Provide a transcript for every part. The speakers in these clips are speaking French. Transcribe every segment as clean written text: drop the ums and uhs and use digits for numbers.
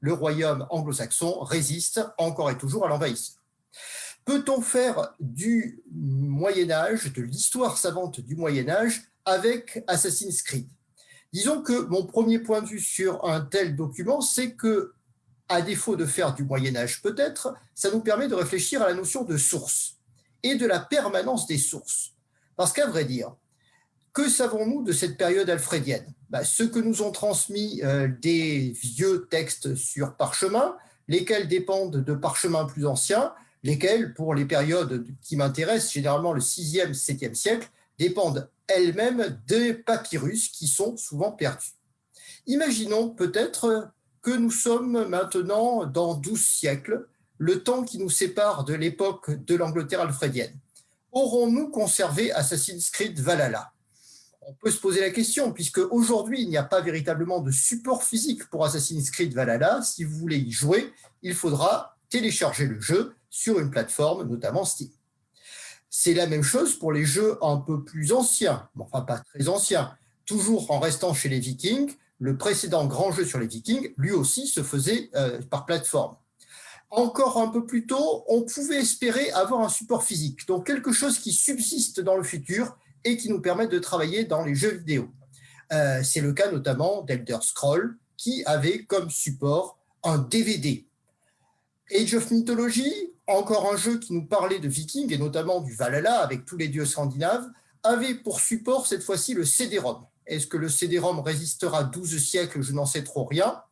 le royaume anglo-saxon résiste encore et toujours à l'envahisseur. Peut-on faire du Moyen-Âge, de l'histoire savante du Moyen-Âge, avec Assassin's Creed? Disons que mon premier point de vue sur un tel document, c'est que, à défaut de faire du Moyen-Âge peut-être, ça nous permet de réfléchir à la notion de source et de la permanence des sources. Parce qu'à vrai dire, que savons-nous de cette période alfrédienne? Ce que nous ont transmis des vieux textes sur parchemin, lesquels dépendent de parchemins plus anciens, lesquels, pour les périodes qui m'intéressent, généralement le 6e, 7e siècle, dépendent elles-mêmes des papyrus qui sont souvent perdus. Imaginons peut-être que nous sommes maintenant dans 12 siècles, le temps qui nous sépare de l'époque de l'Angleterre alfrédienne. Aurons-nous conservé Assassin's Creed Valhalla? On peut se poser la question, puisque aujourd'hui, il n'y a pas véritablement de support physique pour Assassin's Creed Valhalla. Si vous voulez y jouer, il faudra télécharger le jeu sur une plateforme, notamment Steam. C'est la même chose pour les jeux un peu plus anciens, enfin pas très anciens. Toujours en restant chez les Vikings, le précédent grand jeu sur les Vikings, lui aussi se faisait par plateforme. Encore un peu plus tôt, on pouvait espérer avoir un support physique, donc quelque chose qui subsiste dans le futur et qui nous permet de travailler dans les jeux vidéo. C'est le cas notamment d'Elder Scrolls, qui avait comme support un DVD. Age of Mythology, encore un jeu qui nous parlait de Vikings, et notamment du Valhalla, avec tous les dieux scandinaves, avait pour support cette fois-ci le CD-ROM. Est-ce que le CD-ROM résistera 12 siècles? Je n'en sais trop rien.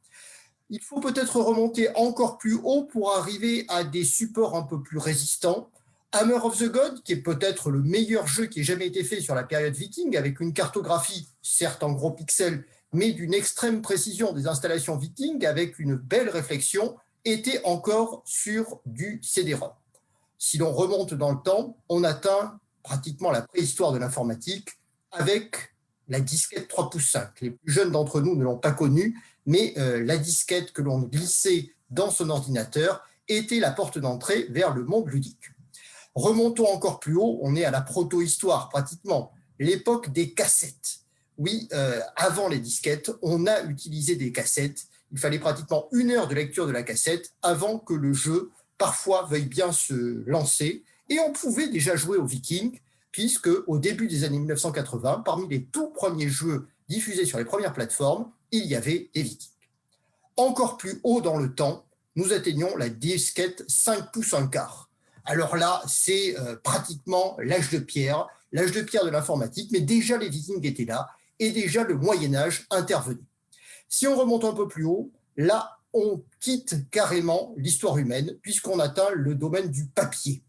Il faut peut-être remonter encore plus haut pour arriver à des supports un peu plus résistants. Hammer of the God, qui est peut-être le meilleur jeu qui ait jamais été fait sur la période viking, avec une cartographie, certes en gros pixels, mais d'une extrême précision des installations vikings, avec une belle réflexion, était encore sur du CD-ROM. Si l'on remonte dans le temps, on atteint pratiquement la préhistoire de l'informatique avec la disquette 3 pouces 5. Les plus jeunes d'entre nous ne l'ont pas connue, mais la disquette que l'on glissait dans son ordinateur était la porte d'entrée vers le monde ludique. Remontons encore plus haut, on est à la proto-histoire pratiquement, l'époque des cassettes. Oui, avant les disquettes, on a utilisé des cassettes. Il fallait pratiquement 1 heure de lecture de la cassette avant que le jeu, parfois, veuille bien se lancer. Et on pouvait déjà jouer aux Vikings, puisque au début des années 1980, parmi les tout premiers jeux diffusés sur les premières plateformes, il y avait des Vikings. Encore plus haut dans le temps, nous atteignons la disquette 5 pouces 1 quart. Alors là, c'est pratiquement l'âge de pierre de l'informatique, mais déjà les Vikings étaient là et déjà le Moyen-Âge intervenait. Si on remonte un peu plus haut, là, on quitte carrément l'histoire humaine puisqu'on atteint le domaine du papier.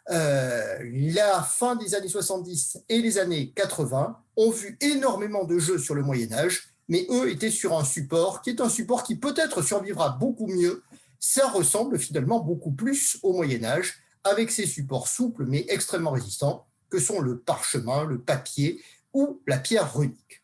La fin des années 70 et les années 80 ont vu énormément de jeux sur le Moyen-Âge, mais eux étaient sur un support qui est un support qui peut-être survivra beaucoup mieux. Ça ressemble finalement beaucoup plus au Moyen-Âge, avec ces supports souples mais extrêmement résistants que sont le parchemin, le papier ou la pierre runique.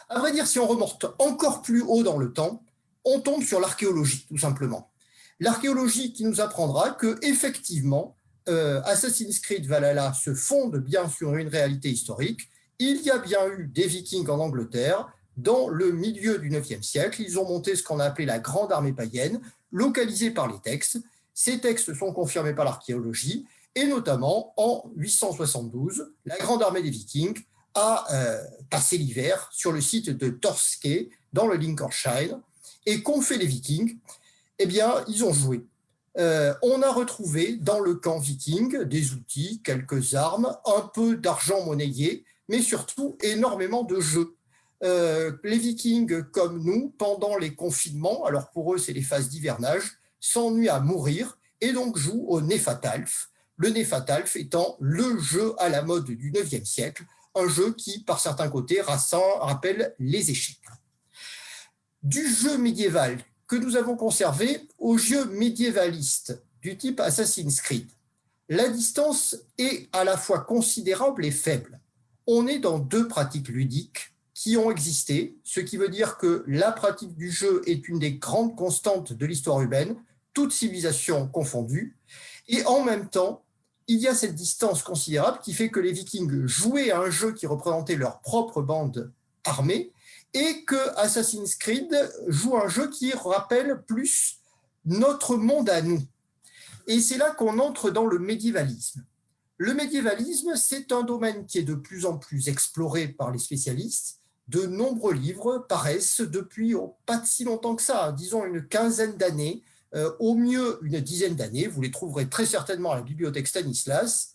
À vrai dire, si on remonte encore plus haut dans le temps, on tombe sur l'archéologie, tout simplement. L'archéologie qui nous apprendra que, effectivement, Assassin's Creed Valhalla se fonde bien sur une réalité historique. Il y a bien eu des Vikings en Angleterre. Dans le milieu du IXe siècle, ils ont monté ce qu'on a appelé la Grande Armée païenne, localisée par les textes. Ces textes sont confirmés par l'archéologie, et notamment en 872, la Grande Armée des Vikings a passé l'hiver sur le site de Torskay, dans le Lincolnshire. Et qu'ont fait les Vikings? Eh bien, ils ont joué. On a retrouvé dans le camp viking des outils, quelques armes, un peu d'argent monnayé, mais surtout énormément de jeux. Les Vikings, comme nous, pendant les confinements, alors pour eux c'est les phases d'hivernage, s'ennuient à mourir et donc jouent au Nefatalf. Le Nefatalf étant le jeu à la mode du IXe siècle, un jeu qui, par certains côtés, rappelle les échecs. Du jeu médiéval que nous avons conservé au jeu médiévaliste du type Assassin's Creed, la distance est à la fois considérable et faible. On est dans 2 pratiques ludiques qui ont existé, ce qui veut dire que la pratique du jeu est une des grandes constantes de l'histoire humaine, toutes civilisations confondues, et en même temps, il y a cette distance considérable qui fait que les Vikings jouaient à un jeu qui représentait leur propre bande armée, et que Assassin's Creed joue un jeu qui rappelle plus notre monde à nous. Et c'est là qu'on entre dans le médiévalisme. Le médiévalisme, c'est un domaine qui est de plus en plus exploré par les spécialistes. De nombreux livres paraissent depuis pas si longtemps que ça, disons une quinzaine d'années, au mieux une dizaine d'années. Vous les trouverez très certainement à la bibliothèque Stanislas.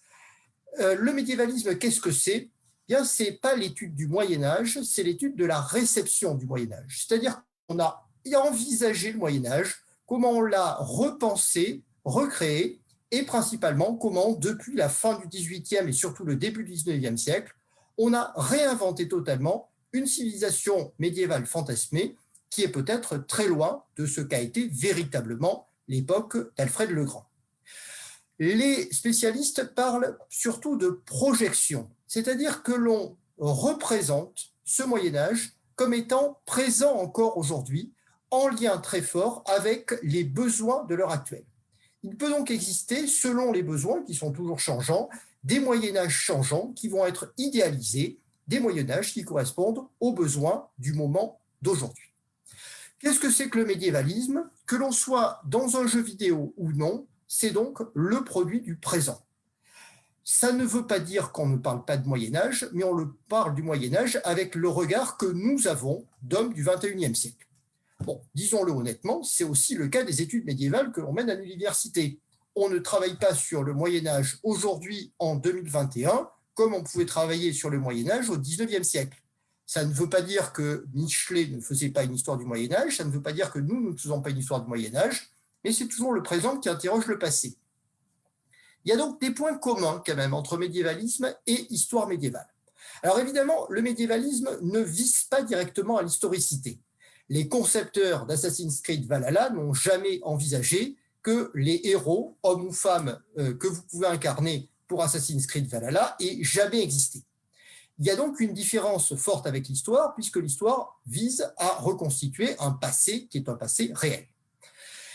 Le médiévalisme, qu'est-ce que c'est ? Bien, ce n'est pas l'étude du Moyen-Âge, c'est l'étude de la réception du Moyen-Âge. C'est-à-dire qu'on a envisagé le Moyen-Âge, comment on l'a repensé, recréé, et principalement comment, depuis la fin du XVIIIe et surtout le début du XIXe siècle, on a réinventé totalement une civilisation médiévale fantasmée qui est peut-être très loin de ce qu'a été véritablement l'époque d'Alfred le Grand. Les spécialistes parlent surtout de projection, c'est-à-dire que l'on représente ce Moyen-Âge comme étant présent encore aujourd'hui, en lien très fort avec les besoins de l'heure actuelle. Il peut donc exister, selon les besoins qui sont toujours changeants, des Moyen-Âges changeants qui vont être idéalisés, des Moyen-Âges qui correspondent aux besoins du moment d'aujourd'hui. Qu'est-ce que c'est que le médiévalisme ? Que l'on soit dans un jeu vidéo ou non, c'est donc le produit du présent. Ça ne veut pas dire qu'on ne parle pas de Moyen-Âge, mais on parle du Moyen-Âge avec le regard que nous avons d'hommes du XXIe siècle. Bon, disons-le honnêtement, c'est aussi le cas des études médiévales que l'on mène à l'université. On ne travaille pas sur le Moyen-Âge aujourd'hui en 2021 comme on pouvait travailler sur le Moyen-Âge au XIXe siècle. Ça ne veut pas dire que Michelet ne faisait pas une histoire du Moyen-Âge, ça ne veut pas dire que nous ne faisons pas une histoire du Moyen-Âge, mais c'est toujours le présent qui interroge le passé. Il y a donc des points communs quand même entre médiévalisme et histoire médiévale. Alors évidemment, le médiévalisme ne vise pas directement à l'historicité. Les concepteurs d'Assassin's Creed Valhalla n'ont jamais envisagé que les héros, hommes ou femmes, que vous pouvez incarner pour Assassin's Creed Valhalla aient jamais existé. Il y a donc une différence forte avec l'histoire, puisque l'histoire vise à reconstituer un passé qui est un passé réel.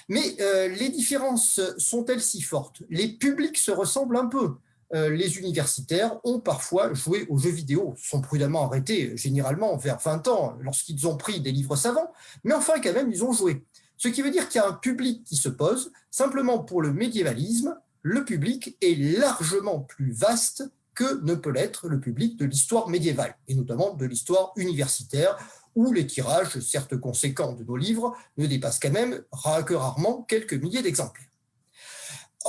Mais les différences sont-elles si fortes ? Les publics se ressemblent un peu. Les universitaires ont parfois joué aux jeux vidéo, sont prudemment arrêtés, généralement vers 20 ans, lorsqu'ils ont pris des livres savants, mais enfin quand même, ils ont joué. Ce qui veut dire qu'il y a un public qui se pose. Simplement pour le médiévalisme, le public est largement plus vaste que ne peut l'être le public de l'histoire médiévale, et notamment de l'histoire universitaire, où les tirages, certes conséquents de nos livres, ne dépassent quand même que rarement quelques milliers d'exemplaires.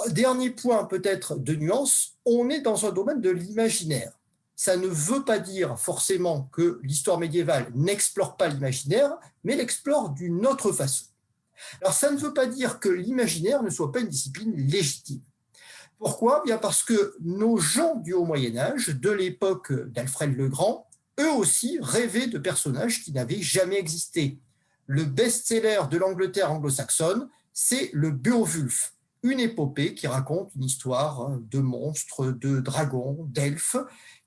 Dernier point peut-être de nuance, on est dans un domaine de l'imaginaire. Ça ne veut pas dire forcément que l'histoire médiévale n'explore pas l'imaginaire, mais l'explore d'une autre façon. Alors ça ne veut pas dire que l'imaginaire ne soit pas une discipline légitime. Pourquoi ? Bien parce que nos gens du Haut Moyen-Âge, de l'époque d'Alfred le Grand, eux aussi rêvaient de personnages qui n'avaient jamais existé. Le best-seller de l'Angleterre anglo-saxonne, c'est le Beowulf, une épopée qui raconte une histoire de monstres, de dragons, d'elfes,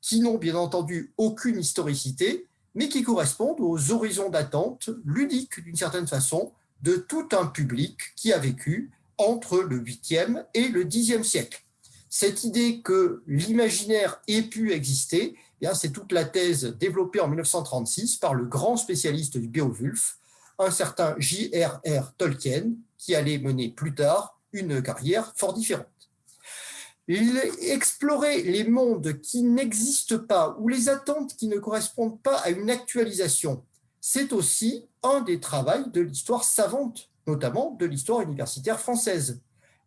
qui n'ont bien entendu aucune historicité, mais qui correspondent aux horizons d'attente ludiques d'une certaine façon de tout un public qui a vécu entre le 8e et le 10e siècle. Cette idée que l'imaginaire ait pu exister, c'est toute la thèse développée en 1936 par le grand spécialiste du Beowulf, un certain J.R.R. Tolkien, qui allait mener plus tard une carrière fort différente. Explorer les mondes qui n'existent pas ou les attentes qui ne correspondent pas à une actualisation, c'est aussi un des travaux de l'histoire savante, notamment de l'histoire universitaire française.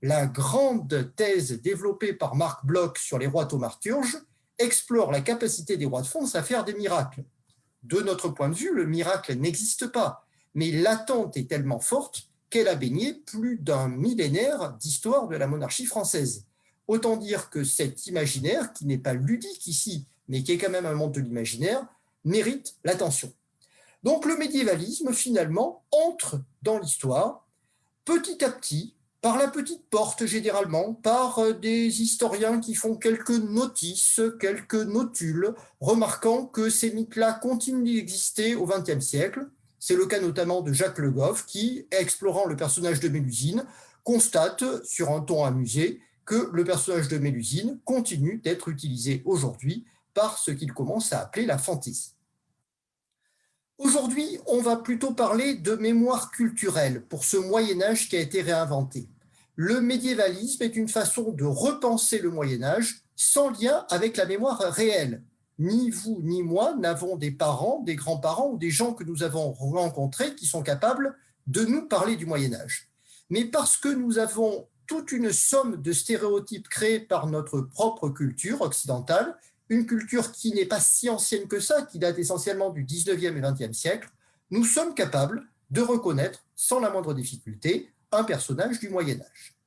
La grande thèse développée par Marc Bloch sur les rois thaumaturges explore la capacité des rois de France à faire des miracles. De notre point de vue, le miracle n'existe pas, mais l'attente est tellement forte qu'elle a baigné plus d'un millénaire d'histoire de la monarchie française. Autant dire que cet imaginaire, qui n'est pas ludique ici, mais qui est quand même un monde de l'imaginaire, mérite l'attention. Donc le médiévalisme, finalement, entre dans l'histoire petit à petit, par la petite porte généralement, par des historiens qui font quelques notices, quelques notules, remarquant que ces mythes-là continuent d'exister au XXe siècle. C'est le cas notamment de Jacques Le Goff qui, explorant le personnage de Mélusine, constate, sur un ton amusé, que le personnage de Mélusine continue d'être utilisé aujourd'hui par ce qu'il commence à appeler la fantaisie. Aujourd'hui, on va plutôt parler de mémoire culturelle pour ce Moyen-Âge qui a été réinventé. Le médiévalisme est une façon de repenser le Moyen-Âge sans lien avec la mémoire réelle. Ni vous ni moi n'avons des parents, des grands-parents ou des gens que nous avons rencontrés qui sont capables de nous parler du Moyen-Âge. Mais parce que nous avons toute une somme de stéréotypes créés par notre propre culture occidentale, une culture qui n'est pas si ancienne que ça, qui date essentiellement du 19e et 20e siècle, nous sommes capables de reconnaître, sans la moindre difficulté, un personnage du Moyen Âge.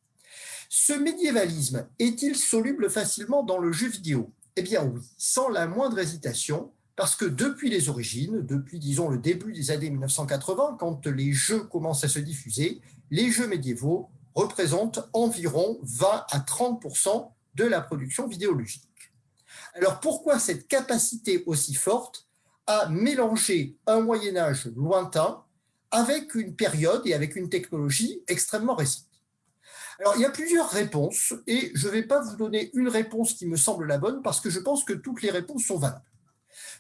Ce médiévalisme est-il soluble facilement dans le jeu vidéo? Eh bien oui, sans la moindre hésitation, parce que depuis les origines, depuis disons le début des années 1980, quand les jeux commencent à se diffuser, les jeux médiévaux représentent environ 20 à 30% de la production vidéoludique. Alors pourquoi cette capacité aussi forte à mélanger un Moyen-Âge lointain avec une période et avec une technologie extrêmement récente? Alors il y a plusieurs réponses et je ne vais pas vous donner une réponse qui me semble la bonne parce que je pense que toutes les réponses sont valables.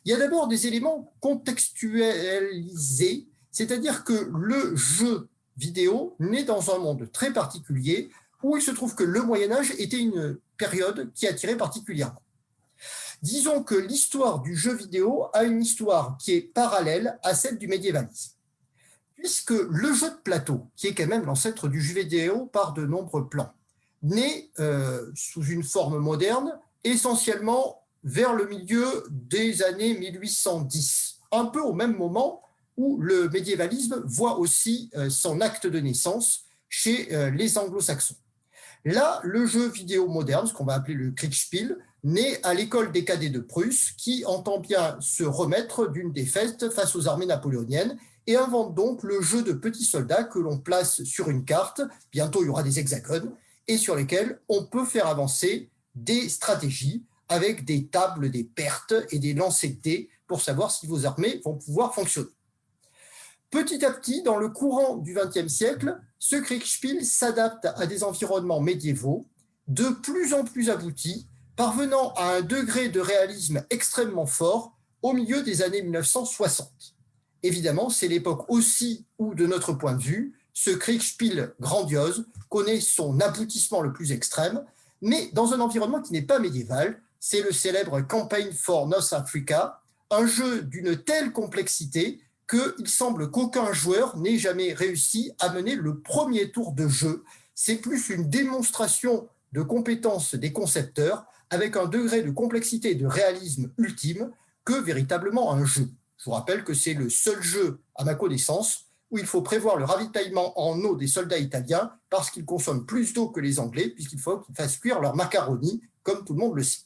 Il y a d'abord des éléments contextualisés, c'est-à-dire que le jeu vidéo naît dans un monde très particulier où il se trouve que le Moyen-Âge était une période qui attirait particulièrement. Disons que l'histoire du jeu vidéo a une histoire qui est parallèle à celle du médiévalisme. Puisque le jeu de plateau, qui est quand même l'ancêtre du jeu vidéo par de nombreux plans, naît sous une forme moderne, essentiellement vers le milieu des années 1810, un peu au même moment où le médiévalisme voit aussi son acte de naissance chez les anglo-saxons. Là, le jeu vidéo moderne, ce qu'on va appeler le Kriegspiel, naît à l'école des cadets de Prusse, qui entend bien se remettre d'une défaite face aux armées napoléoniennes et invente donc le jeu de petits soldats que l'on place sur une carte, bientôt il y aura des hexagones, et sur lesquels on peut faire avancer des stratégies avec des tables, des pertes et des lancers de dés pour savoir si vos armées vont pouvoir fonctionner. Petit à petit, dans le courant du XXe siècle, ce Kriegspiel s'adapte à des environnements médiévaux de plus en plus aboutis, parvenant à un degré de réalisme extrêmement fort au milieu des années 1960. Évidemment, c'est l'époque aussi où, de notre point de vue, ce Kriegspiel grandiose connaît son aboutissement le plus extrême, mais dans un environnement qui n'est pas médiéval. C'est le célèbre Campaign for North Africa, un jeu d'une telle complexité qu'il semble qu'aucun joueur n'ait jamais réussi à mener le premier tour de jeu. C'est plus une démonstration de compétence des concepteurs avec un degré de complexité et de réalisme ultime que véritablement un jeu. Je vous rappelle que c'est le seul jeu, à ma connaissance, où il faut prévoir le ravitaillement en eau des soldats italiens parce qu'ils consomment plus d'eau que les Anglais, puisqu'il faut qu'ils fassent cuire leur macaroni, comme tout le monde le sait.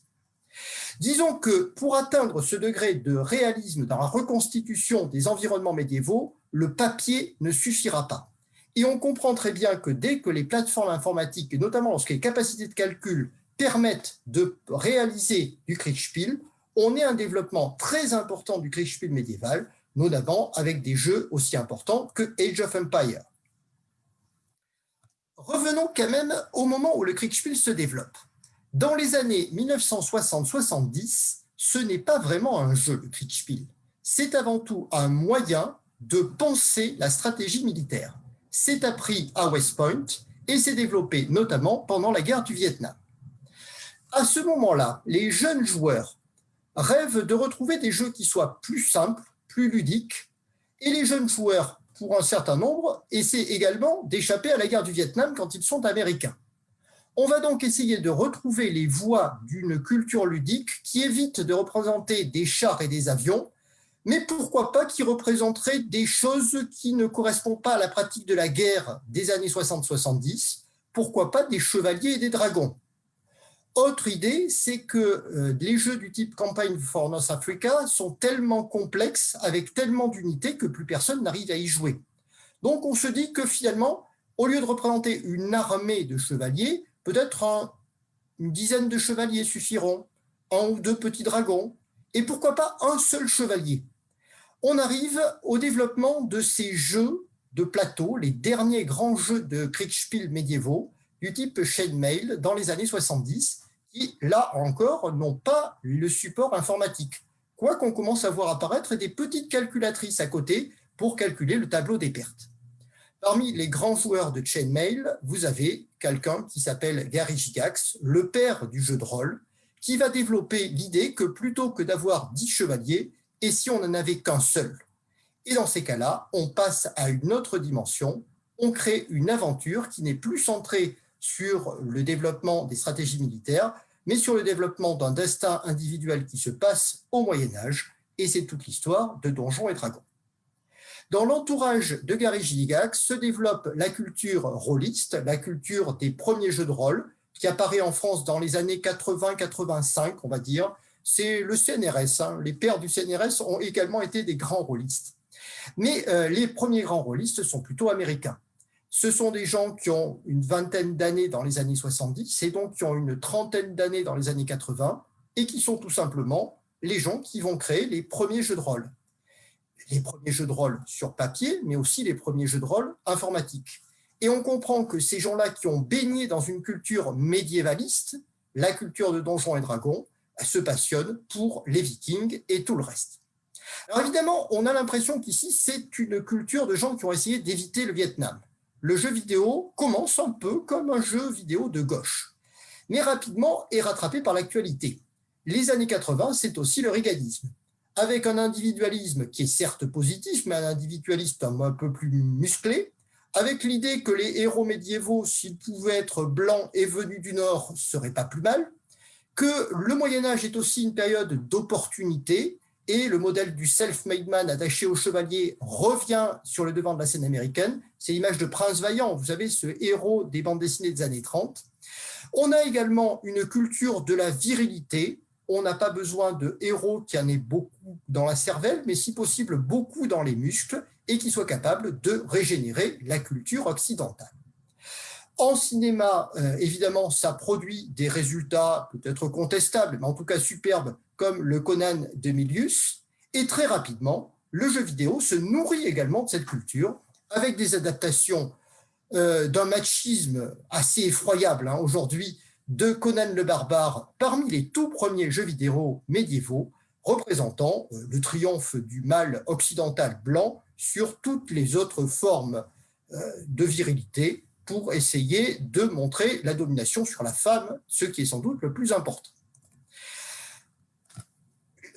Disons que pour atteindre ce degré de réalisme dans la reconstitution des environnements médiévaux, le papier ne suffira pas. Et on comprend très bien que dès que les plateformes informatiques, et notamment lorsque les capacités de calcul permettent de réaliser du Kriegspiel, on est un développement très important du Kriegspiel médiéval, notamment avec des jeux aussi importants que Age of Empires. Revenons quand même au moment où le Kriegspiel se développe. Dans les années 1960-70, ce n'est pas vraiment un jeu, le Kriegspiel. C'est avant tout un moyen de penser la stratégie militaire. C'est appris à West Point et s'est développé notamment pendant la guerre du Vietnam. À ce moment-là, les jeunes joueurs rêvent de retrouver des jeux qui soient plus simples, plus ludiques, et les jeunes joueurs, pour un certain nombre, essaient également d'échapper à la guerre du Vietnam quand ils sont américains. On va donc essayer de retrouver les voies d'une culture ludique qui évite de représenter des chars et des avions, mais pourquoi pas qui représenterait des choses qui ne correspondent pas à la pratique de la guerre des années 60-70, pourquoi pas des chevaliers et des dragons. Autre idée, c'est que les jeux du type Campaign for North Africa sont tellement complexes, avec tellement d'unités que plus personne n'arrive à y jouer. Donc on se dit que finalement, au lieu de représenter une armée de chevaliers, peut-être une dizaine de chevaliers suffiront, un ou deux petits dragons, et pourquoi pas un seul chevalier. On arrive au développement de ces jeux de plateau, les derniers grands jeux de Kriegspiel médiévaux, du type Chainmail dans les années 70, qui, là encore, n'ont pas le support informatique. quoiqu'on commence à voir apparaître des petites calculatrices à côté pour calculer le tableau des pertes. Parmi les grands joueurs de chainmail, vous avez quelqu'un qui s'appelle Gary Gygax, le père du jeu de rôle, qui va développer l'idée que plutôt que d'avoir 10 chevaliers, et si on n'en avait qu'un seul? Et dans ces cas-là, on passe à une autre dimension, on crée une aventure qui n'est plus centrée sur le développement des stratégies militaires, mais sur le développement d'un destin individuel qui se passe au Moyen-Âge, et c'est toute l'histoire de Donjons et Dragons. Dans l'entourage de Gary Gygax se développe la culture rôliste, la culture des premiers jeux de rôle, qui apparaît en France dans les années 80-85, on va dire. C'est le CNRS, hein. Les pères du CNRS ont également été des grands rôlistes. Mais les premiers grands rôlistes sont plutôt américains. Ce sont des gens qui ont une vingtaine d'années dans les années 70 et donc qui ont une trentaine d'années dans les années 80 et qui sont tout simplement les gens qui vont créer les premiers jeux de rôle. Les premiers jeux de rôle sur papier, mais aussi les premiers jeux de rôle informatiques. Et on comprend que ces gens-là qui ont baigné dans une culture médiévaliste, la culture de Donjons et Dragons, se passionnent pour les Vikings et tout le reste. Alors évidemment, on a l'impression qu'ici, c'est une culture de gens qui ont essayé d'éviter le Vietnam. Le jeu vidéo commence un peu comme un jeu vidéo de gauche, mais rapidement est rattrapé par l'actualité. Les années 80, c'est aussi le reaganisme, avec un individualisme qui est certes positif, mais un individualisme un peu plus musclé, avec l'idée que les héros médiévaux, s'ils pouvaient être blancs et venus du Nord, ne seraient pas plus mal, que le Moyen-Âge est aussi une période d'opportunité, et le modèle du self-made man attaché au chevalier revient sur le devant de la scène américaine. C'est l'image de Prince Vaillant, vous savez, ce héros des bandes dessinées des années 30. On a également une culture de la virilité. On n'a pas besoin de héros qui en aient beaucoup dans la cervelle, mais si possible beaucoup dans les muscles, et qui soient capables de régénérer la culture occidentale. En cinéma, évidemment, ça produit des résultats peut-être contestables, mais en tout cas superbes, comme le Conan de Milius. Et très rapidement, le jeu vidéo se nourrit également de cette culture, avec des adaptations d'un machisme assez effroyable aujourd'hui de Conan le Barbare, parmi les tout premiers jeux vidéo médiévaux, représentant le triomphe du mâle occidental blanc sur toutes les autres formes de virilité, pour essayer de montrer la domination sur la femme, ce qui est sans doute le plus important.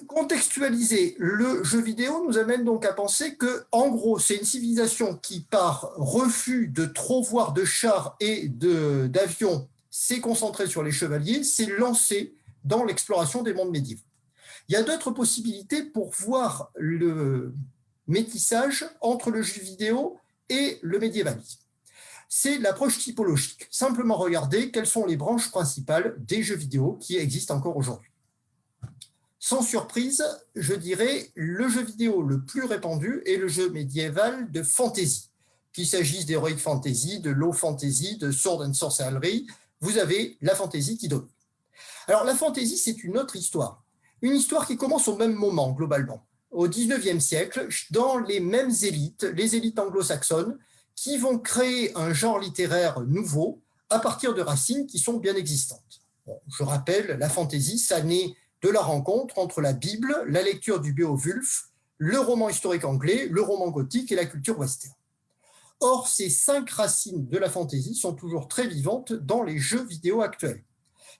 Contextualiser le jeu vidéo nous amène donc à penser que, en gros, c'est une civilisation qui, par refus de trop voir de chars et d'avions, s'est concentrée sur les chevaliers, s'est lancée dans l'exploration des mondes médiévaux. Il y a d'autres possibilités pour voir le métissage entre le jeu vidéo et le médiévalisme. C'est l'approche typologique. Simplement regarder quelles sont les branches principales des jeux vidéo qui existent encore aujourd'hui. Sans surprise, je dirais le jeu vidéo le plus répandu est le jeu médiéval de fantasy. Qu'il s'agisse d'heroic fantasy, de low fantasy, de sword and sorcery, vous avez la fantasy qui domine. Alors la fantasy, c'est une autre histoire. Une histoire qui commence au même moment, globalement. Au XIXe siècle, dans les mêmes élites, les élites anglo-saxonnes, qui vont créer un genre littéraire nouveau à partir de racines qui sont bien existantes. Bon, je rappelle, la fantasy, ça naît de la rencontre entre la Bible, la lecture du Beowulf, le roman historique anglais, le roman gothique et la culture western. Or, ces 5 racines de la fantasy sont toujours très vivantes dans les jeux vidéo actuels.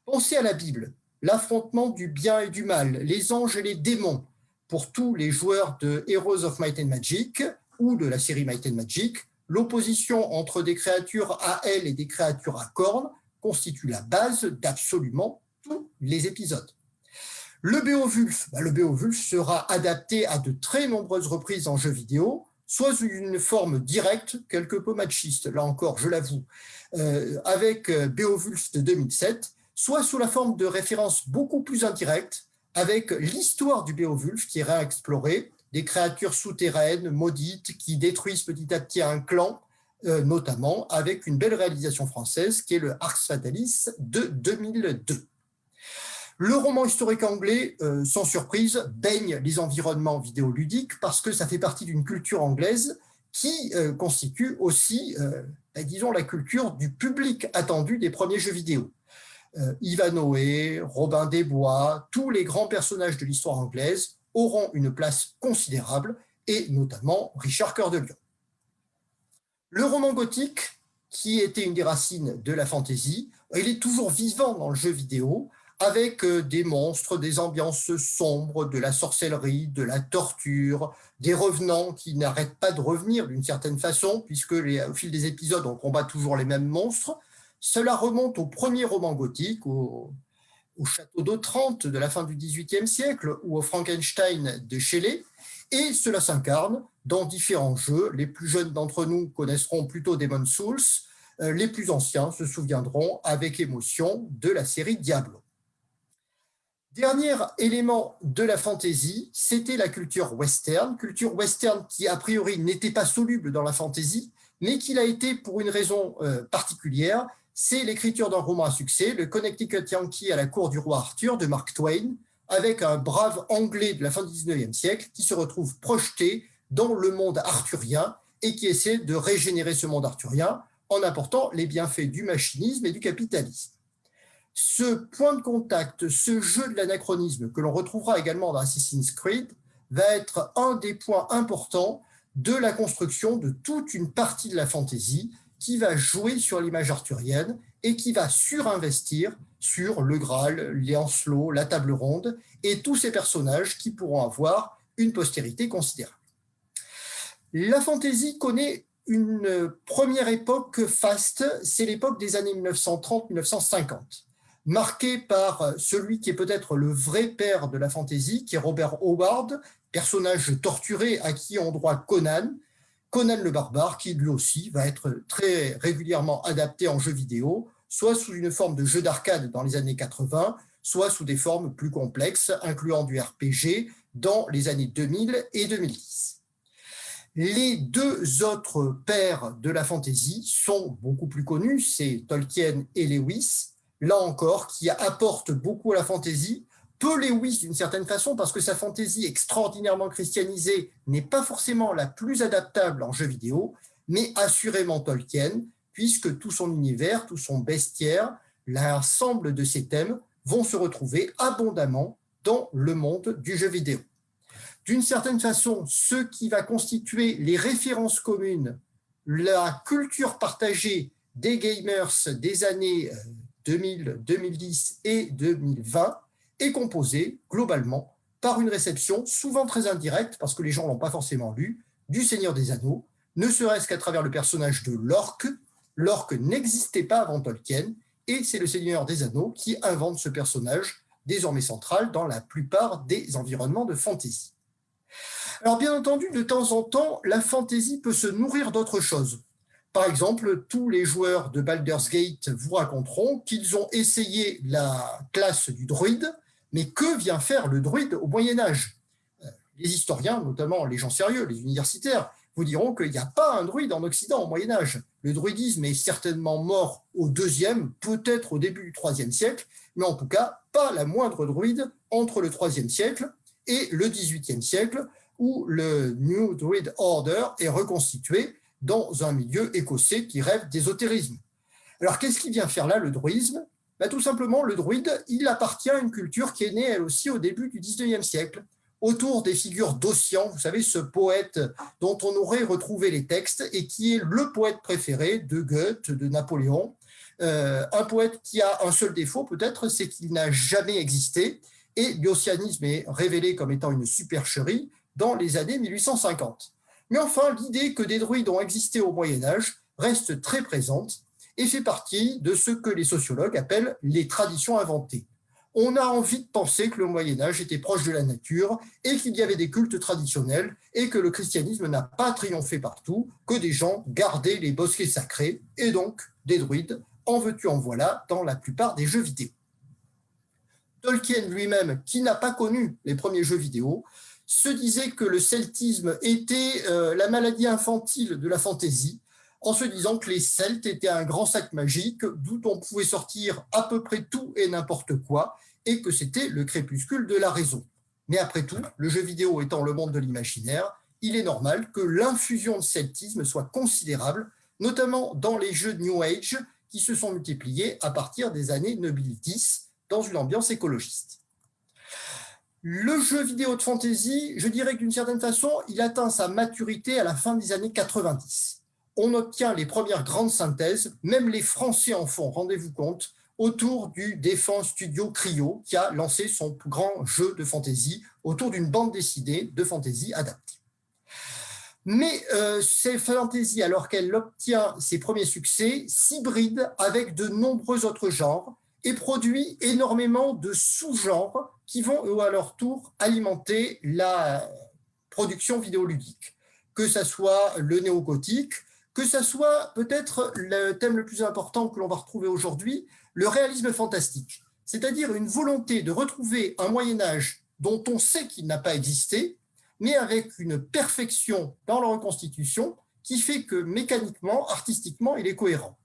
Pensez à la Bible, l'affrontement du bien et du mal, les anges et les démons, pour tous les joueurs de Heroes of Might and Magic ou de la série Might and Magic. L'opposition entre des créatures à ailes et des créatures à cornes constitue la base d'absolument tous les épisodes. Le Beowulf sera adapté à de très nombreuses reprises en jeux vidéo, soit sous une forme directe, quelque peu machiste, là encore, je l'avoue, avec Beowulf de 2007, soit sous la forme de références beaucoup plus indirectes, avec l'histoire du Beowulf qui est réexplorée, des créatures souterraines, maudites, qui détruisent petit à petit un clan, notamment avec une belle réalisation française qui est le Ars Fatalis de 2002. Le roman historique anglais, sans surprise, baigne les environnements vidéoludiques parce que ça fait partie d'une culture anglaise qui constitue aussi, disons, la culture du public attendu des premiers jeux vidéo. Ivanhoé, Robin des Bois, tous les grands personnages de l'histoire anglaise auront une place considérable, et notamment Richard Cœur de Lion. Le roman gothique, qui était une des racines de la fantasy, il est toujours vivant dans le jeu vidéo, avec des monstres, des ambiances sombres, de la sorcellerie, de la torture, des revenants qui n'arrêtent pas de revenir d'une certaine façon, puisque au fil des épisodes, on combat toujours les mêmes monstres. Cela remonte au premier roman gothique, au château d'Otrante de la fin du XVIIIe siècle ou au Frankenstein de Shelley, et cela s'incarne dans différents jeux. Les plus jeunes d'entre nous connaîtront plutôt Demon's Souls, les plus anciens se souviendront avec émotion de la série Diablo. Dernier élément de la fantasy, c'était la culture western qui a priori n'était pas soluble dans la fantasy, mais qui l'a été pour une raison particulière, c'est l'écriture d'un roman à succès, le Connecticut Yankee à la cour du roi Arthur de Mark Twain, avec un brave anglais de la fin du XIXe siècle qui se retrouve projeté dans le monde arthurien et qui essaie de régénérer ce monde arthurien en apportant les bienfaits du machinisme et du capitalisme. Ce point de contact, ce jeu de l'anachronisme que l'on retrouvera également dans Assassin's Creed, va être un des points importants de la construction de toute une partie de la fantasy qui va jouer sur l'image arthurienne et qui va surinvestir sur le Graal, les Lancelot, la Table Ronde et tous ces personnages qui pourront avoir une postérité considérable. La fantasy connaît une première époque faste, c'est l'époque des années 1930-1950, marquée par celui qui est peut-être le vrai père de la fantasy, qui est Robert Howard, personnage torturé à qui on droit Conan le barbare, qui lui aussi va être très régulièrement adapté en jeu vidéo, soit sous une forme de jeu d'arcade dans les années 80, soit sous des formes plus complexes, incluant du RPG dans les années 2000 et 2010. Les deux autres pères de la fantasy sont beaucoup plus connus, c'est Tolkien et Lewis, là encore, qui apportent beaucoup à la fantasy. Peu Lewis d'une certaine façon, parce que sa fantaisie extraordinairement christianisée n'est pas forcément la plus adaptable en jeu vidéo, mais assurément Tolkien, puisque tout son univers, tout son bestiaire, l'ensemble de ses thèmes vont se retrouver abondamment dans le monde du jeu vidéo. D'une certaine façon, ce qui va constituer les références communes, la culture partagée des gamers des années 2000, 2010 et 2020, est composé globalement par une réception souvent très indirecte, parce que les gens ne l'ont pas forcément lu, du Seigneur des Anneaux, ne serait-ce qu'à travers le personnage de l'orque. L'orque n'existait pas avant Tolkien, et c'est le Seigneur des Anneaux qui invente ce personnage, désormais central dans la plupart des environnements de fantasy. Alors bien entendu, de temps en temps, la fantasy peut se nourrir d'autres choses. Par exemple, tous les joueurs de Baldur's Gate vous raconteront qu'ils ont essayé la classe du druide, mais que vient faire le druide au Moyen-Âge? Les historiens, notamment les gens sérieux, les universitaires, vous diront qu'il n'y a pas un druide en Occident au Moyen-Âge. Le druidisme est certainement mort au IIe, peut-être au début du IIIe siècle, mais en tout cas, pas la moindre druide entre le IIIe siècle et le XVIIIe siècle, où le New Druid Order est reconstitué dans un milieu écossais qui rêve d'ésotérisme. Alors, qu'est-ce qui vient faire là, le druidisme? Tout simplement, le druide, il appartient à une culture qui est née, elle aussi, au début du XIXe siècle, autour des figures d'Ossian, vous savez, ce poète dont on aurait retrouvé les textes et qui est le poète préféré de Goethe, de Napoléon. Un poète qui a un seul défaut, peut-être, c'est qu'il n'a jamais existé, et l'ossianisme est révélé comme étant une supercherie dans les années 1850. Mais enfin, l'idée que des druides ont existé au Moyen-Âge reste très présente et fait partie de ce que les sociologues appellent les traditions inventées. On a envie de penser que le Moyen-Âge était proche de la nature et qu'il y avait des cultes traditionnels et que le christianisme n'a pas triomphé partout, que des gens gardaient les bosquets sacrés et donc des druides, en veux-tu en voilà, dans la plupart des jeux vidéo. Tolkien lui-même, qui n'a pas connu les premiers jeux vidéo, se disait que le celtisme était la maladie infantile de la fantaisie, en se disant que les Celtes étaient un grand sac magique d'où on pouvait sortir à peu près tout et n'importe quoi, et que c'était le crépuscule de la raison. Mais après tout, le jeu vidéo étant le monde de l'imaginaire, il est normal que l'infusion de celtisme soit considérable, notamment dans les jeux de New Age qui se sont multipliés à partir des années 2010 dans une ambiance écologiste. Le jeu vidéo de fantasy, je dirais que d'une certaine façon, il atteint sa maturité à la fin des années 90. On obtient les premières grandes synthèses, même les Français en font, rendez-vous compte, autour du défunt studio Cryo, qui a lancé son grand jeu de fantasy autour d'une bande dessinée de fantasy adaptée. Mais ces fantasy, alors qu'elle obtient ses premiers succès, s'hybride avec de nombreux autres genres et produit énormément de sous-genres qui vont à leur tour alimenter la production vidéoludique. Que ça soit le néo-gothique, que ça soit peut-être le thème le plus important que l'on va retrouver aujourd'hui, le réalisme fantastique, c'est-à-dire une volonté de retrouver un Moyen-Âge dont on sait qu'il n'a pas existé, mais avec une perfection dans la reconstitution qui fait que mécaniquement, artistiquement, il est cohérent.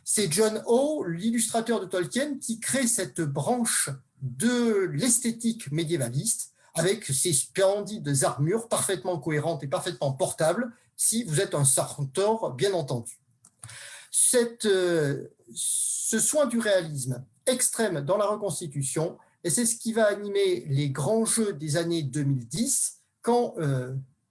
C'est John Howe, l'illustrateur de Tolkien, qui crée cette branche de l'esthétique médiévaliste avec ses splendides armures parfaitement cohérentes et parfaitement portables, si vous êtes un centaure, bien entendu. Ce soin du réalisme extrême dans la reconstitution, et c'est ce qui va animer les grands jeux des années 2010, quand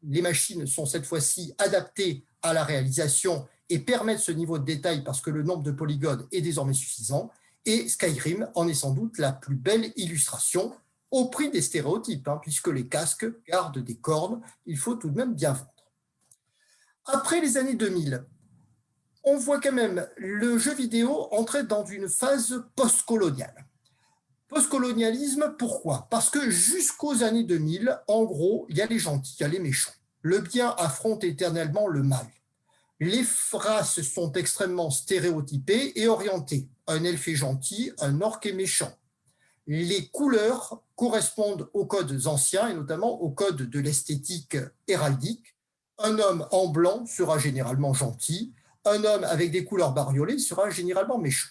les machines sont cette fois-ci adaptées à la réalisation et permettent ce niveau de détail parce que le nombre de polygones est désormais suffisant, et Skyrim en est sans doute la plus belle illustration au prix des stéréotypes, puisque les casques gardent des cornes, il faut tout de même bien vendre. Après les années 2000, on voit quand même le jeu vidéo entrer dans une phase post-coloniale. Postcolonialisme, pourquoi? Parce que jusqu'aux années 2000, en gros, il y a les gentils, il y a les méchants. Le bien affronte éternellement le mal. Les races sont extrêmement stéréotypées et orientées. Un elfe est gentil, un orc est méchant. Les couleurs correspondent aux codes anciens et notamment aux codes de l'esthétique héraldique. Un homme en blanc sera généralement gentil, un homme avec des couleurs bariolées sera généralement méchant.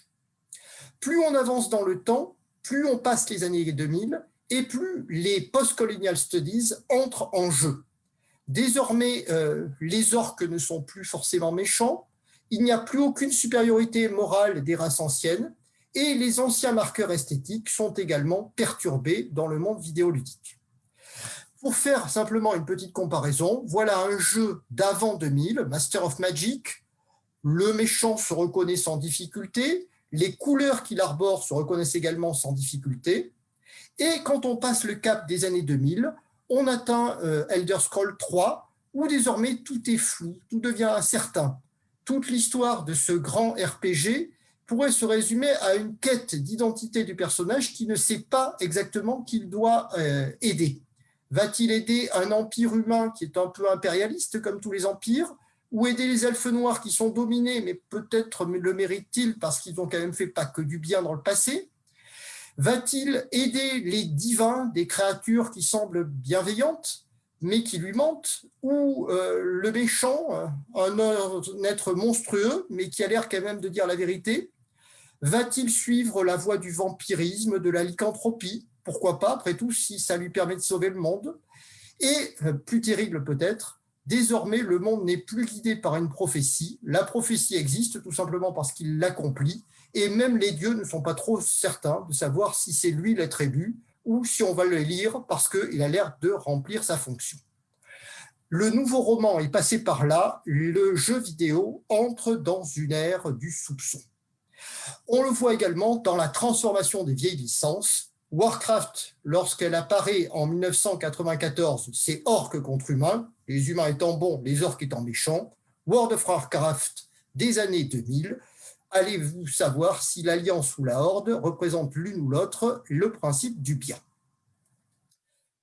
Plus on avance dans le temps, plus on passe les années 2000 et plus les post-colonial studies entrent en jeu. Désormais, les orques ne sont plus forcément méchants, il n'y a plus aucune supériorité morale des races anciennes et les anciens marqueurs esthétiques sont également perturbés dans le monde vidéoludique. Pour faire simplement une petite comparaison, voilà un jeu d'avant 2000, Master of Magic. Le méchant se reconnaît sans difficulté, les couleurs qu'il arbore se reconnaissent également sans difficulté. Et quand on passe le cap des années 2000, on atteint Elder Scrolls 3, où désormais tout est flou, tout devient incertain. Toute l'histoire de ce grand RPG pourrait se résumer à une quête d'identité du personnage qui ne sait pas exactement qui il doit aider. Va-t-il aider un empire humain qui est un peu impérialiste comme tous les empires, ou aider les elfes noirs qui sont dominés, mais peut-être le méritent-ils parce qu'ils n'ont quand même fait pas que du bien dans le passé? Va-t-il aider les divins, des créatures qui semblent bienveillantes, mais qui lui mentent? Ou le méchant, un être monstrueux, mais qui a l'air quand même de dire la vérité? Va-t-il suivre la voie du vampirisme, de la lycanthropie? Pourquoi pas, après tout, si ça lui permet de sauver le monde? Et, plus terrible peut-être, désormais, le monde n'est plus guidé par une prophétie. La prophétie existe tout simplement parce qu'il l'accomplit. Et même les dieux ne sont pas trop certains de savoir si c'est lui l'être élu ou si on va le lire parce qu'il a l'air de remplir sa fonction. Le nouveau roman est passé par là. Le jeu vidéo entre dans une ère du soupçon. On le voit également dans la transformation des vieilles licences. Warcraft, lorsqu'elle apparaît en 1994, c'est orques contre humains, les humains étant bons, les orques étant méchants. World of Warcraft des années 2000, allez-vous savoir si l'Alliance ou la Horde représente l'une ou l'autre le principe du bien.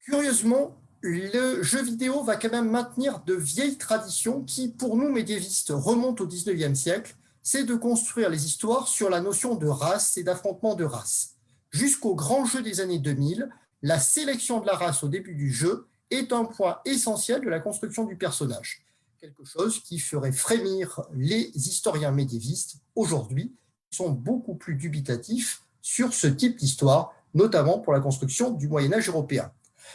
Curieusement, le jeu vidéo va quand même maintenir de vieilles traditions qui, pour nous médiévistes, remontent au 19e siècle, c'est de construire les histoires sur la notion de race et d'affrontement de race. Jusqu'au grand jeu des années 2000, la sélection de la race au début du jeu est un point essentiel de la construction du personnage. Quelque chose qui ferait frémir les historiens médiévistes aujourd'hui, qui sont beaucoup plus dubitatifs sur ce type d'histoire, notamment pour la construction du Moyen-Âge européen.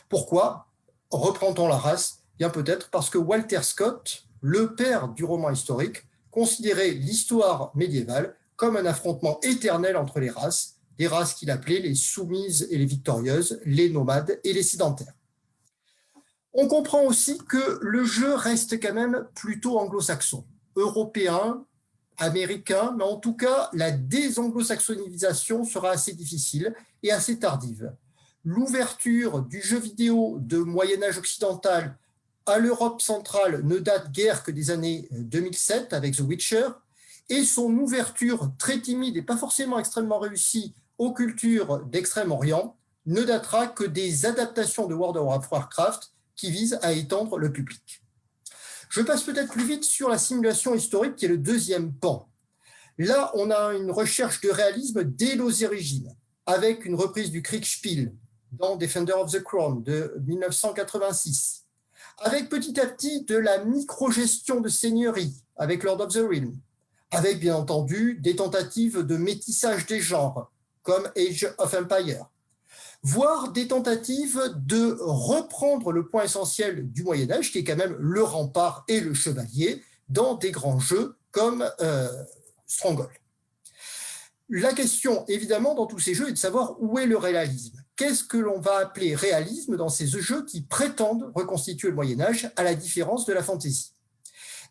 Pourquoi reprend-on la race? Bien peut-être parce que Walter Scott, le père du roman historique, considérait l'histoire médiévale comme un affrontement éternel entre les races, des races qu'il appelait les soumises et les victorieuses, les nomades et les sédentaires. On comprend aussi que le jeu reste quand même plutôt anglo-saxon, européen, américain, mais en tout cas, la désanglo-saxonisation sera assez difficile et assez tardive. L'ouverture du jeu vidéo de Moyen-Âge occidental à l'Europe centrale ne date guère que des années 2007 avec The Witcher, et son ouverture très timide et pas forcément extrêmement réussie aux cultures d'Extrême-Orient ne datera que des adaptations de World of Warcraft qui visent à étendre le public. Je passe peut-être plus vite sur la simulation historique qui est le deuxième pan. Là, on a une recherche de réalisme dès nos origines, avec une reprise du Kriegspiel dans Defender of the Crown de 1986, avec petit à petit de la micro-gestion de seigneurie avec Lord of the Realm, avec bien entendu des tentatives de métissage des genres, comme Age of Empires, voire des tentatives de reprendre le point essentiel du Moyen-Âge, qui est quand même le rempart et le chevalier, dans des grands jeux comme Stronghold. La question, évidemment, dans tous ces jeux est de savoir où est le réalisme. Qu'est-ce que l'on va appeler réalisme dans ces jeux qui prétendent reconstituer le Moyen-Âge, à la différence de la fantasy?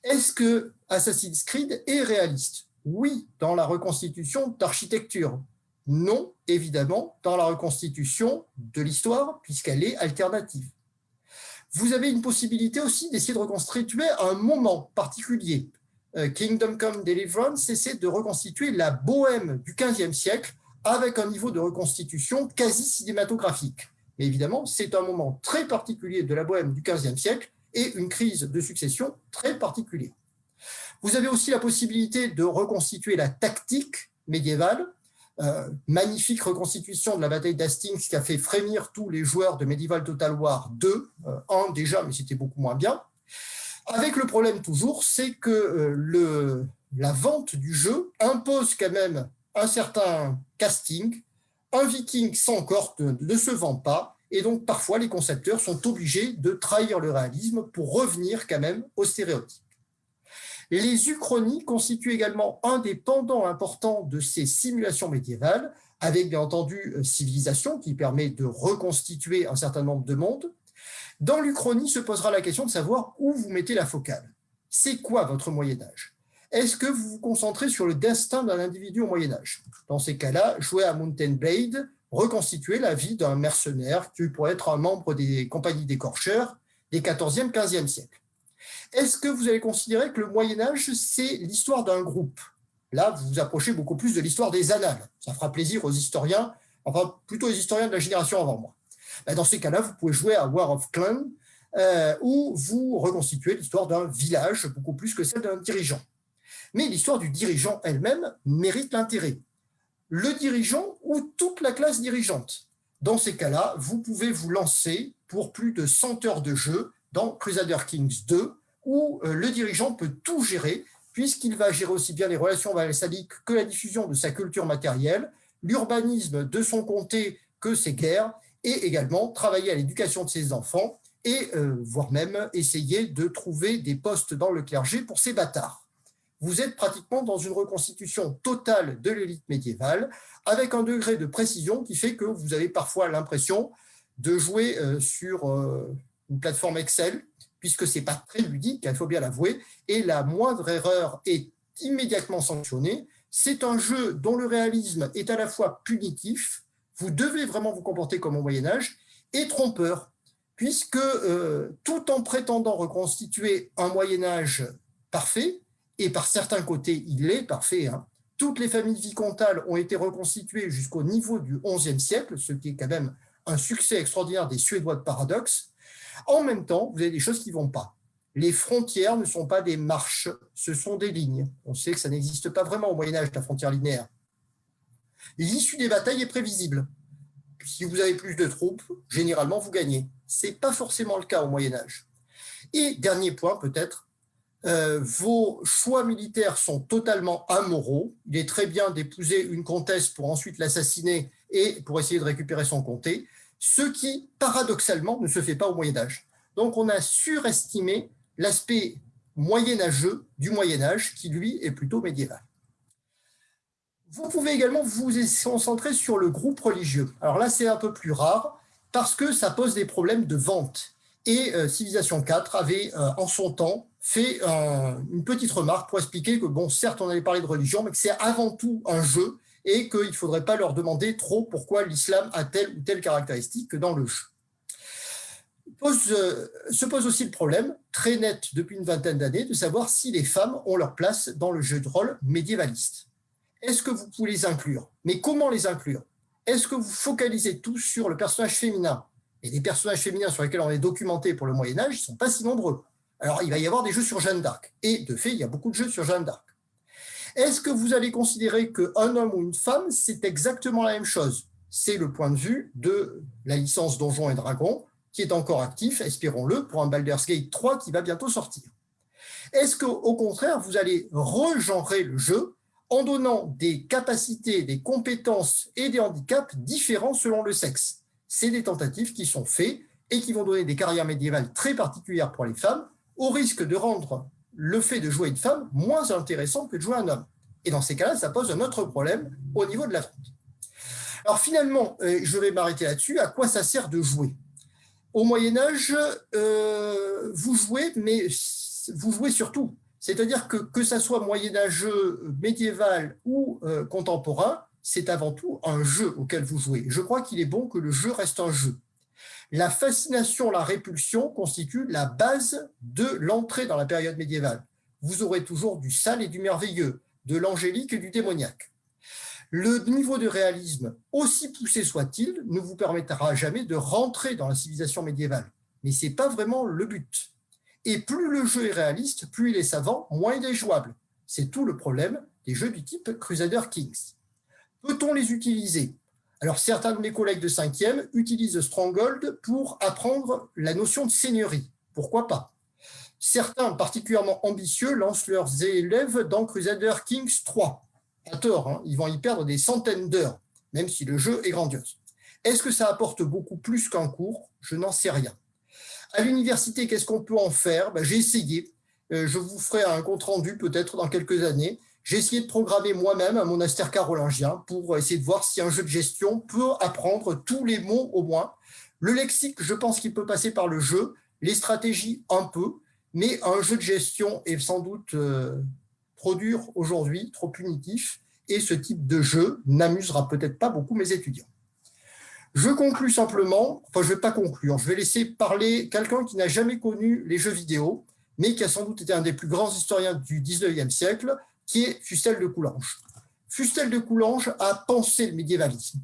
Est-ce que Assassin's Creed est réaliste? Oui, dans la reconstitution d'architecture. Non, évidemment, dans la reconstitution de l'histoire, puisqu'elle est alternative. Vous avez une possibilité aussi d'essayer de reconstituer un moment particulier. Kingdom Come Deliverance essaie de reconstituer la bohème du XVe siècle avec un niveau de reconstitution quasi cinématographique. Mais évidemment, c'est un moment très particulier de la bohème du XVe siècle et une crise de succession très particulière. Vous avez aussi la possibilité de reconstituer la tactique médiévale, magnifique reconstitution de la bataille d'Hastings qui a fait frémir tous les joueurs de Medieval Total War 2, 1 déjà, mais c'était beaucoup moins bien. Avec le problème toujours, c'est que la vente du jeu impose quand même un certain casting. Un viking sans corte ne se vend pas, et donc parfois les concepteurs sont obligés de trahir le réalisme pour revenir quand même aux stéréotypes. Les uchronies constituent également un des pendants importants de ces simulations médiévales, avec bien entendu Civilisation qui permet de reconstituer un certain nombre de mondes. Dans l'Uchronie se posera la question de savoir où vous mettez la focale. C'est quoi votre Moyen-Âge? Est-ce que vous vous concentrez sur le destin d'un individu au Moyen-Âge? Dans ces cas-là, jouez à Mountain Blade, reconstituer la vie d'un mercenaire qui pourrait être un membre des compagnies d'écorcheurs des 14e, 15e siècles. Est-ce que vous allez considérer que le Moyen-Âge, c'est l'histoire d'un groupe? Là, vous vous approchez beaucoup plus de l'histoire des annales. Ça fera plaisir aux historiens, enfin plutôt aux historiens de la génération avant moi. Dans ces cas-là, vous pouvez jouer à War of Clan, où vous reconstituez l'histoire d'un village beaucoup plus que celle d'un dirigeant. Mais l'histoire du dirigeant elle-même mérite l'intérêt. Le dirigeant ou toute la classe dirigeante. Dans ces cas-là, vous pouvez vous lancer pour plus de 100 heures de jeu dans Crusader Kings 2, où le dirigeant peut tout gérer, puisqu'il va gérer aussi bien les relations vassaliques que la diffusion de sa culture matérielle, l'urbanisme de son comté que ses guerres, et également travailler à l'éducation de ses enfants, et voire même essayer de trouver des postes dans le clergé pour ces bâtards. Vous êtes pratiquement dans une reconstitution totale de l'élite médiévale, avec un degré de précision qui fait que vous avez parfois l'impression de jouer sur une plateforme Excel, puisque ce n'est pas très ludique, il faut bien l'avouer, et la moindre erreur est immédiatement sanctionnée. C'est un jeu dont le réalisme est à la fois punitif, vous devez vraiment vous comporter comme au Moyen-Âge, et trompeur, puisque tout en prétendant reconstituer un Moyen-Âge parfait, et par certains côtés, il est parfait, toutes les familles vicomtales ont été reconstituées jusqu'au niveau du XIe siècle, ce qui est quand même un succès extraordinaire des Suédois de Paradox. En même temps, vous avez des choses qui ne vont pas. Les frontières ne sont pas des marches, ce sont des lignes. On sait que ça n'existe pas vraiment au Moyen-Âge, la frontière linéaire. L'issue des batailles est prévisible. Si vous avez plus de troupes, généralement, vous gagnez. Ce n'est pas forcément le cas au Moyen-Âge. Et dernier point, peut-être, vos choix militaires sont totalement amoraux. Il est très bien d'épouser une comtesse pour ensuite l'assassiner et pour essayer de récupérer son comté, ce qui, paradoxalement, ne se fait pas au Moyen-Âge. Donc, on a surestimé l'aspect moyenâgeux du Moyen-Âge, qui, lui, est plutôt médiéval. Vous pouvez également vous concentrer sur le groupe religieux. Alors là, c'est un peu plus rare parce que ça pose des problèmes de vente. Et Civilisation 4 avait, en son temps, fait une petite remarque pour expliquer que, bon, certes, on allait parler de religion, mais que c'est avant tout un jeu et qu'il ne faudrait pas leur demander trop pourquoi l'islam a telle ou telle caractéristique dans le jeu. Se pose aussi le problème, très net depuis une vingtaine d'années, de savoir si les femmes ont leur place dans le jeu de rôle médiévaliste. Est-ce que vous pouvez les inclure? Mais comment les inclure? Est-ce que vous focalisez tous sur le personnage féminin? Et les personnages féminins sur lesquels on est documenté pour le Moyen-Âge ne sont pas si nombreux. Alors, il va y avoir des jeux sur Jeanne d'Arc. Et de fait, il y a beaucoup de jeux sur Jeanne d'Arc. Est-ce que vous allez considérer qu'un homme ou une femme, c'est exactement la même chose? C'est le point de vue de la licence Donjons et Dragons, qui est encore actif, espérons-le, pour un Baldur's Gate 3 qui va bientôt sortir. Est-ce qu'au contraire, vous allez regenrer le jeu en donnant des capacités, des compétences et des handicaps différents selon le sexe? C'est des tentatives qui sont faites et qui vont donner des carrières médiévales très particulières pour les femmes, au risque de rendre le fait de jouer une femme moins intéressant que de jouer un homme. Et dans ces cas-là, ça pose un autre problème au niveau de la vente. Alors finalement, je vais m'arrêter là-dessus. À quoi ça sert de jouer? Au Moyen-Âge, vous jouez, mais vous jouez surtout. C'est-à-dire que ça soit moyenâgeux, médiéval ou contemporain, c'est avant tout un jeu auquel vous jouez. Je crois qu'il est bon que le jeu reste un jeu. La fascination, la répulsion constituent la base de l'entrée dans la période médiévale. Vous aurez toujours du sale et du merveilleux, de l'angélique et du démoniaque. Le niveau de réalisme, aussi poussé soit-il, ne vous permettra jamais de rentrer dans la civilisation médiévale. Mais ce n'est pas vraiment le but. Et plus le jeu est réaliste, plus il est savant, moins il est jouable. C'est tout le problème des jeux du type Crusader Kings. Peut-on les utiliser? Alors, certains de mes collègues de 5e utilisent Stronghold pour apprendre la notion de seigneurie. Pourquoi pas? Certains, particulièrement ambitieux, lancent leurs élèves dans Crusader Kings 3. À tort, hein, ils vont y perdre des centaines d'heures, même si le jeu est grandiose. Est-ce que ça apporte beaucoup plus qu'un cours? Je n'en sais rien. À l'université, qu'est-ce qu'on peut en faire? J'ai essayé. Je vous ferai un compte-rendu peut-être dans quelques années. J'ai essayé de programmer moi-même un monastère carolingien pour essayer de voir si un jeu de gestion peut apprendre tous les mots au moins. Le lexique, je pense qu'il peut passer par le jeu, les stratégies un peu, mais un jeu de gestion est sans doute trop dur aujourd'hui, trop punitif, et ce type de jeu n'amusera peut-être pas beaucoup mes étudiants. Je conclus simplement, enfin je ne vais pas conclure, je vais laisser parler quelqu'un qui n'a jamais connu les jeux vidéo, mais qui a sans doute été un des plus grands historiens du 19e siècle, qui est Fustel de Coulanges. Fustel de Coulanges a pensé le médiévalisme.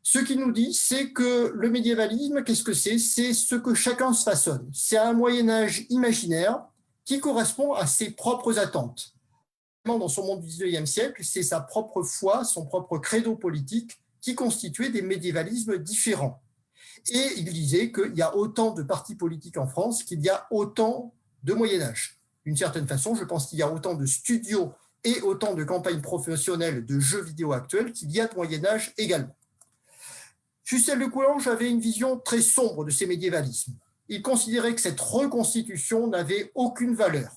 Ce qu'il nous dit, c'est que le médiévalisme, qu'est-ce que c'est? C'est ce que chacun se façonne. C'est un Moyen-Âge imaginaire qui correspond à ses propres attentes. Dans son monde du 19e siècle, c'est sa propre foi, son propre credo politique qui constituait des médiévalismes différents. Et il disait qu'il y a autant de partis politiques en France qu'il y a autant de Moyen-Âge. D'une certaine façon, je pense qu'il y a autant de studios et autant de campagnes professionnelles de jeux vidéo actuels qu'il y a de Moyen-Âge également. Fustel de Coulanges avait une vision très sombre de ces médiévalismes. Il considérait que cette reconstitution n'avait aucune valeur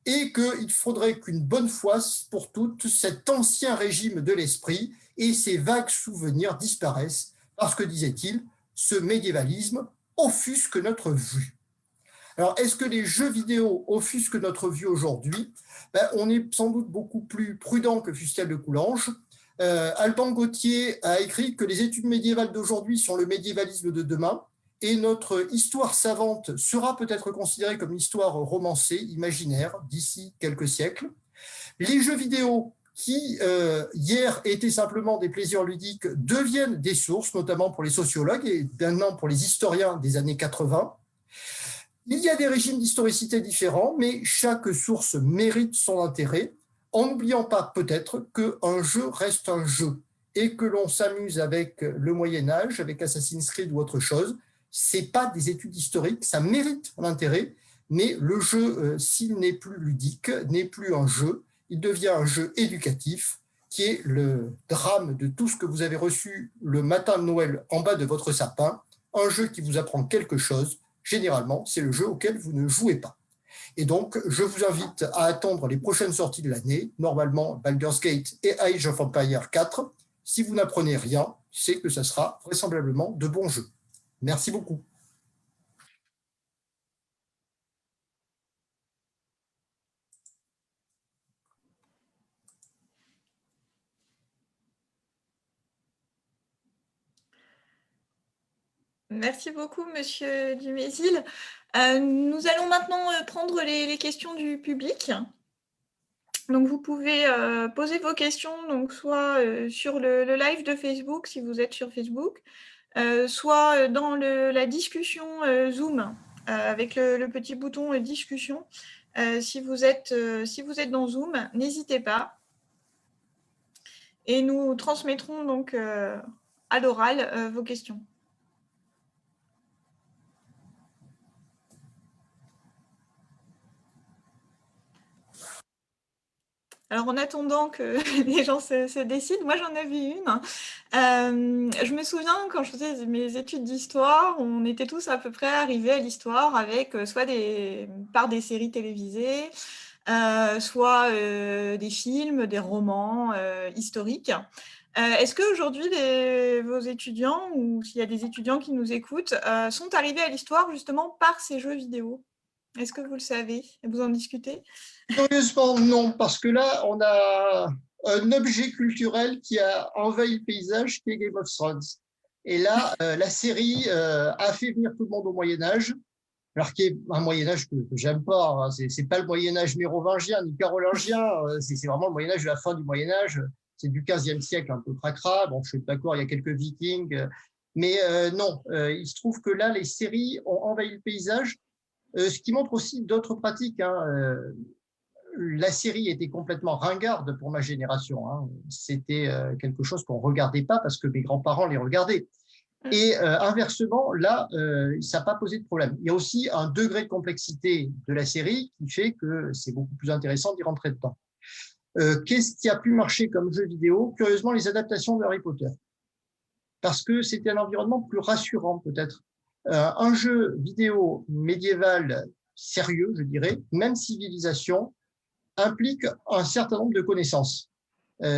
et qu'il faudrait qu'une bonne fois pour toutes, cet ancien régime de l'esprit et ces vagues souvenirs disparaissent parce que, disait-il, ce médiévalisme offusque notre vue. Alors, est-ce que les jeux vidéo offusquent notre vue aujourd'hui? On est sans doute beaucoup plus prudent que Fustel de Coulanges. Alban Gauthier a écrit que les études médiévales d'aujourd'hui sont le médiévalisme de demain et notre histoire savante sera peut-être considérée comme une histoire romancée, imaginaire, d'ici quelques siècles. Les jeux vidéo qui, hier, étaient simplement des plaisirs ludiques, deviennent des sources, notamment pour les sociologues et maintenant pour les historiens des années 80. Il y a des régimes d'historicité différents, mais chaque source mérite son intérêt, en n'oubliant pas peut-être qu'un jeu reste un jeu et que l'on s'amuse avec le Moyen-Âge, avec Assassin's Creed ou autre chose. Ce n'est pas des études historiques, ça mérite un intérêt, mais le jeu, s'il n'est plus ludique, n'est plus un jeu, il devient un jeu éducatif, qui est le drame de tout ce que vous avez reçu le matin de Noël en bas de votre sapin, un jeu qui vous apprend quelque chose. Généralement, c'est le jeu auquel vous ne jouez pas. Et donc, je vous invite à attendre les prochaines sorties de l'année, normalement Baldur's Gate et Age of Empires 4. Si vous n'apprenez rien, c'est que ça sera vraisemblablement de bons jeux. Merci beaucoup. Merci beaucoup, Monsieur Dumézil. Nous allons maintenant prendre les questions du public. Donc, vous pouvez poser vos questions, donc, soit sur le live de Facebook, si vous êtes sur Facebook, soit dans la discussion Zoom, avec le petit bouton discussion. Si vous êtes dans Zoom, n'hésitez pas. Et nous transmettrons donc à l'oral vos questions. Alors, en attendant que les gens se décident, moi, j'en avais une. Je me souviens, quand je faisais mes études d'histoire, on était tous à peu près arrivés à l'histoire avec soit par des séries télévisées, soit des films, des romans historiques. Est-ce qu'aujourd'hui, vos étudiants, ou s'il y a des étudiants qui nous écoutent, sont arrivés à l'histoire justement par ces jeux vidéo? Est-ce que vous le savez? Vous en discutez? Curieusement, non, parce que là, on a un objet culturel qui a envahi le paysage, qui est Game of Thrones. Et là, la série a fait venir tout le monde au Moyen-Âge, alors qui est un Moyen-Âge que j'aime pas. Hein. C'est pas le Moyen-Âge mérovingien ni carolingien, c'est vraiment le Moyen-Âge de la fin du Moyen-Âge. C'est du 15e siècle, un peu cracra. Bon, je suis d'accord, il y a quelques vikings. Mais non, il se trouve que là, les séries ont envahi le paysage, ce qui montre aussi d'autres pratiques. Hein. La série était complètement ringarde pour ma génération. Hein. C'était quelque chose qu'on ne regardait pas parce que mes grands-parents les regardaient. Et inversement, là, ça n'a pas posé de problème. Il y a aussi un degré de complexité de la série qui fait que c'est beaucoup plus intéressant d'y rentrer dedans. Qu'est-ce qui a pu marcher comme jeu vidéo? Curieusement, les adaptations de Harry Potter. Parce que c'était un environnement plus rassurant, peut-être. Un jeu vidéo médiéval sérieux, je dirais, même civilisation, implique un certain nombre de connaissances.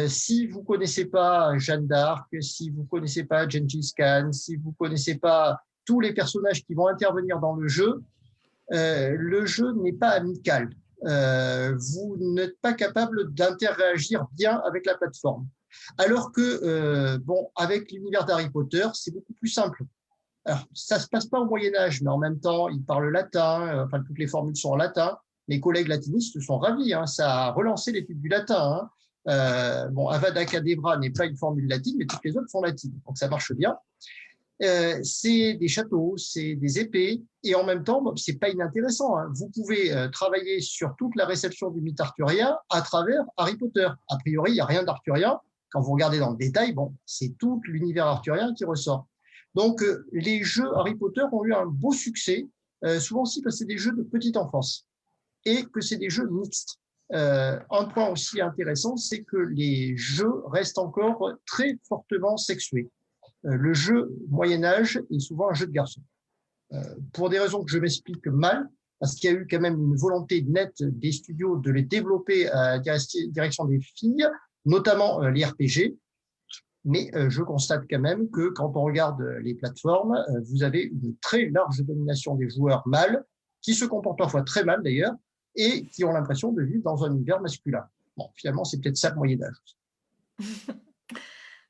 Si vous ne connaissez pas Jeanne d'Arc, si vous ne connaissez pas Gengis Khan, si vous ne connaissez pas tous les personnages qui vont intervenir dans le jeu n'est pas amical. Vous n'êtes pas capable d'interagir bien avec la plateforme. Alors que, bon, avec l'univers d'Harry Potter, c'est beaucoup plus simple. Alors, ça ne se passe pas au Moyen-Âge, mais en même temps, ils parlent latin, enfin, toutes les formules sont en latin. Mes collègues latinistes sont ravis, hein, ça a relancé l'étude du latin. Hein. Bon, Avada Kedavra n'est pas une formule latine, mais toutes les autres sont latines, donc ça marche bien. C'est des châteaux, c'est des épées, et en même temps, bon, c'est pas inintéressant. Hein. Vous pouvez travailler sur toute la réception du mythe arthurien à travers Harry Potter. A priori, il n'y a rien d'arthurien. Quand vous regardez dans le détail, bon, c'est tout l'univers arthurien qui ressort. Donc, les jeux Harry Potter ont eu un beau succès, souvent aussi parce que c'est des jeux de petite enfance et que c'est des jeux mixtes. Un point aussi intéressant, c'est que les jeux restent encore très fortement sexués. Le jeu Moyen-Âge est souvent un jeu de garçons. Pour des raisons que je m'explique mal, parce qu'il y a eu quand même une volonté nette des studios de les développer à la direction des filles, notamment les RPG. Mais je constate quand même que quand on regarde les plateformes, vous avez une très large domination des joueurs mâles, qui se comportent parfois très mal d'ailleurs, et qui ont l'impression de vivre dans un univers masculin. Bon, finalement, c'est peut-être ça le Moyen-Âge.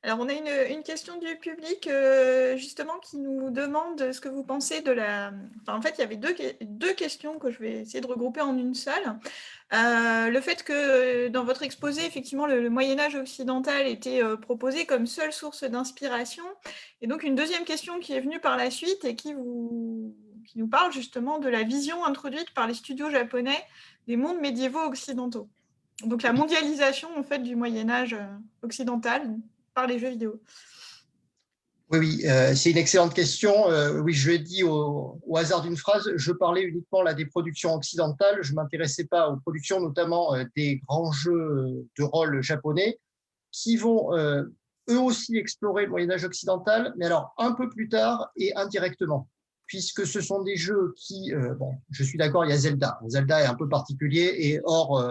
Alors, on a une question du public, justement, qui nous demande ce que vous pensez de la... Enfin, en fait, il y avait deux questions que je vais essayer de regrouper en une seule. Le fait que dans votre exposé, effectivement, le Moyen-Âge occidental était proposé comme seule source d'inspiration. Et donc, une deuxième question qui est venue par la suite et qui nous parle justement de la vision introduite par les studios japonais des mondes médiévaux occidentaux. Donc, la mondialisation, en fait, du Moyen-Âge occidental par les jeux vidéo. Oui, oui, c'est une excellente question. Oui, je l'ai dit au hasard d'une phrase, je parlais uniquement là, des productions occidentales, je ne m'intéressais pas aux productions, notamment des grands jeux de rôle japonais, qui vont eux aussi explorer le Moyen-Âge occidental, mais alors un peu plus tard et indirectement. puisque ce sont des jeux qui, bon, je suis d'accord, il y a Zelda. Zelda est un peu particulier et hors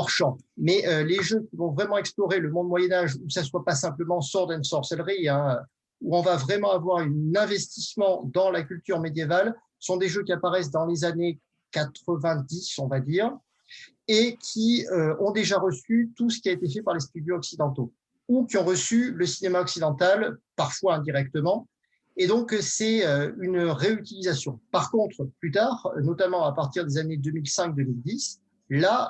champ. Mais les jeux qui vont vraiment explorer le monde Moyen-Âge, où ça ne soit pas simplement Sword and Sorcery, hein, où on va vraiment avoir un investissement dans la culture médiévale, sont des jeux qui apparaissent dans les années 90, on va dire, et qui ont déjà reçu tout ce qui a été fait par les studios occidentaux, ou qui ont reçu le cinéma occidental, parfois indirectement. Et donc, c'est une réutilisation. Par contre, plus tard, notamment à partir des années 2005-2010, là,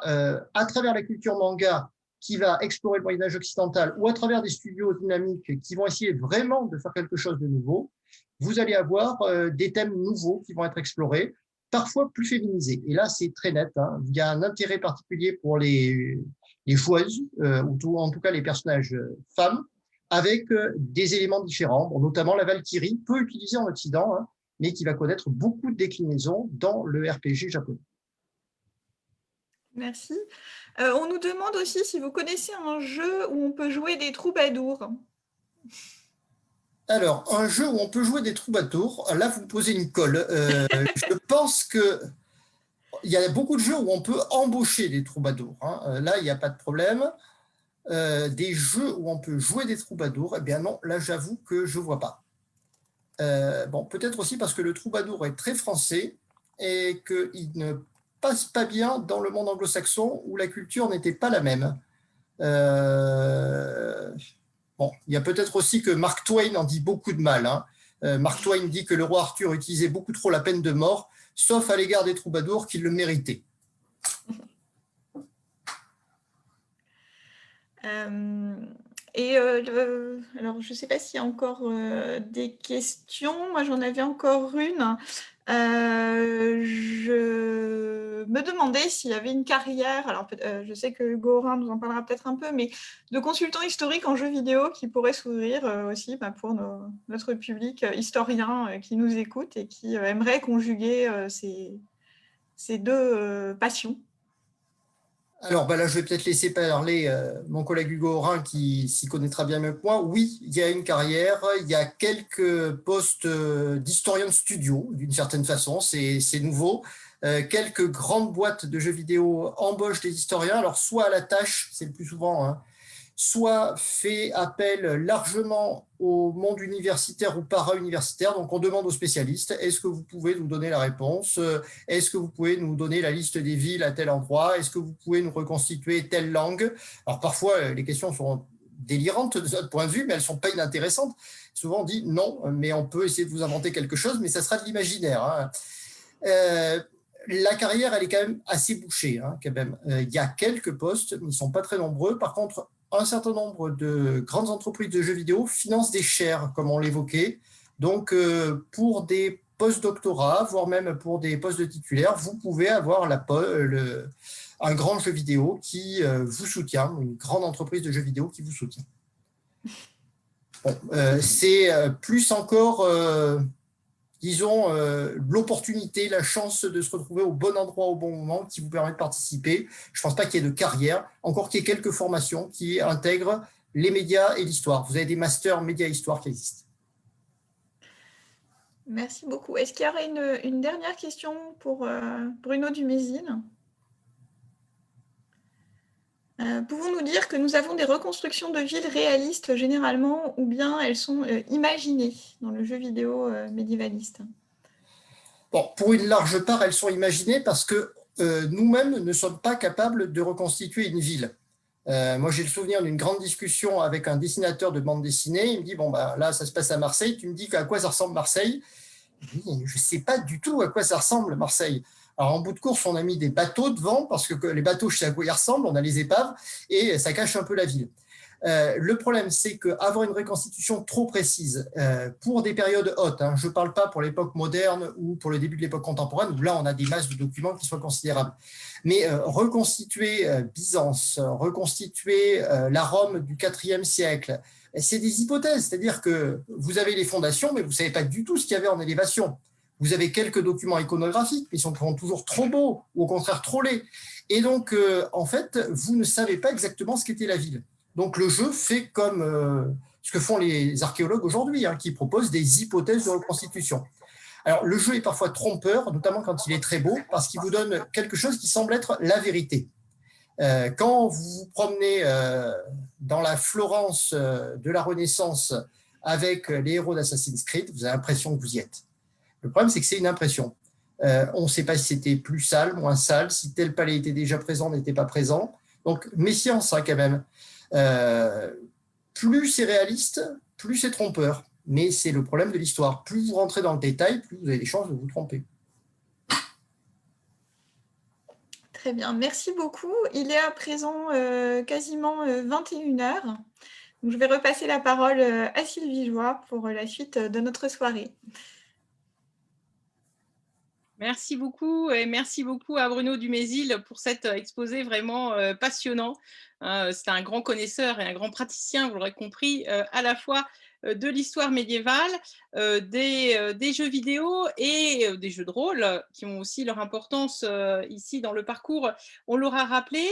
à travers la culture manga qui va explorer le Moyen-Âge occidental ou à travers des studios dynamiques qui vont essayer vraiment de faire quelque chose de nouveau, vous allez avoir des thèmes nouveaux qui vont être explorés, parfois plus féminisés. Et là, c'est très net. Hein. Il y a un intérêt particulier pour les joueuses, ou en tout cas les personnages femmes, avec des éléments différents, bon, notamment la Valkyrie, peu utilisée en Occident, hein, mais qui va connaître beaucoup de déclinaisons dans le RPG japonais. Merci. On nous demande aussi si vous connaissez un jeu où on peut jouer des troubadours. Alors, un jeu où on peut jouer des troubadours, là, vous me posez une colle. Je pense qu'il y a beaucoup de jeux où on peut embaucher des troubadours. Hein. Là, il n'y a pas de problème. Des jeux où on peut jouer des troubadours, eh bien non, là, j'avoue que je ne vois pas. Bon, peut-être aussi parce que le troubadour est très français et qu'il ne passe pas bien dans le monde anglo-saxon où la culture n'était pas la même. Bon, il y a peut-être aussi que Mark Twain en dit beaucoup de mal. Hein. Mark Twain dit que le roi Arthur utilisait beaucoup trop la peine de mort, sauf à l'égard des troubadours qui le méritaient. Alors, je ne sais pas s'il y a encore des questions. Moi, j'en avais encore une. Je me demandais s'il y avait une carrière, alors je sais que Gorin nous en parlera peut-être un peu, mais de consultant historique en jeux vidéo qui pourrait s'ouvrir aussi pour notre public historien qui nous écoute et qui aimerait conjuguer ces deux passions. Alors là, je vais peut-être laisser parler mon collègue Hugo Orin qui s'y connaîtra bien mieux que moi. Oui, il y a une carrière, il y a quelques postes d'historien de studio, d'une certaine façon, c'est nouveau. Quelques grandes boîtes de jeux vidéo embauchent des historiens, alors soit à la tâche, c'est le plus souvent, hein, soit fait appel largement au monde universitaire ou para-universitaire. Donc, on demande aux spécialistes, est-ce que vous pouvez nous donner la réponse? Est-ce que vous pouvez nous donner la liste des villes à tel endroit? Est-ce que vous pouvez nous reconstituer telle langue? Alors, parfois, les questions sont délirantes de notre point de vue, mais elles ne sont pas inintéressantes. Souvent, on dit non, mais on peut essayer de vous inventer quelque chose, mais ça sera de l'imaginaire. Hein. La carrière, elle est quand même assez bouchée. Hein, quand même. Il y a quelques postes, mais ils ne sont pas très nombreux. Par contre, un certain nombre de grandes entreprises de jeux vidéo financent des chaires, comme on l'évoquait. Donc, pour des post-doctorats, voire même pour des postes de titulaires, vous pouvez avoir un grand jeu vidéo qui vous soutient, une grande entreprise de jeux vidéo qui vous soutient. Bon, c'est plus encore, disons, l'opportunité, la chance de se retrouver au bon endroit au bon moment qui vous permet de participer. Je ne pense pas qu'il y ait de carrière, encore qu'il y ait quelques formations qui intègrent les médias et l'histoire. Vous avez des masters médias-histoire qui existent. Merci beaucoup. Est-ce qu'il y aurait une dernière question pour Bruno Dumézil ? Pouvons-nous dire que nous avons des reconstructions de villes réalistes généralement, ou bien elles sont imaginées dans le jeu vidéo médiévaliste? Bon, pour une large part, elles sont imaginées parce que nous-mêmes ne sommes pas capables de reconstituer une ville. Moi, j'ai le souvenir d'une grande discussion avec un dessinateur de bande dessinée. Il me dit, bon, bah, là, ça se passe à Marseille. Tu me dis à quoi ça ressemble Marseille? Je ne sais pas du tout à quoi ça ressemble Marseille. Alors, en bout de course, on a mis des bateaux devant, parce que les bateaux, je sais à quoi ils ressemblent, on a les épaves, et ça cache un peu la ville. Le problème, c'est qu'avoir une reconstitution trop précise pour des périodes hautes, hein, je ne parle pas pour l'époque moderne ou pour le début de l'époque contemporaine, où là, on a des masses de documents qui soient considérables. Mais reconstituer Byzance, reconstituer la Rome du IVe siècle, c'est des hypothèses, c'est-à-dire que vous avez les fondations, mais vous ne savez pas du tout ce qu'il y avait en élévation. Vous avez quelques documents iconographiques, mais ils sont toujours trop beaux, ou au contraire trop laids. Et donc, en fait, vous ne savez pas exactement ce qu'était la ville. Donc, le jeu fait comme ce que font les archéologues aujourd'hui, hein, qui proposent des hypothèses de reconstitution. Alors, le jeu est parfois trompeur, notamment quand il est très beau, parce qu'il vous donne quelque chose qui semble être la vérité. Quand vous vous promenez dans la Florence de la Renaissance avec les héros d'Assassin's Creed, vous avez l'impression que vous y êtes. Le problème, c'est que c'est une impression. On ne sait pas si c'était plus sale, moins sale, si tel palais était déjà présent, n'était pas présent. Donc, méfiance, hein, quand même. Plus c'est réaliste, plus c'est trompeur. Mais c'est le problème de l'histoire. Plus vous rentrez dans le détail, plus vous avez des chances de vous tromper. Très bien, merci beaucoup. Il est à présent quasiment 21 heures. Donc, je vais repasser la parole à Sylvie Joie pour la suite de notre soirée. Merci beaucoup et merci beaucoup à Bruno Dumézil pour cet exposé vraiment passionnant. C'est un grand connaisseur et un grand praticien, vous l'aurez compris, à la fois de l'histoire médiévale, des jeux vidéo et des jeux de rôle qui ont aussi leur importance ici dans le parcours. On l'aura rappelé,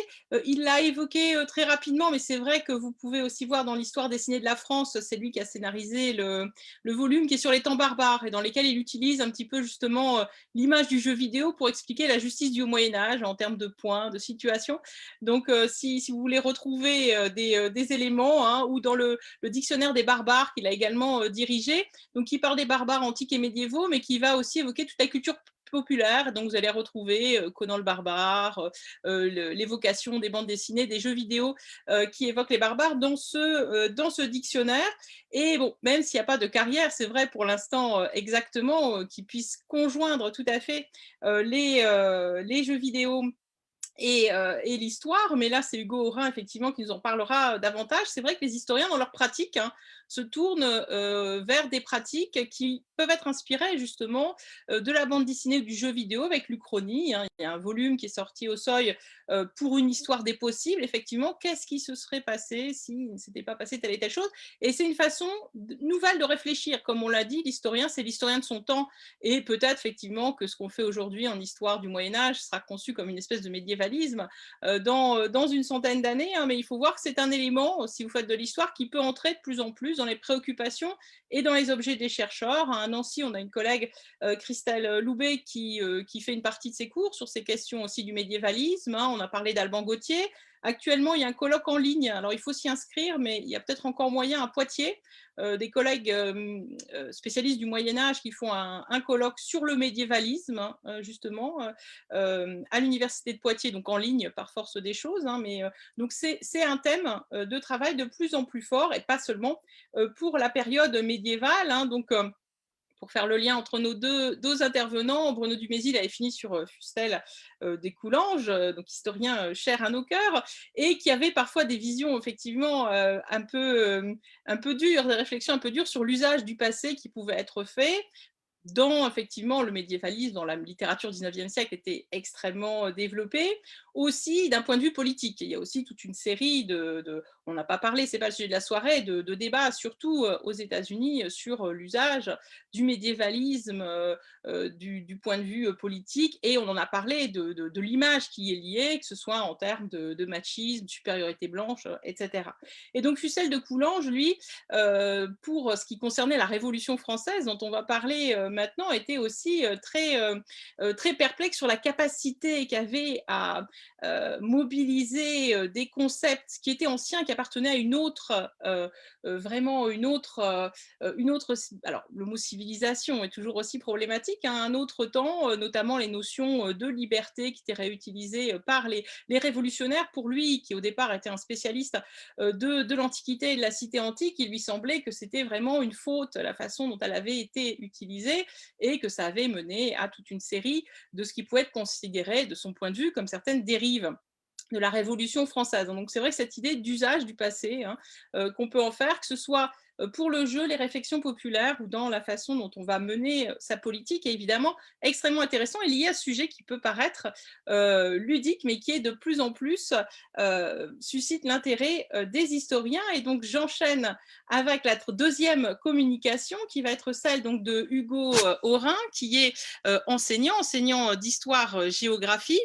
il l'a évoqué très rapidement, mais c'est vrai que vous pouvez aussi voir dans l'histoire dessinée de la France, c'est lui qui a scénarisé le volume qui est sur les temps barbares et dans lesquels il utilise un petit peu justement l'image du jeu vidéo pour expliquer la justice du Moyen-Âge en termes de points, de situation. Donc, si vous voulez retrouver des éléments, hein, ou dans le dictionnaire des barbares qu'il a également dirigé, donc qui parle des barbares antiques et médiévaux, mais qui va aussi évoquer toute la culture populaire. Donc, vous allez retrouver Conan le barbare, l'évocation des bandes dessinées, des jeux vidéo qui évoquent les barbares dans ce dictionnaire. Et bon, même s'il n'y a pas de carrière, c'est vrai pour l'instant exactement, qui puisse conjoindre tout à fait les jeux vidéo et l'histoire, mais là c'est Hugo Aurin effectivement qui nous en parlera davantage. C'est vrai que les historiens dans leur pratique, hein, se tournent vers des pratiques qui peuvent être inspirées justement de la bande dessinée ou du jeu vidéo avec l'Uchronie, hein. Il y a un volume qui est sorti au seuil pour une histoire des possibles, effectivement, qu'est-ce qui se serait passé s'il ne s'était pas passé telle et telle chose. Et c'est une façon nouvelle de réfléchir, comme on l'a dit, l'historien c'est l'historien de son temps, et peut-être effectivement que ce qu'on fait aujourd'hui en histoire du Moyen-Âge sera conçu comme une espèce de médiévalisme dans une centaine d'années, hein, mais il faut voir que c'est un élément, si vous faites de l'histoire, qui peut entrer de plus en plus dans les préoccupations et dans les objets des chercheurs. À Nancy, on a une collègue, Christelle Loubet, qui fait une partie de ses cours sur ces questions aussi du médiévalisme, hein. On a parlé d'Alban Gauthier. Actuellement, il y a un colloque en ligne, alors il faut s'y inscrire, mais il y a peut-être encore moyen à Poitiers, des collègues spécialistes du Moyen-Âge qui font un colloque sur le médiévalisme, hein, justement, à l'université de Poitiers, donc en ligne par force des choses, hein, mais donc c'est un thème de travail de plus en plus fort, et pas seulement pour la période médiévale, hein. Donc pour faire le lien entre nos deux intervenants, Bruno Dumézil avait fini sur Fustel des Coulanges, donc historien cher à nos cœurs, et qui avait parfois des visions effectivement un peu dures, des réflexions un peu dures sur l'usage du passé qui pouvait être fait. Dans effectivement le médiévalisme, dans la littérature du 19e siècle était extrêmement développée, aussi d'un point de vue politique. Il y a aussi toute une série on n'a pas parlé, c'est pas le sujet de la soirée, de débats, surtout aux États-Unis, sur l'usage du médiévalisme du point de vue politique, et on en a parlé de l'image qui est liée, que ce soit en termes de machisme, supériorité blanche, etc. Et donc Fussel de Coulanges, lui, pour ce qui concernait la Révolution française, dont on va parler maintenant, était aussi très perplexe sur la capacité qu'avait à mobiliser des concepts qui étaient anciens, qui appartenaient à vraiment une autre, alors le mot civilisation est toujours aussi problématique, hein, un autre temps, notamment les notions de liberté qui étaient réutilisées par les révolutionnaires. Pour lui, qui au départ était un spécialiste de l'Antiquité et de la cité antique, il lui semblait que c'était vraiment une faute la façon dont elle avait été utilisée, et que ça avait mené à toute une série de ce qui pouvait être considéré, de son point de vue, comme certaines dérives de la Révolution française. Donc c'est vrai que cette idée d'usage du passé, hein, qu'on peut en faire, que ce soit pour le jeu, les réflexions populaires, ou dans la façon dont on va mener sa politique, est évidemment extrêmement intéressant et lié à ce sujet qui peut paraître ludique, mais qui est de plus en plus suscite l'intérêt des historiens. Et donc j'enchaîne avec la deuxième communication, qui va être celle donc de Hugo Aurin, qui est enseignant d'histoire-géographie,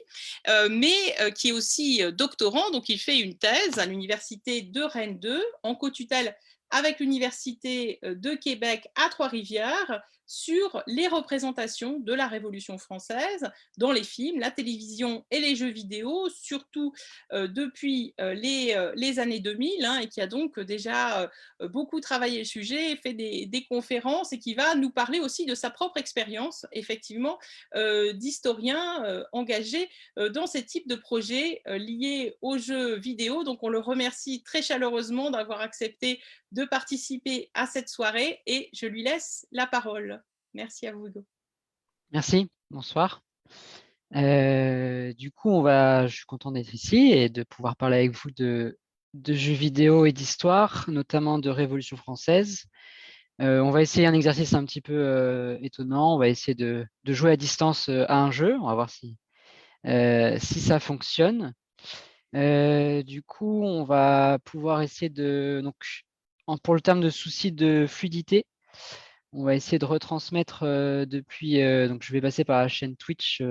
mais qui est aussi doctorant. Donc il fait une thèse à l'université de Rennes 2 en co-tutelle avec l'Université de Québec à Trois-Rivières sur les représentations de la Révolution française dans les films, la télévision et les jeux vidéo, surtout depuis les années 2000, et qui a donc déjà beaucoup travaillé le sujet, fait des conférences et qui va nous parler aussi de sa propre expérience, effectivement, d'historien engagé dans ces types de projets liés aux jeux vidéo. Donc, on le remercie très chaleureusement d'avoir accepté de participer à cette soirée et je lui laisse la parole. Merci à vous, Hugo. Merci, bonsoir. Du coup, je suis content d'être ici et de pouvoir parler avec vous de jeux vidéo et d'histoire, notamment de Révolution française. On va essayer un exercice un petit peu étonnant. On va essayer de jouer à distance à un jeu. On va voir si ça fonctionne. Du coup, on va pouvoir essayer donc, pour le terme de souci de fluidité, on va essayer de retransmettre depuis. Donc, je vais passer par la chaîne Twitch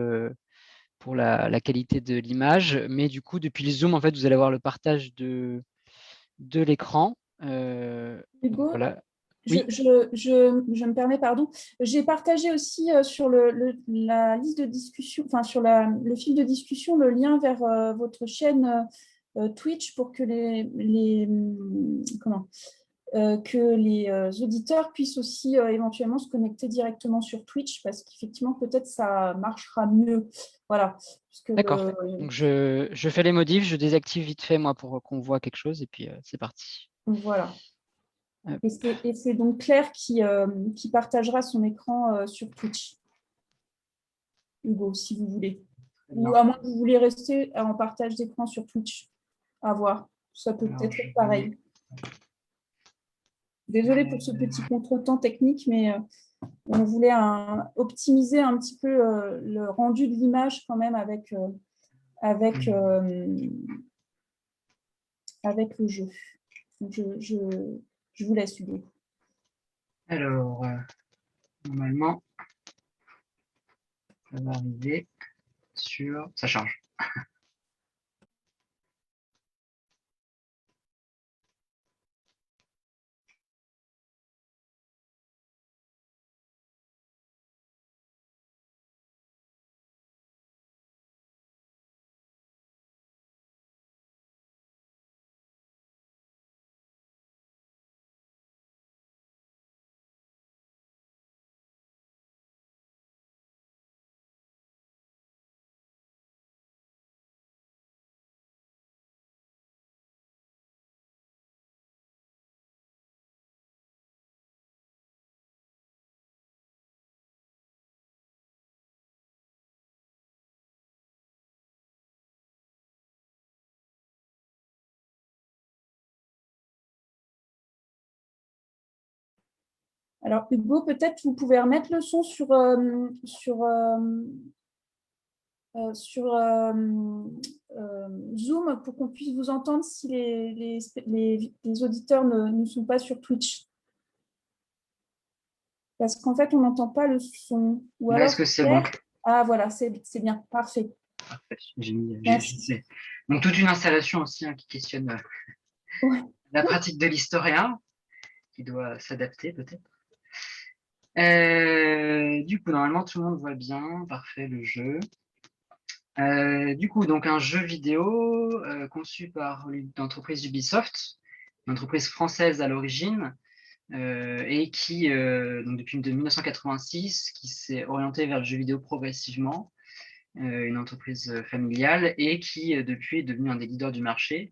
pour la qualité de l'image, mais du coup, depuis le Zoom, en fait, vous allez avoir le partage de l'écran. Hugo, voilà. je, Oui. je me permets, pardon. J'ai partagé aussi sur la liste de discussion, enfin sur le fil de discussion, le lien vers votre chaîne Twitch pour que que les auditeurs puissent aussi éventuellement se connecter directement sur Twitch parce qu'effectivement, peut-être ça marchera mieux. Voilà. D'accord. Donc, je fais les modifs, je désactive vite fait, moi, pour qu'on voit quelque chose, et puis c'est parti. Voilà. Et c'est donc Claire qui partagera son écran sur Twitch. Hugo, si vous voulez. Ou à moins que vous voulez rester en partage d'écran sur Twitch. À voir. Ça peut peut-être être pareil. Désolée pour ce petit contretemps technique, mais on voulait optimiser un petit peu le rendu de l'image quand même avec le jeu. Donc, je vous laisse, Hugo. Alors, normalement, ça va arriver sur... Ça charge. Alors, Hugo, peut-être vous pouvez remettre le son sur Zoom pour qu'on puisse vous entendre si les auditeurs ne sont pas sur Twitch. Parce qu'en fait, on n'entend pas le son. Est-ce que c'est bon? Ah, voilà, c'est bien, parfait. Parfait. Donc, toute une installation aussi qui questionne la pratique de l'historien, qui doit s'adapter peut-être. Du coup, normalement, tout le monde voit bien. Parfait, le jeu. Du coup, donc un jeu vidéo conçu par l'entreprise Ubisoft, une entreprise française à l'origine, et qui, donc depuis 1986, qui s'est orientée vers le jeu vidéo progressivement, une entreprise familiale, et qui depuis est devenue un des leaders du marché,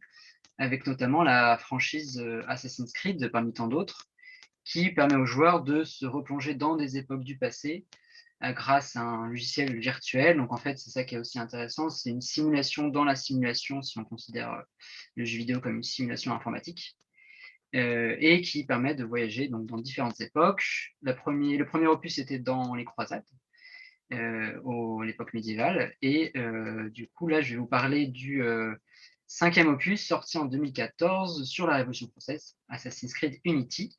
avec notamment la franchise Assassin's Creed, parmi tant d'autres, qui permet aux joueurs de se replonger dans des époques du passé grâce à un logiciel virtuel. Donc en fait, c'est ça qui est aussi intéressant, c'est une simulation dans la simulation, si on considère le jeu vidéo comme une simulation informatique, et qui permet de voyager donc, dans différentes époques. Le premier opus était dans les croisades, l'époque médiévale, et du coup là, je vais vous parler du 5e opus sorti en 2014 sur la Révolution française, Assassin's Creed Unity,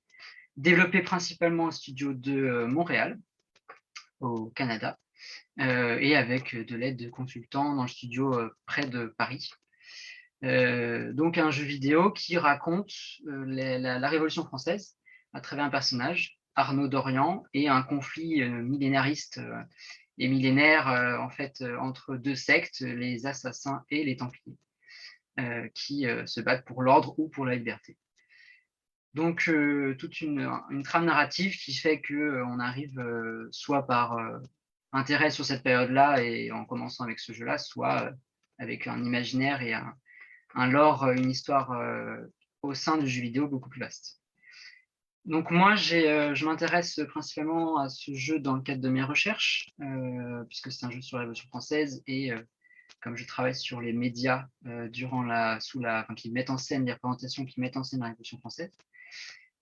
développé principalement au studio de Montréal, au Canada, et avec de l'aide de consultants dans le studio près de Paris. Donc un jeu vidéo qui raconte la Révolution française à travers un personnage, Arnaud d'Orient, et un conflit millénariste et millénaire en fait entre deux sectes, les Assassins et les Templiers, qui se battent pour l'ordre ou pour la liberté. Donc toute une trame narrative qui fait qu'on arrive soit par intérêt sur cette période-là et en commençant avec ce jeu-là, soit avec un imaginaire et un lore, une histoire au sein du jeu vidéo beaucoup plus vaste. Donc moi, je m'intéresse principalement à ce jeu dans le cadre de mes recherches, puisque c'est un jeu sur la Révolution française et comme je travaille sur les médias qui mettent en scène les représentations qui mettent en scène la Révolution française,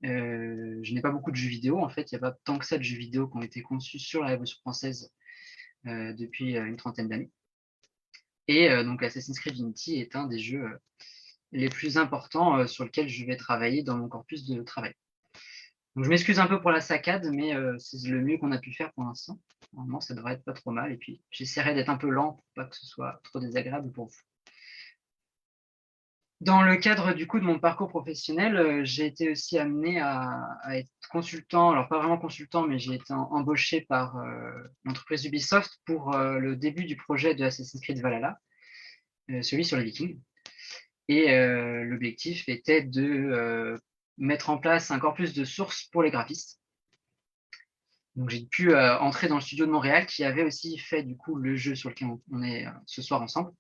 je n'ai pas beaucoup de jeux vidéo. En fait, il n'y a pas tant que ça de jeux vidéo qui ont été conçus sur la Révolution française depuis une trentaine d'années. Et donc Assassin's Creed Unity est un des jeux les plus importants sur lesquels je vais travailler dans mon corpus de travail. Donc je m'excuse un peu pour la saccade, mais c'est le mieux qu'on a pu faire pour l'instant. Normalement, ça devrait être pas trop mal. Et puis, j'essaierai d'être un peu lent pour pas que ce soit trop désagréable pour vous. Dans le cadre du coup de mon parcours professionnel, j'ai été aussi amené à être consultant, alors pas vraiment consultant, mais j'ai été embauché par l'entreprise Ubisoft pour le début du projet de Assassin's Creed Valhalla, celui sur les Vikings. Et l'objectif était de mettre en place un corpus de sources pour les graphistes. Donc j'ai pu entrer dans le studio de Montréal qui avait aussi fait du coup le jeu sur lequel on est ce soir ensemble.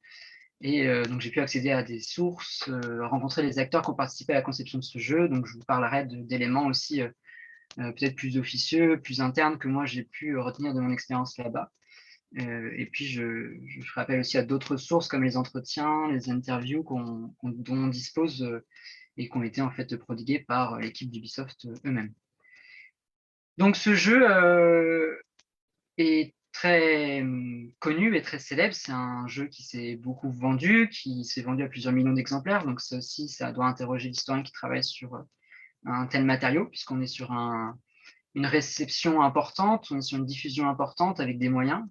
Et donc j'ai pu accéder à des sources, rencontrer les acteurs qui ont participé à la conception de ce jeu. Donc je vous parlerai d'éléments aussi peut-être plus officieux, plus internes que moi j'ai pu retenir de mon expérience là-bas. Et puis je ferai appel aussi à d'autres sources comme les entretiens, les interviews dont on dispose et qui ont été en fait prodigués par l'équipe d'Ubisoft eux-mêmes. Donc ce jeu est très connu et très célèbre. C'est un jeu qui s'est beaucoup vendu, qui s'est vendu à plusieurs millions d'exemplaires. Donc ça aussi, ça doit interroger l'historien qui travaille sur un tel matériau, puisqu'on est sur une réception importante, on est sur une diffusion importante avec des moyens.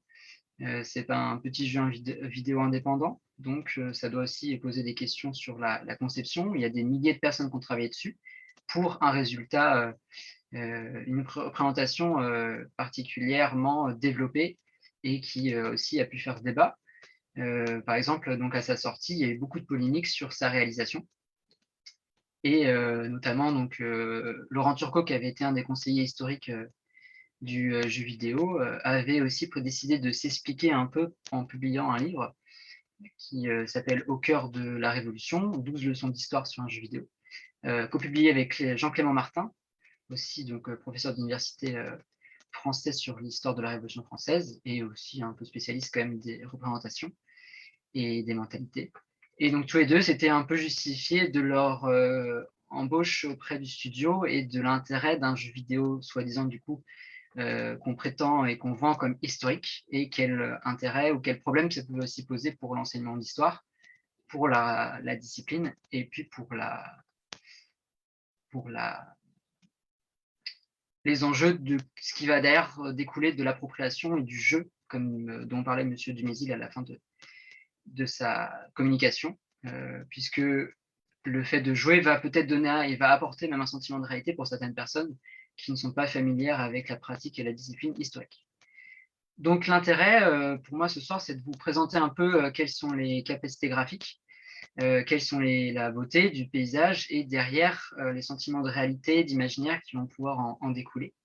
C'est un petit jeu vidéo indépendant, donc ça doit aussi poser des questions sur la conception. Il y a des milliers de personnes qui ont travaillé dessus pour un résultat, une représentation particulièrement développée et qui aussi a pu faire débat. Par exemple, donc à sa sortie, il y a eu beaucoup de polémiques sur sa réalisation. Et notamment donc, Laurent Turcot, qui avait été un des conseillers historiques du jeu vidéo, avait aussi décidé de s'expliquer un peu en publiant un livre qui s'appelle Au cœur de la Révolution, 12 leçons d'histoire sur un jeu vidéo, co-publié avec Jean-Clément Martin, aussi donc professeur d'université français sur l'histoire de la Révolution française et aussi un peu spécialiste quand même des représentations et des mentalités. Et donc tous les deux, c'était un peu justifié de leur embauche auprès du studio et de l'intérêt d'un jeu vidéo soi-disant du coup qu'on prétend et qu'on vend comme historique, et quel intérêt ou quel problème ça pouvait aussi poser pour l'enseignement d'histoire, pour la discipline, et puis pour les enjeux de ce qui va d'ailleurs découler de l'appropriation et du jeu, comme dont parlait M. Dumézil à la fin de sa communication, puisque le fait de jouer va peut-être donner et va apporter même un sentiment de réalité pour certaines personnes qui ne sont pas familières avec la pratique et la discipline historique. Donc l'intérêt pour moi ce soir, c'est de vous présenter un peu quelles sont les capacités graphiques, quelles sont la beauté du paysage et derrière les sentiments de réalité, d'imaginaire qui vont pouvoir en découler.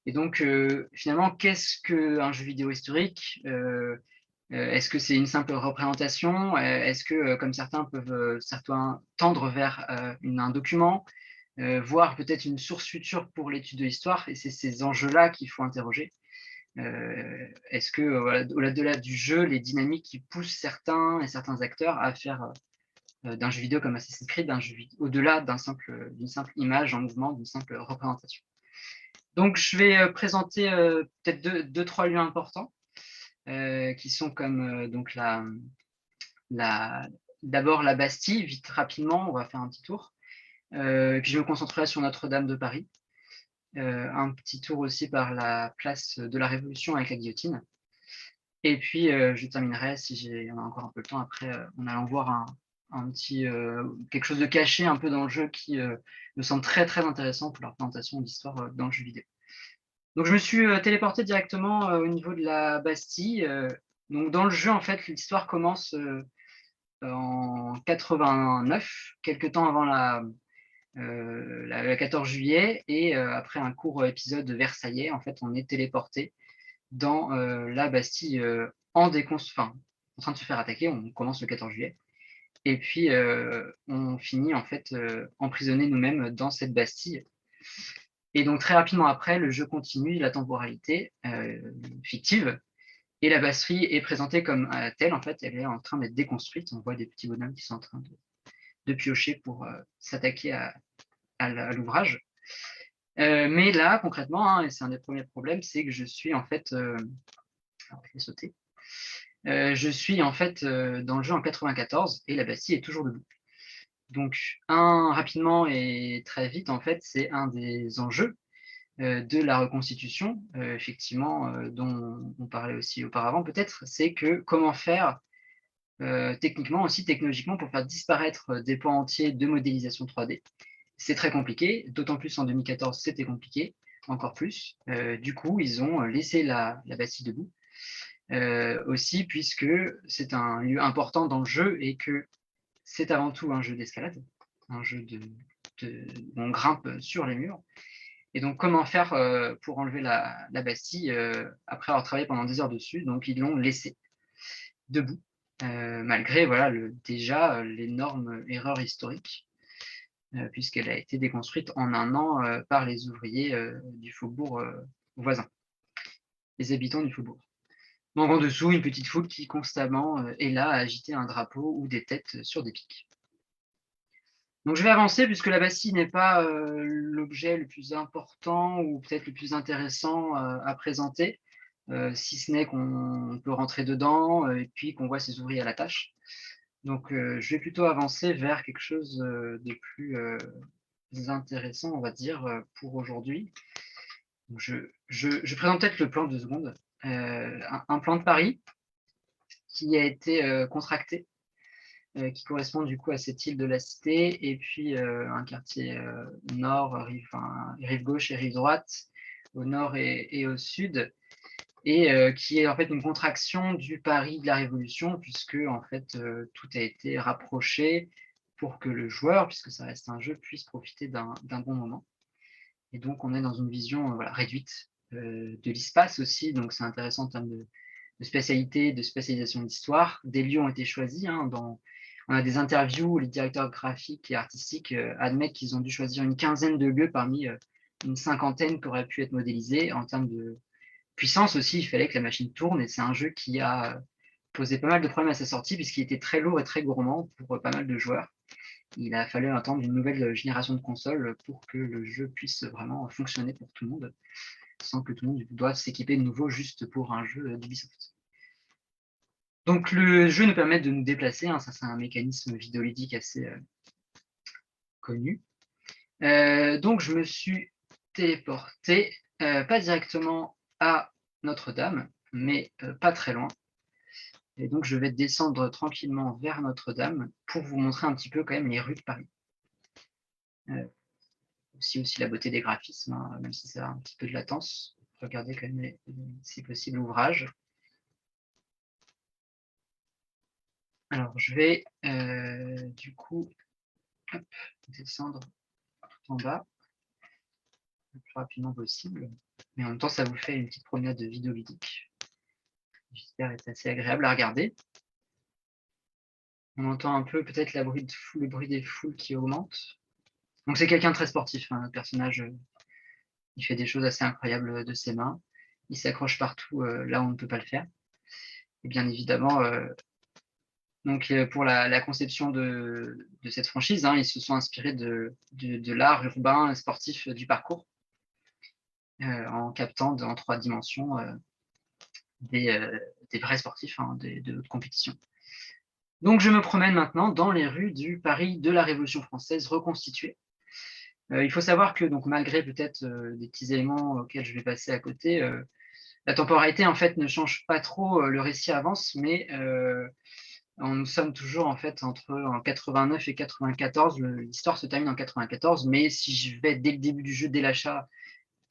Et donc finalement, qu'est-ce qu'un jeu vidéo historique ? Est-ce que c'est une simple représentation ? Est-ce que, comme certains peuvent tendre vers un document, voire peut-être une source future pour l'étude de l'histoire ? Et c'est ces enjeux-là qu'il faut interroger. Est-ce que, au-delà du jeu, les dynamiques qui poussent certains acteurs à faire d'un jeu vidéo comme Assassin's Creed, au-delà d'une simple image en mouvement, d'une simple représentation. Donc, je vais présenter peut-être deux, trois lieux importants qui sont comme donc d'abord la Bastille, vite rapidement, on va faire un petit tour. Et puis je me concentrerai sur Notre-Dame de Paris. Un petit tour aussi par la place de la Révolution avec la guillotine. Et puis je terminerai, si on a encore un peu le temps après, en allant voir quelque chose de caché un peu dans le jeu qui me semble très très intéressant pour la représentation d'histoire dans le jeu vidéo. Donc je me suis téléporté directement au niveau de la Bastille. Donc dans le jeu, en fait, l'histoire commence en 89, quelques temps avant le 14 juillet, et après un court épisode versaillais, en fait, on est téléporté dans la Bastille en train de se faire attaquer. On commence le 14 juillet. Et puis, on finit en fait emprisonnés nous-mêmes dans cette Bastille. Et donc, très rapidement après, le jeu continue, la temporalité fictive. Et la Bastille est présentée comme telle. En fait, elle est en train d'être déconstruite. On voit des petits bonhommes qui sont en train de piocher pour s'attaquer à l'ouvrage. Mais là, concrètement, hein, et c'est un des premiers problèmes, c'est que je suis en fait... alors, je vais sauter. Je suis en fait dans le jeu en 94 et la Bastille est toujours debout. Donc, rapidement et très vite, en fait, c'est un des enjeux de la reconstitution, effectivement, dont on parlait aussi auparavant peut-être, c'est que comment faire techniquement, aussi technologiquement, pour faire disparaître des pans entiers de modélisation 3D. C'est très compliqué, d'autant plus en 2014, c'était compliqué, encore plus. Du coup, ils ont laissé la Bastille debout. Aussi puisque c'est un lieu important dans le jeu et que c'est avant tout un jeu d'escalade, un jeu où on grimpe sur les murs. Et donc, comment faire pour enlever la Bastille après avoir travaillé pendant des heures dessus? Donc, ils l'ont laissé debout, malgré voilà, déjà l'énorme erreur historique, puisqu'elle a été déconstruite en un an par les ouvriers du faubourg voisin, les habitants du faubourg. Donc en dessous, une petite foule qui constamment est là à agiter un drapeau ou des têtes sur des pics. Donc je vais avancer puisque la Bastille n'est pas l'objet le plus important ou peut-être le plus intéressant à présenter, si ce n'est qu'on peut rentrer dedans et puis qu'on voit ses ouvriers à la tâche. Donc je vais plutôt avancer vers quelque chose de plus intéressant, on va dire, pour aujourd'hui. Je présente peut-être le plan 2 secondes. Un plan de Paris qui a été contracté, qui correspond du coup à cette île de la Cité, et puis un quartier nord, rive gauche et rive droite, au nord et au sud, et qui est en fait une contraction du Paris de la Révolution, puisque en fait tout a été rapproché pour que le joueur, puisque ça reste un jeu, puisse profiter d'un bon moment. Et donc on est dans une vision réduite de l'espace aussi, donc c'est intéressant en termes de spécialité, de spécialisation d'histoire. Des lieux ont été choisis. On a des interviews où les directeurs graphiques et artistiques admettent qu'ils ont dû choisir une quinzaine de lieux parmi une cinquantaine qui auraient pu être modélisés. En termes de puissance aussi, il fallait que la machine tourne, et c'est un jeu qui a posé pas mal de problèmes à sa sortie puisqu'il était très lourd et très gourmand pour pas mal de joueurs. Il a fallu attendre une nouvelle génération de consoles pour que le jeu puisse vraiment fonctionner pour tout le monde, sans que tout le monde doive s'équiper de nouveau juste pour un jeu d'Ubisoft. Donc le jeu nous permet de nous déplacer, ça c'est un mécanisme vidéoludique assez connu. Donc je me suis téléporté, pas directement à Notre-Dame, mais pas très loin. Et donc je vais descendre tranquillement vers Notre-Dame pour vous montrer un petit peu quand même les rues de Paris. Aussi la beauté des graphismes, même si ça a un petit peu de latence. Regardez quand même, si possible, l'ouvrage. Alors, je vais du coup descendre tout en bas le plus rapidement possible. Mais en même temps, ça vous fait une petite promenade vidéoludique. J'espère être assez agréable à regarder. On entend un peu peut-être le bruit des foules qui augmente. Donc c'est quelqu'un de très sportif, notre personnage. Il fait des choses assez incroyables de ses mains. Il s'accroche partout là où on ne peut pas le faire. Et bien évidemment, donc pour la conception de cette franchise, ils se sont inspirés de l'art urbain sportif du parcours, en captant en 3 dimensions des vrais sportifs de haute compétition. Donc je me promène maintenant dans les rues du Paris de la Révolution française reconstituée. Il faut savoir que donc, malgré peut-être des petits éléments auxquels je vais passer à côté, la temporalité en fait ne change pas trop, le récit avance, mais Nous sommes toujours en fait en 89 et 94. L'histoire se termine en 94, mais si je vais dès le début du jeu, dès l'achat,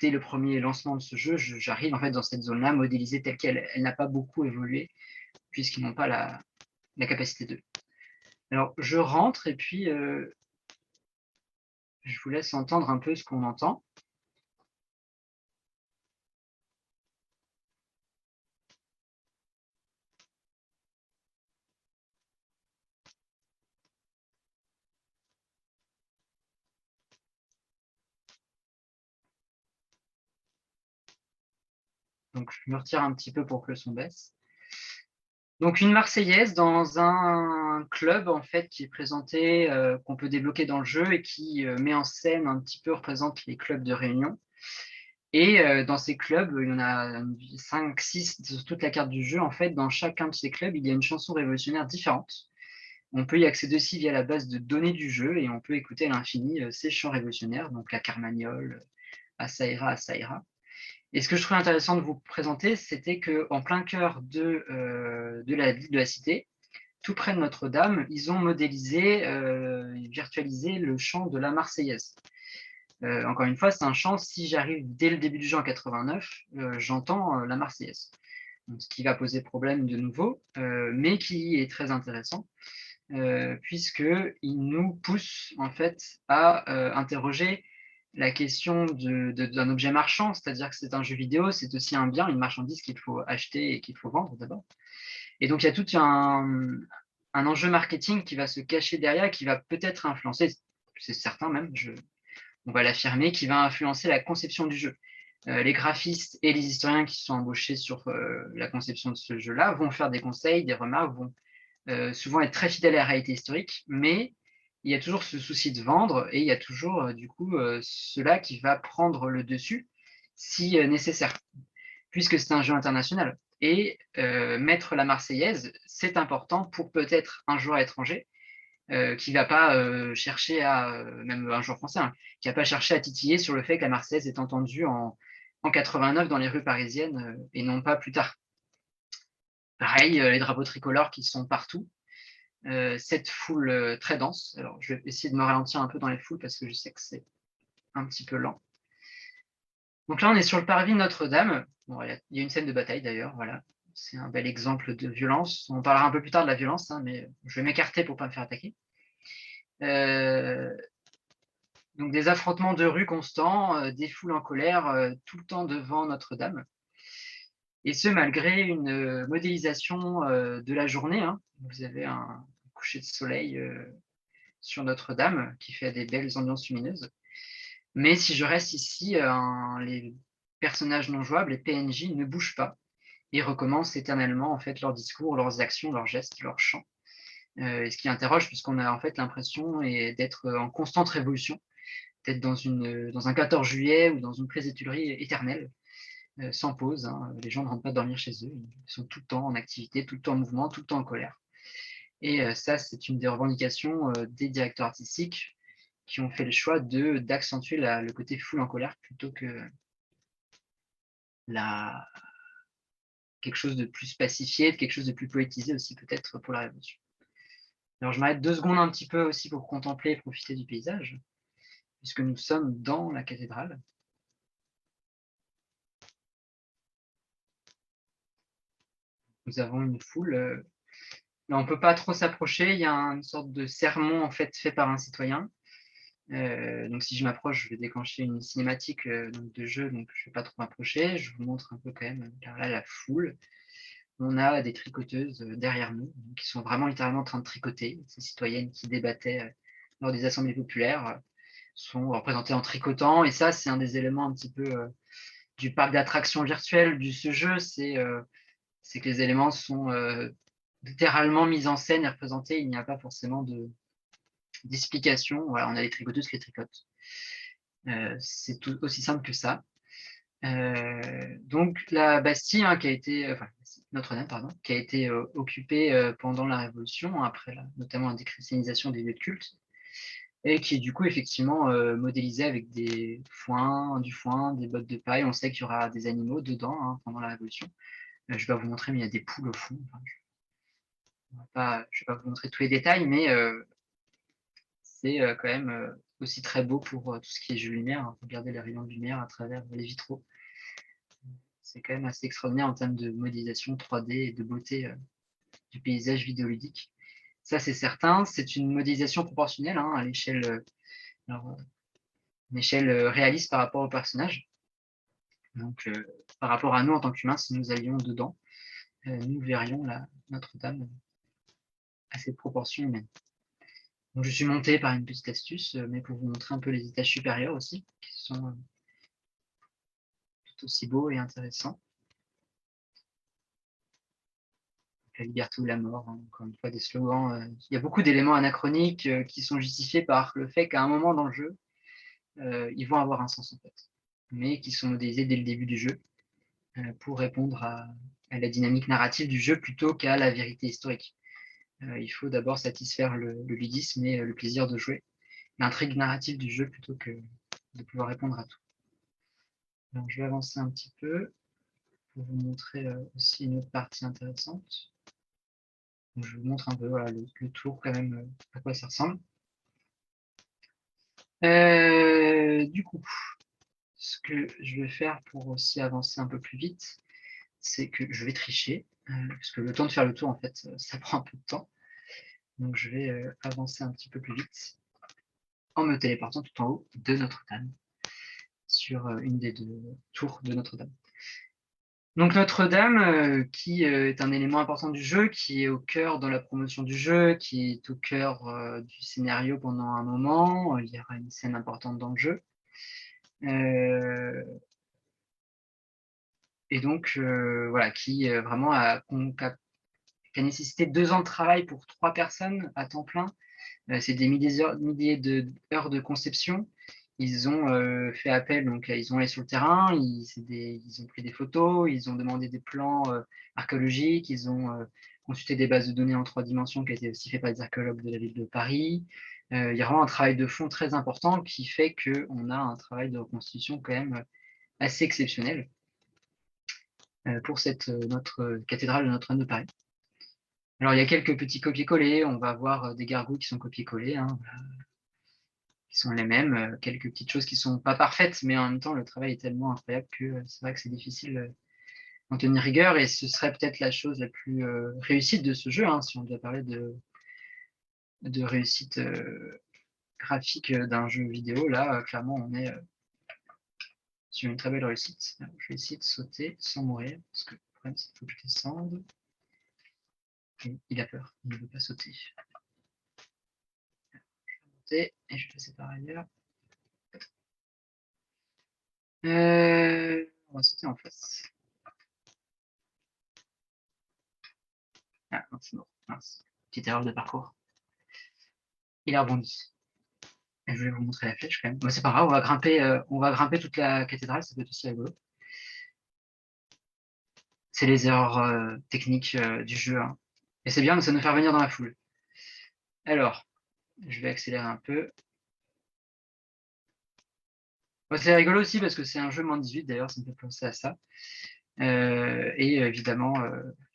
dès le premier lancement de ce jeu, j'arrive en fait dans cette zone-là, modélisée telle qu'elle. Elle n'a pas beaucoup évolué, puisqu'ils n'ont pas la capacité de. Alors, je rentre et puis je vous laisse entendre un peu ce qu'on entend. Donc, je me retire un petit peu pour que le son baisse. Donc, une Marseillaise dans un club, en fait, qui est présenté, qu'on peut débloquer dans le jeu et qui met en scène un petit peu, représente les clubs de Réunion. Et dans ces clubs, il y en a 5, 6 sur toute la carte du jeu. En fait, dans chacun de ces clubs, il y a une chanson révolutionnaire différente. On peut y accéder aussi via la base de données du jeu et on peut écouter à l'infini ces chants révolutionnaires, donc la Carmagnole, Assaïra, Assaïra. Et ce que je trouvais intéressant de vous présenter, c'était qu'en plein cœur de la ville de la cité, tout près de Notre-Dame, ils ont modélisé, virtualisé le chant de la Marseillaise. Encore une fois, c'est un chant, si j'arrive dès le début du jeu en 89, j'entends la Marseillaise. Donc, ce qui va poser problème de nouveau, mais qui est très intéressant, puisqu'il nous pousse en fait à interroger la question d'un objet marchand, c'est-à-dire que c'est un jeu vidéo, c'est aussi un bien, une marchandise qu'il faut acheter et qu'il faut vendre d'abord. Et donc, il y a tout un enjeu marketing qui va se cacher derrière, qui va peut-être influencer, c'est certain même, on va l'affirmer, qui va influencer la conception du jeu. Les graphistes et les historiens qui sont embauchés sur la conception de ce jeu-là vont faire des conseils, des remarques, vont souvent être très fidèles à la réalité historique, mais il y a toujours ce souci de vendre et il y a toujours du coup cela qui va prendre le dessus si nécessaire, puisque c'est un jeu international. Et mettre la Marseillaise, c'est important pour peut-être un joueur étranger qui ne va pas chercher à, même un joueur français, hein, qui va pas chercher à titiller sur le fait que la Marseillaise est entendue en 89 dans les rues parisiennes et non pas plus tard. Pareil, les drapeaux tricolores qui sont partout. Cette foule très dense. Alors, je vais essayer de me ralentir un peu dans les foules parce que je sais que c'est un petit peu lent. Donc là, on est sur le parvis de Notre-Dame. Bon, il y a une scène de bataille d'ailleurs, voilà. C'est un bel exemple de violence. On parlera un peu plus tard de la violence, hein, mais je vais m'écarter pour ne pas me faire attaquer. Donc des affrontements de rue constants, des foules en colère, tout le temps devant Notre-Dame. Et ce, malgré une modélisation de la journée, hein. Vous avez un coucher de soleil sur Notre-Dame qui fait des belles ambiances lumineuses. Mais si je reste ici, les personnages non jouables, les PNJ, ne bougent pas et recommencent éternellement en fait leurs discours, leurs actions, leurs gestes, leurs chants. Ce qui interroge puisqu'on a en fait l'impression d'être en constante révolution, d'être dans un 14 juillet ou dans une presse des Tuileries éternelle, sans pause. Hein. Les gens ne rentrent pas dormir chez eux, ils sont tout le temps en activité, tout le temps en mouvement, tout le temps en colère. Et ça, c'est une des revendications des directeurs artistiques qui ont fait le choix d'accentuer le côté foule en colère plutôt que quelque chose de plus pacifié, quelque chose de plus poétisé aussi peut-être pour la Révolution. Alors je m'arrête 2 secondes un petit peu aussi pour contempler et profiter du paysage, puisque nous sommes dans la cathédrale. Nous avons une foule. Là, on ne peut pas trop s'approcher, il y a une sorte de sermon en fait par un citoyen. Donc si je m'approche, je vais déclencher une cinématique de jeu, donc je ne vais pas trop m'approcher. Je vous montre un peu quand même là, la foule. On a des tricoteuses derrière nous, qui sont vraiment littéralement en train de tricoter. Ces citoyennes qui débattaient lors des assemblées populaires sont représentées en tricotant. Et ça, c'est un des éléments un petit peu du parc d'attractions virtuelles de ce jeu, c'est que les éléments sont littéralement mis en scène et représentés. Il n'y a pas forcément d'explication. Voilà, on a les tricoteuses qui les tricotent. C'est tout aussi simple que ça. Donc la Bastille, hein, Notre-Dame, pardon, qui a été occupée pendant la Révolution, après notamment la déchristianisation des lieux de culte, et qui est du coup effectivement modélisée avec du foin, des bottes de paille. On sait qu'il y aura des animaux dedans hein, pendant la Révolution. Je vais vous montrer, mais il y a des poules au fond. Enfin, Je ne vais pas vous montrer tous les détails, mais c'est quand même aussi très beau pour tout ce qui est jeu de lumière, hein. Regardez les rayons de lumière à travers les vitraux. C'est quand même assez extraordinaire en termes de modélisation 3D et de beauté du paysage vidéoludique. Ça, c'est certain. C'est une modélisation proportionnelle hein, à l'échelle, une échelle réaliste par rapport au personnage. Donc, par rapport à nous en tant qu'humains, si nous allions dedans, nous verrions Notre-Dame à cette proportion humaine. Donc, je suis monté par une petite astuce, mais pour vous montrer un peu les étages supérieurs aussi, qui sont tout aussi beaux et intéressants. La liberté ou la mort, hein, encore une fois, des slogans. Il y a beaucoup d'éléments anachroniques qui sont justifiés par le fait qu'à un moment dans le jeu, ils vont avoir un sens en fait, mais qui sont modélisés dès le début du jeu pour répondre à la dynamique narrative du jeu plutôt qu'à la vérité historique. Il faut d'abord satisfaire le ludisme et le plaisir de jouer, l'intrigue narrative du jeu plutôt que de pouvoir répondre à tout. Donc, je vais avancer un petit peu pour vous montrer aussi une autre partie intéressante. Donc, je vous montre un peu voilà, le tour quand même, à quoi ça ressemble. Du coup, ce que je vais faire pour aussi avancer un peu plus vite, c'est que je vais tricher, parce que le temps de faire le tour, en fait, ça prend un peu de temps. Donc, je vais avancer un petit peu plus vite en me téléportant tout en haut de Notre-Dame, sur une des deux tours de Notre-Dame. Donc Notre-Dame, qui est un élément important du jeu, qui est au cœur dans la promotion du jeu, qui est au cœur du scénario pendant un moment. Il y aura une scène importante dans le jeu. Et donc, voilà, qui vraiment a nécessité 2 ans de travail pour 3 personnes à temps plein. C'est des milliers d'heures de conception. Ils ont fait appel, donc ils ont allé sur le terrain, ils ont pris des photos, ils ont demandé des plans archéologiques, ils ont consulté des bases de données en 3 dimensions qui a été aussi fait par des archéologues de la ville de Paris. Il y a vraiment un travail de fond très important qui fait qu'on a un travail de reconstitution quand même assez exceptionnel pour notre cathédrale de Notre-Dame de Paris. Alors, il y a quelques petits copier-coller, on va avoir des gargouilles qui sont copier-collés, hein, qui sont les mêmes, quelques petites choses qui ne sont pas parfaites, mais en même temps, le travail est tellement incroyable que c'est vrai que c'est difficile d'en tenir rigueur, et ce serait peut-être la chose la plus réussite de ce jeu, hein, si on doit parler de réussite graphique d'un jeu vidéo. Là, clairement, on est sur une très belle réussite. Alors, je vais essayer de sauter sans mourir, parce que le problème, c'est qu'il faut que je descende. Et il a peur, il ne veut pas sauter. Et je vais passer par ailleurs. On va sauter en face. Ah, non, c'est bon. Mince. Petite erreur de parcours. Il a rebondi. Et je vais vous montrer la flèche quand même. Bon, c'est pas grave, on va grimper toute la cathédrale, ça peut être aussi rigolo. C'est les erreurs techniques du jeu, hein. Et c'est bien, ça nous fait revenir dans la foule. Alors, je vais accélérer un peu. Bon, c'est rigolo aussi parce que c'est un jeu moins de 18, d'ailleurs, ça me fait penser à ça. Et évidemment,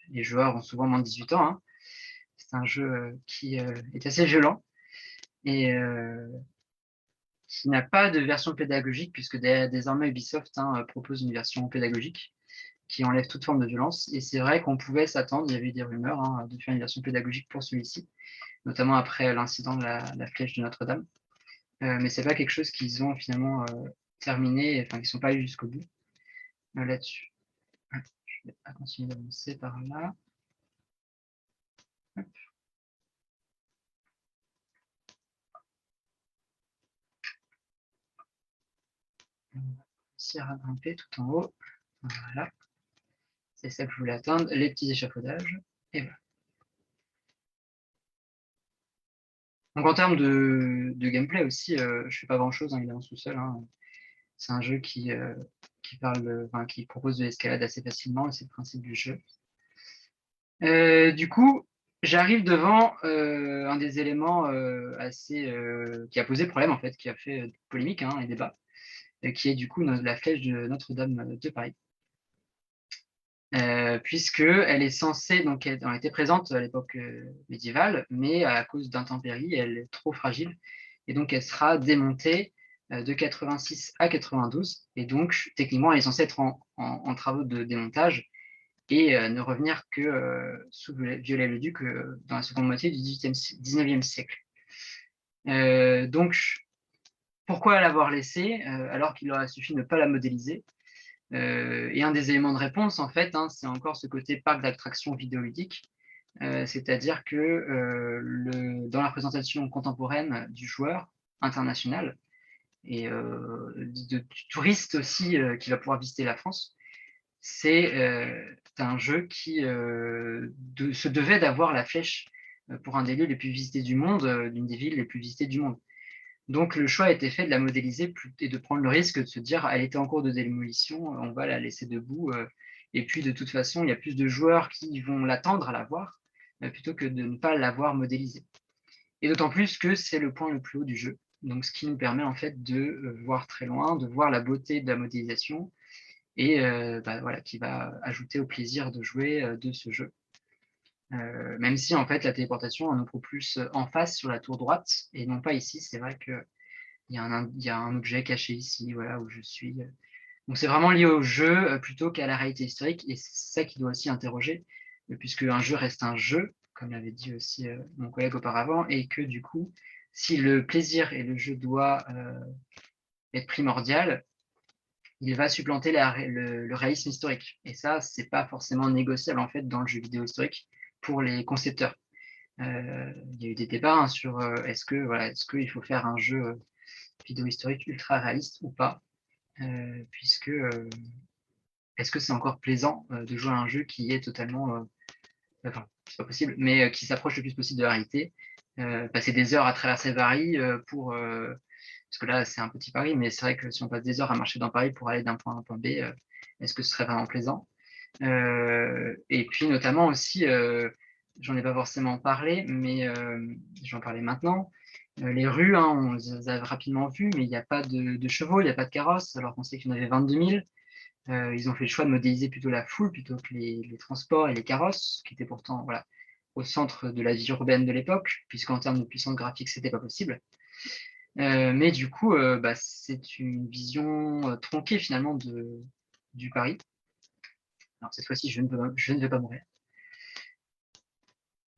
les joueurs ont souvent moins de 18 ans, hein. C'est un jeu qui est assez violent et qui n'a pas de version pédagogique, puisque désormais Ubisoft propose une version pédagogique qui enlève toute forme de violence. Et c'est vrai qu'on pouvait s'attendre, il y avait des rumeurs de faire une version pédagogique pour celui-ci, notamment après l'incident de la flèche de Notre-Dame. Mais c'est pas quelque chose qu'ils ont finalement terminé, enfin, ils ne sont pas allés jusqu'au bout là-dessus. Je vais continuer d'avancer par là. Hop. On va réussir à grimper tout en haut. Voilà. C'est ça que je voulais atteindre, les petits échafaudages. Et voilà. Donc en termes de gameplay aussi, je ne fais pas grand-chose, il avance tout seul, hein. C'est un jeu qui propose de l'escalade assez facilement, et c'est le principe du jeu. Du coup, j'arrive devant un des éléments qui a posé problème, en fait, qui a fait polémique et débat, qui est du coup la flèche de Notre-Dame de Paris. puisqu'elle est censée, donc elle était présente à l'époque médiévale, mais à cause d'intempéries, elle est trop fragile, et donc elle sera démontée de 86 à 92, et donc techniquement elle est censée être en travaux de démontage, et ne revenir que sous Viollet-le-Duc dans la seconde moitié du 19e siècle. Donc, pourquoi l'avoir laissée alors qu'il aurait suffi de ne pas la modéliser? Et un des éléments de réponse, en fait, hein, c'est encore ce côté parc d'attraction vidéoludique, c'est-à-dire que dans la représentation contemporaine du joueur international et du touriste aussi qui va pouvoir visiter la France, c'est un jeu qui se devait d'avoir la flèche pour un des lieux les plus visités du monde, d'une des villes les plus visitées du monde. Donc le choix a été fait de la modéliser et de prendre le risque de se dire elle était en cours de démolition, on va la laisser debout, et puis de toute façon il y a plus de joueurs qui vont l'attendre à la voir plutôt que de ne pas l'avoir modélisée. Et d'autant plus que c'est le point le plus haut du jeu, donc ce qui nous permet en fait de voir très loin, de voir la beauté de la modélisation, et voilà, qui va ajouter au plaisir de jouer de ce jeu. Même si en fait la téléportation on en trouve plus en face sur la tour droite et non pas ici. C'est vrai qu'il y a un objet caché ici, voilà, où je suis. Donc c'est vraiment lié au jeu plutôt qu'à la réalité historique, et c'est ça qui doit aussi interroger, puisque un jeu reste un jeu, comme l'avait dit aussi mon collègue auparavant, et que du coup, si le plaisir et le jeu doivent être primordial, il va supplanter le réalisme historique. Et ça, c'est pas forcément négociable en fait dans le jeu vidéo historique pour les concepteurs. Il y a eu des débats hein, sur est-ce qu'il faut faire un jeu vidéo historique ultra réaliste ou pas, puisque est-ce que c'est encore plaisant de jouer à un jeu qui est totalement, enfin, c'est pas possible, mais qui s'approche le plus possible de la réalité, passer des heures à traverser Paris pour parce que là, c'est un petit Paris, mais c'est vrai que si on passe des heures à marcher dans Paris pour aller d'un point A à un point B, est-ce que ce serait vraiment plaisant? Et puis notamment aussi, j'en ai pas forcément parlé, mais je vais en parler maintenant. Les rues, hein, on les a rapidement vues, mais il n'y a pas de chevaux, il n'y a pas de carrosses, alors qu'on sait qu'il y en avait 22 000. Ils ont fait le choix de modéliser plutôt la foule plutôt que les transports et les carrosses, qui étaient pourtant voilà, au centre de la vie urbaine de l'époque, puisqu'en termes de puissance graphique, c'était pas possible. Mais du coup, c'est une vision tronquée finalement du Paris. Alors cette fois-ci, je ne vais pas mourir.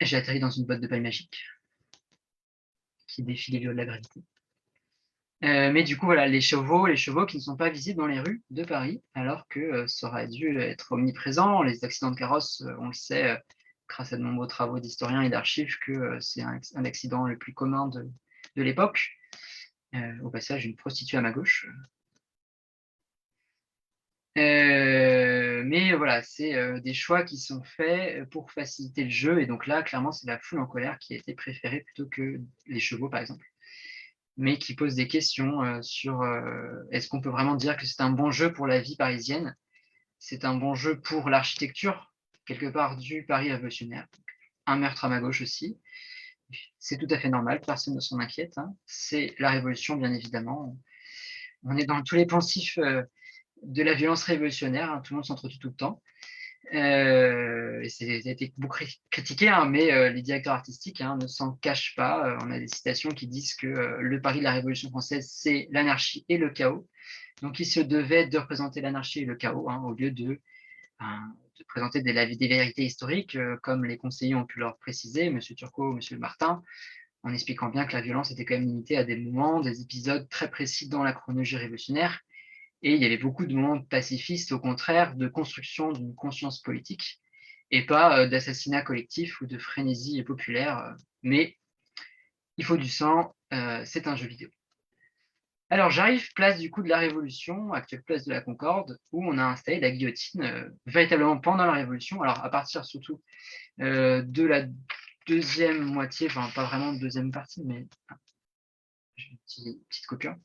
J'ai atterri dans une boîte de paille magique qui défie les lois de la gravité. Mais du coup, voilà, les chevaux qui ne sont pas visibles dans les rues de Paris, alors que ça aurait dû être omniprésent. Les accidents de carrosse, on le sait, grâce à de nombreux travaux d'historiens et d'archives, que c'est un accident le plus commun de l'époque. Au passage, une prostituée à ma gauche. Mais voilà, c'est des choix qui sont faits pour faciliter le jeu. Et donc là, clairement, c'est la foule en colère qui a été préférée plutôt que les chevaux, par exemple. Mais qui pose des questions sur est-ce qu'on peut vraiment dire que c'est un bon jeu pour la vie parisienne? C'est un bon jeu pour l'architecture, quelque part, du Paris révolutionnaire. Un meurtre à ma gauche aussi. C'est tout à fait normal, personne ne s'en inquiète. Hein. C'est la révolution, bien évidemment. On est dans tous les poncifs de la violence révolutionnaire, hein, tout le monde s'entretue tout le temps. Et ça a été beaucoup critiqué, hein, mais les directeurs artistiques hein, ne s'en cachent pas. On a des citations qui disent que le Paris de la Révolution française, c'est l'anarchie et le chaos. Donc, ils se devaient de représenter l'anarchie et le chaos, hein, au lieu de présenter des vérités historiques, comme les conseillers ont pu leur préciser, M. Turcot, M. Martin, en expliquant bien que la violence était quand même limitée à des moments, des épisodes très précis dans la chronologie révolutionnaire. Et il y avait beaucoup de moments pacifistes, au contraire, de construction d'une conscience politique, et pas d'assassinat collectif ou de frénésie populaire. Mais il faut du sang, c'est un jeu vidéo. Alors j'arrive place du coup de la Révolution, actuelle place de la Concorde, où on a installé la guillotine véritablement pendant la Révolution, alors à partir surtout de la deuxième moitié, enfin pas vraiment deuxième partie, mais j'ai une petite coupure.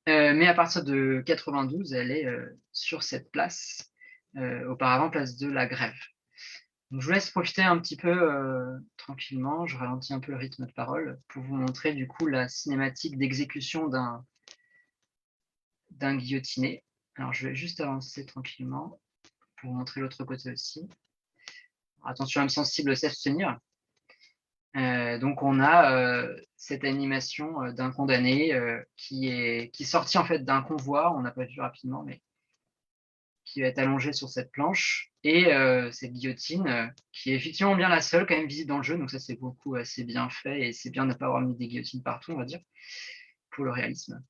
Mais à partir de 92, elle est sur cette place, auparavant place de la Grève. Donc, je vous laisse profiter un petit peu tranquillement, je ralentis un peu le rythme de parole pour vous montrer du coup la cinématique d'exécution d'un guillotiné. Alors je vais juste avancer tranquillement pour vous montrer l'autre côté aussi. Attention, âme sensible, s'abstenir. Donc on a cette animation d'un condamné qui est sorti en fait d'un convoi, on n'a pas vu rapidement, mais qui va être allongé sur cette planche, et cette guillotine qui est effectivement bien la seule quand même visible dans le jeu, donc ça c'est beaucoup assez bien fait, et c'est bien de ne pas avoir mis des guillotines partout, on va dire, pour le réalisme.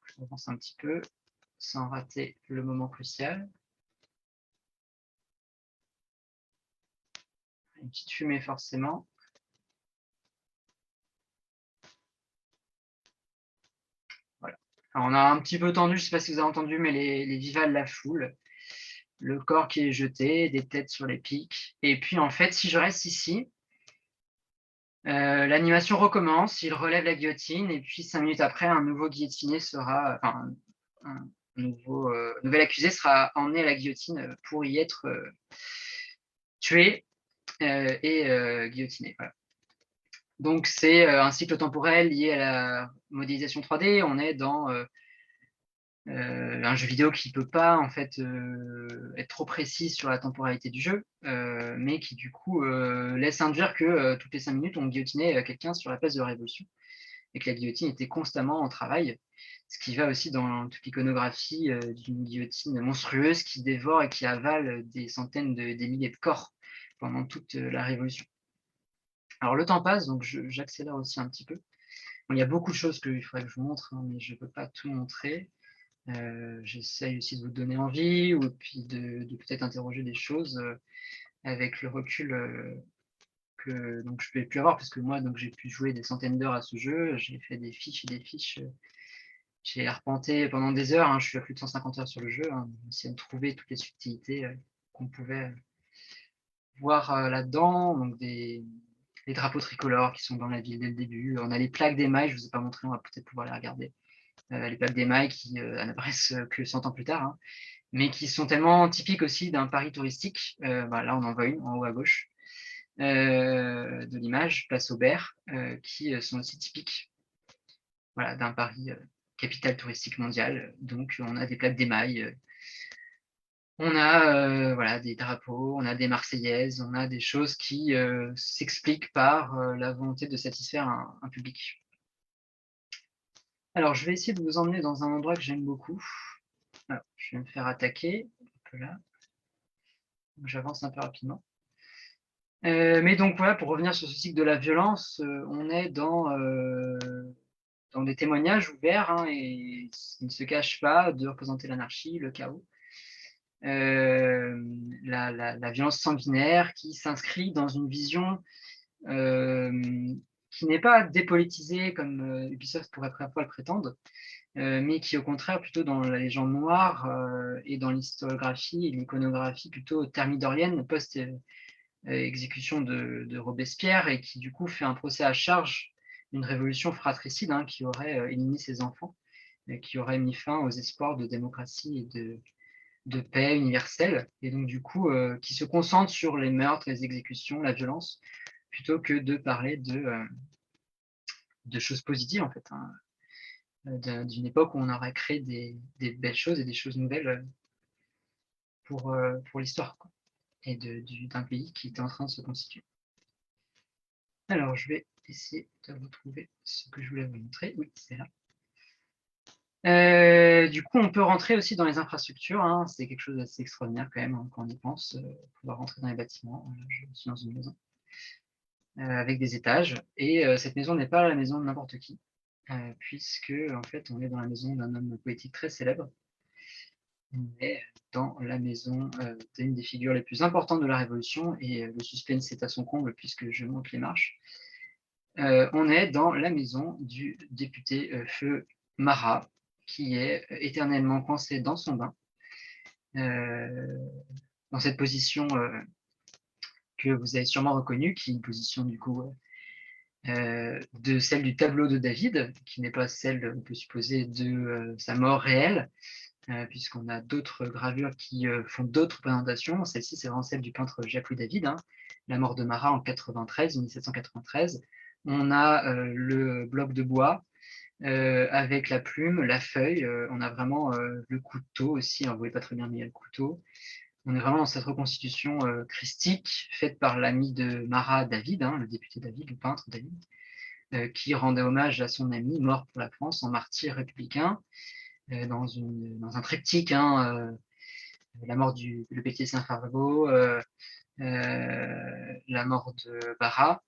Je avance un petit peu sans rater le moment crucial. Une petite fumée forcément. Voilà. Alors, on a un petit peu tendu, je ne sais pas si vous avez entendu, mais les vivales, la foule, le corps qui est jeté, des têtes sur les pics. Et puis en fait, si je reste ici, l'animation recommence, il relève la guillotine, et puis 5 minutes après, un nouveau guillotiné sera, enfin, un nouvel accusé sera emmené à la guillotine pour y être tué et guillotiné. Voilà. Donc c'est un cycle temporel lié à la modélisation 3D. On est dans un jeu vidéo qui ne peut pas en fait être trop précis sur la temporalité du jeu, mais qui du coup laisse induire que toutes les 5 minutes on guillotinait quelqu'un sur la place de la Révolution, et que la guillotine était constamment en travail, ce qui va aussi dans toute l'iconographie d'une guillotine monstrueuse qui dévore et qui avale des centaines des milliers de corps pendant toute la Révolution. Alors le temps passe, donc j'accélère aussi un petit peu. Bon, il y a beaucoup de choses qu'il faudrait que je vous montre, hein, mais je ne peux pas tout montrer. J'essaye aussi de vous donner envie, ou puis de peut-être interroger des choses avec le recul que donc, je ne peux plus avoir, parce que moi j'ai pu jouer des centaines d'heures à ce jeu, j'ai fait des fiches et des fiches, j'ai arpenté pendant des heures, hein, je suis à plus de 150 heures sur le jeu, hein, essayant de trouver toutes les subtilités qu'on pouvait voir là-dedans, donc les drapeaux tricolores qui sont dans la ville dès le début, on a les plaques d'émail, je ne vous ai pas montré, on va peut-être pouvoir les regarder. Les plaques d'émail qui n'apparaissent que 100 ans plus tard, hein, mais qui sont tellement typiques aussi d'un Paris touristique. Là, on en voit une en haut à gauche de l'image, place Aubert, qui sont aussi typiques, voilà, d'un Paris capitale touristique mondiale. Donc, on a des plaques d'émail, on a voilà, des drapeaux, on a des Marseillaises, on a des choses qui s'expliquent par la volonté de satisfaire un public. Alors, je vais essayer de vous emmener dans un endroit que j'aime beaucoup. Alors, je vais me faire attaquer, un peu là. J'avance un peu rapidement. Mais donc, voilà, pour revenir sur ce cycle de la violence, on est dans des témoignages ouverts, hein, et il ne se cache pas de représenter l'anarchie, le chaos. La violence sanguinaire qui s'inscrit dans une vision qui n'est pas dépolitisée comme Ubisoft pourrait parfois le prétendre, mais qui au contraire plutôt dans la légende noire et dans l'historiographie et l'iconographie plutôt thermidorienne post-exécution de Robespierre, et qui du coup fait un procès à charge d'une révolution fratricide, hein, qui aurait éliminé ses enfants, qui aurait mis fin aux espoirs de démocratie et de paix universelle, et donc du coup qui se concentre sur les meurtres, les exécutions, la violence, plutôt que de parler de choses positives en fait, hein, d'une époque où on aurait créé des belles choses et des choses nouvelles pour l'histoire, quoi, et d'un pays qui était en train de se constituer. Alors je vais essayer de retrouver ce que je voulais vous montrer. Oui, c'est là. Du coup, on peut rentrer aussi dans les infrastructures, hein. C'est quelque chose d'assez extraordinaire quand même, hein, quand on y pense, pouvoir rentrer dans les bâtiments. Je suis dans une maison avec des étages, et cette maison n'est pas la maison de n'importe qui, puisque en fait on est dans la maison d'un homme politique très célèbre. On est dans la maison d'une des figures les plus importantes de la Révolution, et le suspense est à son comble puisque je monte les marches. On est dans la maison du député Feu Marat, qui est éternellement coincé dans son bain, dans cette position que vous avez sûrement reconnue, qui est une position du coup de celle du tableau de David, qui n'est pas celle, on peut supposer, de sa mort réelle, puisqu'on a d'autres gravures qui font d'autres représentations. Celle-ci, c'est vraiment celle du peintre Jacques-Louis David, hein, la mort de Marat en 1793. On a le bloc de bois avec la plume, la feuille. On a vraiment le couteau aussi, on ne voyait pas très bien, mais il y a le couteau. On est vraiment dans cette reconstitution christique faite par l'ami de Marat, David, le député David, le peintre David, qui rendait hommage à son ami mort pour la France en martyr républicain, dans un triptyque, la mort du Lepelletier Saint-Fargeau, la mort de Barras,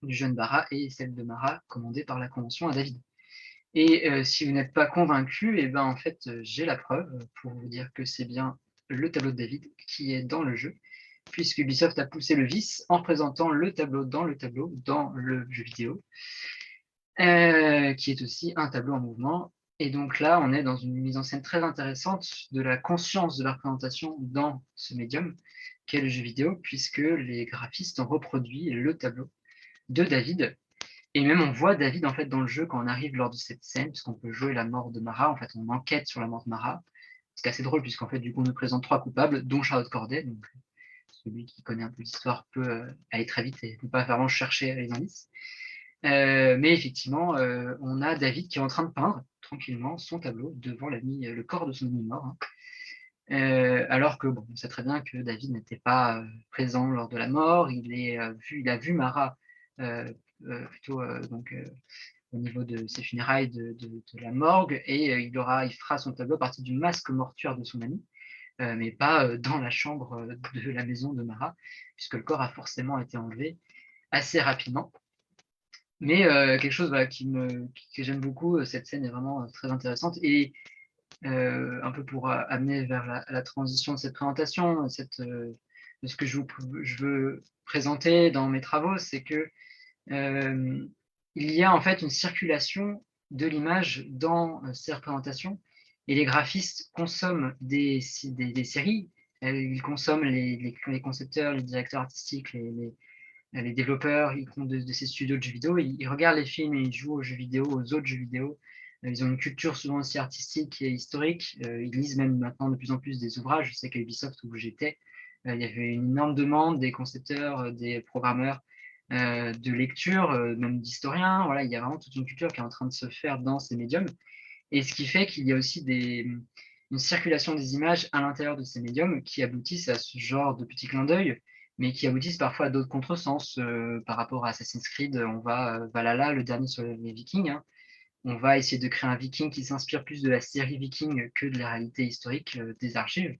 du jeune Barras, et celle de Marat, commandée par la Convention à David. Et si vous n'êtes pas convaincu, et ben en fait, j'ai la preuve pour vous dire que c'est bien le tableau de David qui est dans le jeu, puisque Ubisoft a poussé le vice en présentant le tableau dans le jeu vidéo, qui est aussi un tableau en mouvement. Et donc là, on est dans une mise en scène très intéressante de la conscience de la représentation dans ce médium qu'est le jeu vidéo, puisque les graphistes ont reproduit le tableau de David. Et même on voit David en fait dans le jeu quand on arrive lors de cette scène, puisqu'on peut jouer la mort de Marat. En fait, on enquête sur la mort de Marat. C'est assez drôle puisqu'en fait, du coup, on nous présente 3 coupables, dont Charlotte Corday. Donc, celui qui connaît un peu l'histoire peut aller très vite et ne pas vraiment chercher les indices. Mais effectivement, on a David qui est en train de peindre tranquillement son tableau devant le corps de son ami mort. Alors que bon, on sait très bien que David n'était pas présent lors de la mort. Il a vu Marat plutôt au niveau de ses funérailles de la morgue, et il fera son tableau à partir du masque mortuaire de son ami, mais pas dans la chambre de la maison de Marat, puisque le corps a forcément été enlevé assez rapidement. Mais quelque chose que j'aime beaucoup, cette scène est vraiment très intéressante, et un peu pour amener vers la transition de cette présentation, de ce que je veux présenter dans mes travaux, c'est que il y a en fait une circulation de l'image dans ces représentations, et les graphistes consomment des séries, ils consomment les concepteurs, les directeurs artistiques, les développeurs de ces studios de jeux vidéo, ils regardent les films et ils jouent aux jeux vidéo, aux autres jeux vidéo. Ils ont une culture souvent aussi artistique et historique. Ils lisent même maintenant de plus en plus des ouvrages. Je sais qu'à Ubisoft, où j'étais, il y avait une énorme demande des concepteurs, des programmeurs, de lecture, même d'historiens. Voilà, il y a vraiment toute une culture qui est en train de se faire dans ces médiums. Et ce qui fait qu'il y a aussi une circulation des images à l'intérieur de ces médiums qui aboutissent à ce genre de petits clins d'œil, mais qui aboutissent parfois à d'autres contresens. Par rapport à Assassin's Creed, on va Valhalla, le dernier sur les Vikings, on va essayer de créer un Viking qui s'inspire plus de la série Viking que de la réalité historique des archives,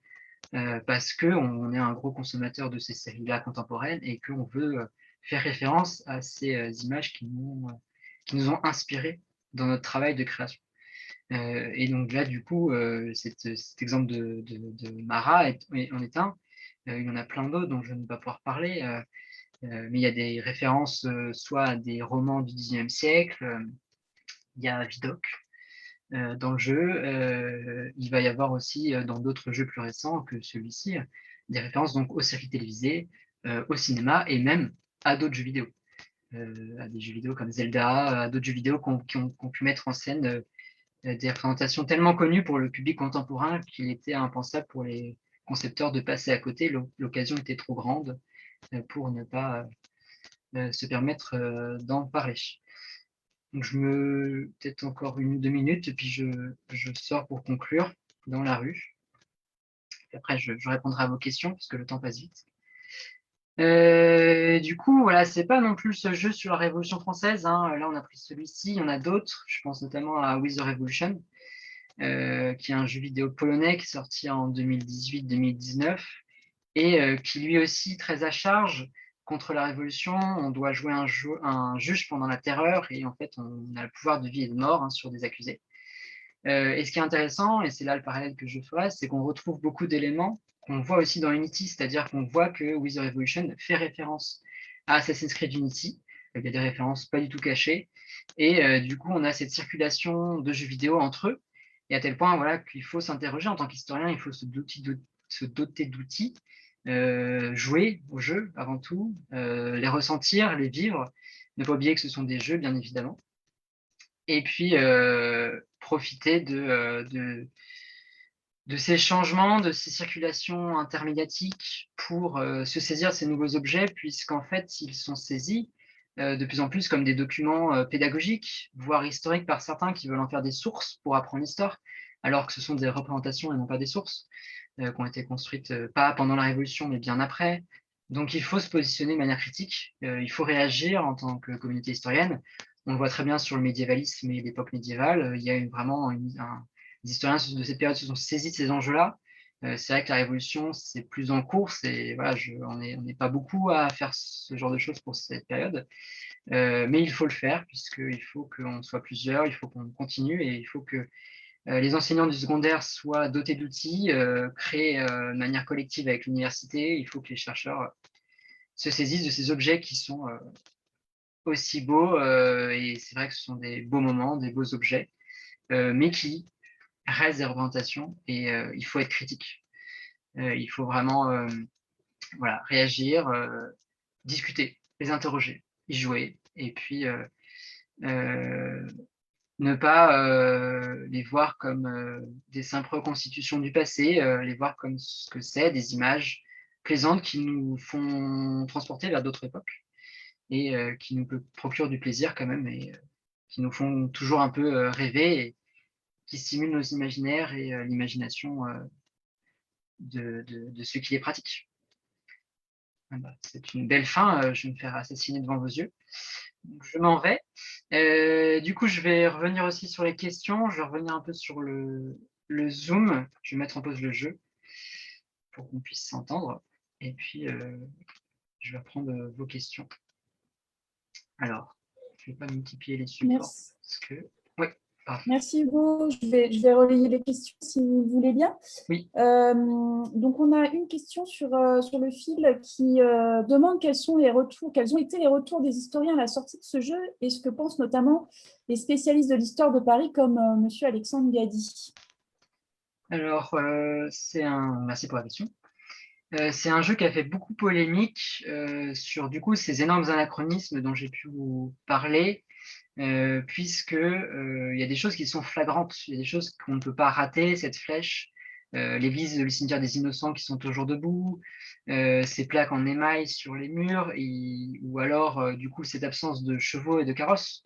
parce qu'on est un gros consommateur de ces séries-là contemporaines et qu'on veut faire référence à ces images qui nous ont inspirés dans notre travail de création. Et donc là, du coup, cet exemple de Marat en est un. Il y en a plein d'autres dont je ne vais pas pouvoir parler, mais il y a des références soit à des romans du XIXe siècle, il y a Vidocq dans le jeu, il va y avoir aussi dans d'autres jeux plus récents que celui-ci, des références donc aux séries télévisées, au cinéma et même à d'autres jeux vidéo. À des jeux vidéo comme Zelda, à d'autres jeux vidéo qui ont pu mettre en scène des représentations tellement connues pour le public contemporain qu'il était impensable pour les concepteurs de passer à côté. L'occasion était trop grande pour ne pas se permettre d'en parler. Donc peut-être encore 1 ou 2 minutes, et puis je sors pour conclure dans la rue. Et après, je répondrai à vos questions, parce que le temps passe vite. Du coup, voilà, c'est pas non plus ce jeu sur la Révolution française. Là, on a pris celui-ci, il y en a d'autres. Je pense notamment à With the Revolution, qui est un jeu vidéo polonais qui est sorti en 2018-2019 et qui lui aussi très à charge contre la Révolution. On doit jouer un juge pendant la Terreur et en fait, on a le pouvoir de vie et de mort sur des accusés. Et ce qui est intéressant, et c'est là le parallèle que je ferai, c'est qu'on retrouve beaucoup d'éléments qu'on voit aussi dans Unity, c'est-à-dire qu'on voit que With the Revolution fait référence à Assassin's Creed Unity. Il y a des références pas du tout cachées. Et du coup, on a cette circulation de jeux vidéo entre eux, et à tel point voilà, qu'il faut s'interroger en tant qu'historien, il faut se doter d'outils, jouer aux jeux avant tout, les ressentir, les vivre, ne pas oublier que ce sont des jeux, bien évidemment, et puis profiter de ces changements, de ces circulations intermédiatiques pour se saisir de ces nouveaux objets, puisqu'en fait, s'ils sont saisis, de plus en plus comme des documents pédagogiques, voire historiques par certains qui veulent en faire des sources pour apprendre l'histoire, alors que ce sont des représentations et non pas des sources, qui ont été construites pas pendant la Révolution, mais bien après. Donc il faut se positionner de manière critique, il faut réagir en tant que communauté historienne. On le voit très bien sur le médiévalisme et l'époque médiévale, il y a vraiment les historiens de cette période se sont saisis de ces enjeux-là. C'est vrai que la Révolution, c'est plus en cours, et voilà, on n'est pas beaucoup à faire ce genre de choses pour cette période, mais il faut le faire, puisqu'il faut qu'on soit plusieurs, il faut qu'on continue, et il faut que les enseignants du secondaire soient dotés d'outils, créés de manière collective avec l'université. Il faut que les chercheurs se saisissent de ces objets qui sont aussi beaux, et c'est vrai que ce sont des beaux moments, des beaux objets, mais qui restent des représentations, et il faut être critique. Il faut vraiment voilà, réagir, discuter, les interroger, y jouer, et puis ne pas les voir comme des simples reconstitutions du passé, les voir comme ce que c'est, des images plaisantes qui nous font transporter vers d'autres époques, et qui nous procurent du plaisir quand même, et qui nous font toujours un peu rêver, et qui stimulent nos imaginaires et l'imagination de ceux qui les pratiquent. Voilà, c'est une belle fin, je vais me faire assassiner devant vos yeux. Donc, je m'en vais. Du coup, je vais revenir aussi sur les questions. Je vais revenir un peu sur le Zoom. Je vais mettre en pause le jeu pour qu'on puisse s'entendre. Et puis, je vais reprendre vos questions. Alors, je ne vais pas multiplier les supports. Merci. Parce que... Oui, pardon. Merci Hugo. Je vais relayer les questions si vous voulez bien. Oui. Donc, on a une question sur le fil qui demande quels ont été les retours des historiens à la sortie de ce jeu et ce que pensent notamment les spécialistes de l'histoire de Paris comme monsieur Alexandre Gady. Alors, merci pour la question. C'est un jeu qui a fait beaucoup polémique sur du coup ces énormes anachronismes dont j'ai pu vous parler, puisque il y a des choses qui sont flagrantes, il y a des choses qu'on ne peut pas rater, cette flèche, l'église du cimetière des Innocents qui sont toujours debout, ces plaques en émail sur les murs, ou alors du coup cette absence de chevaux et de carrosses.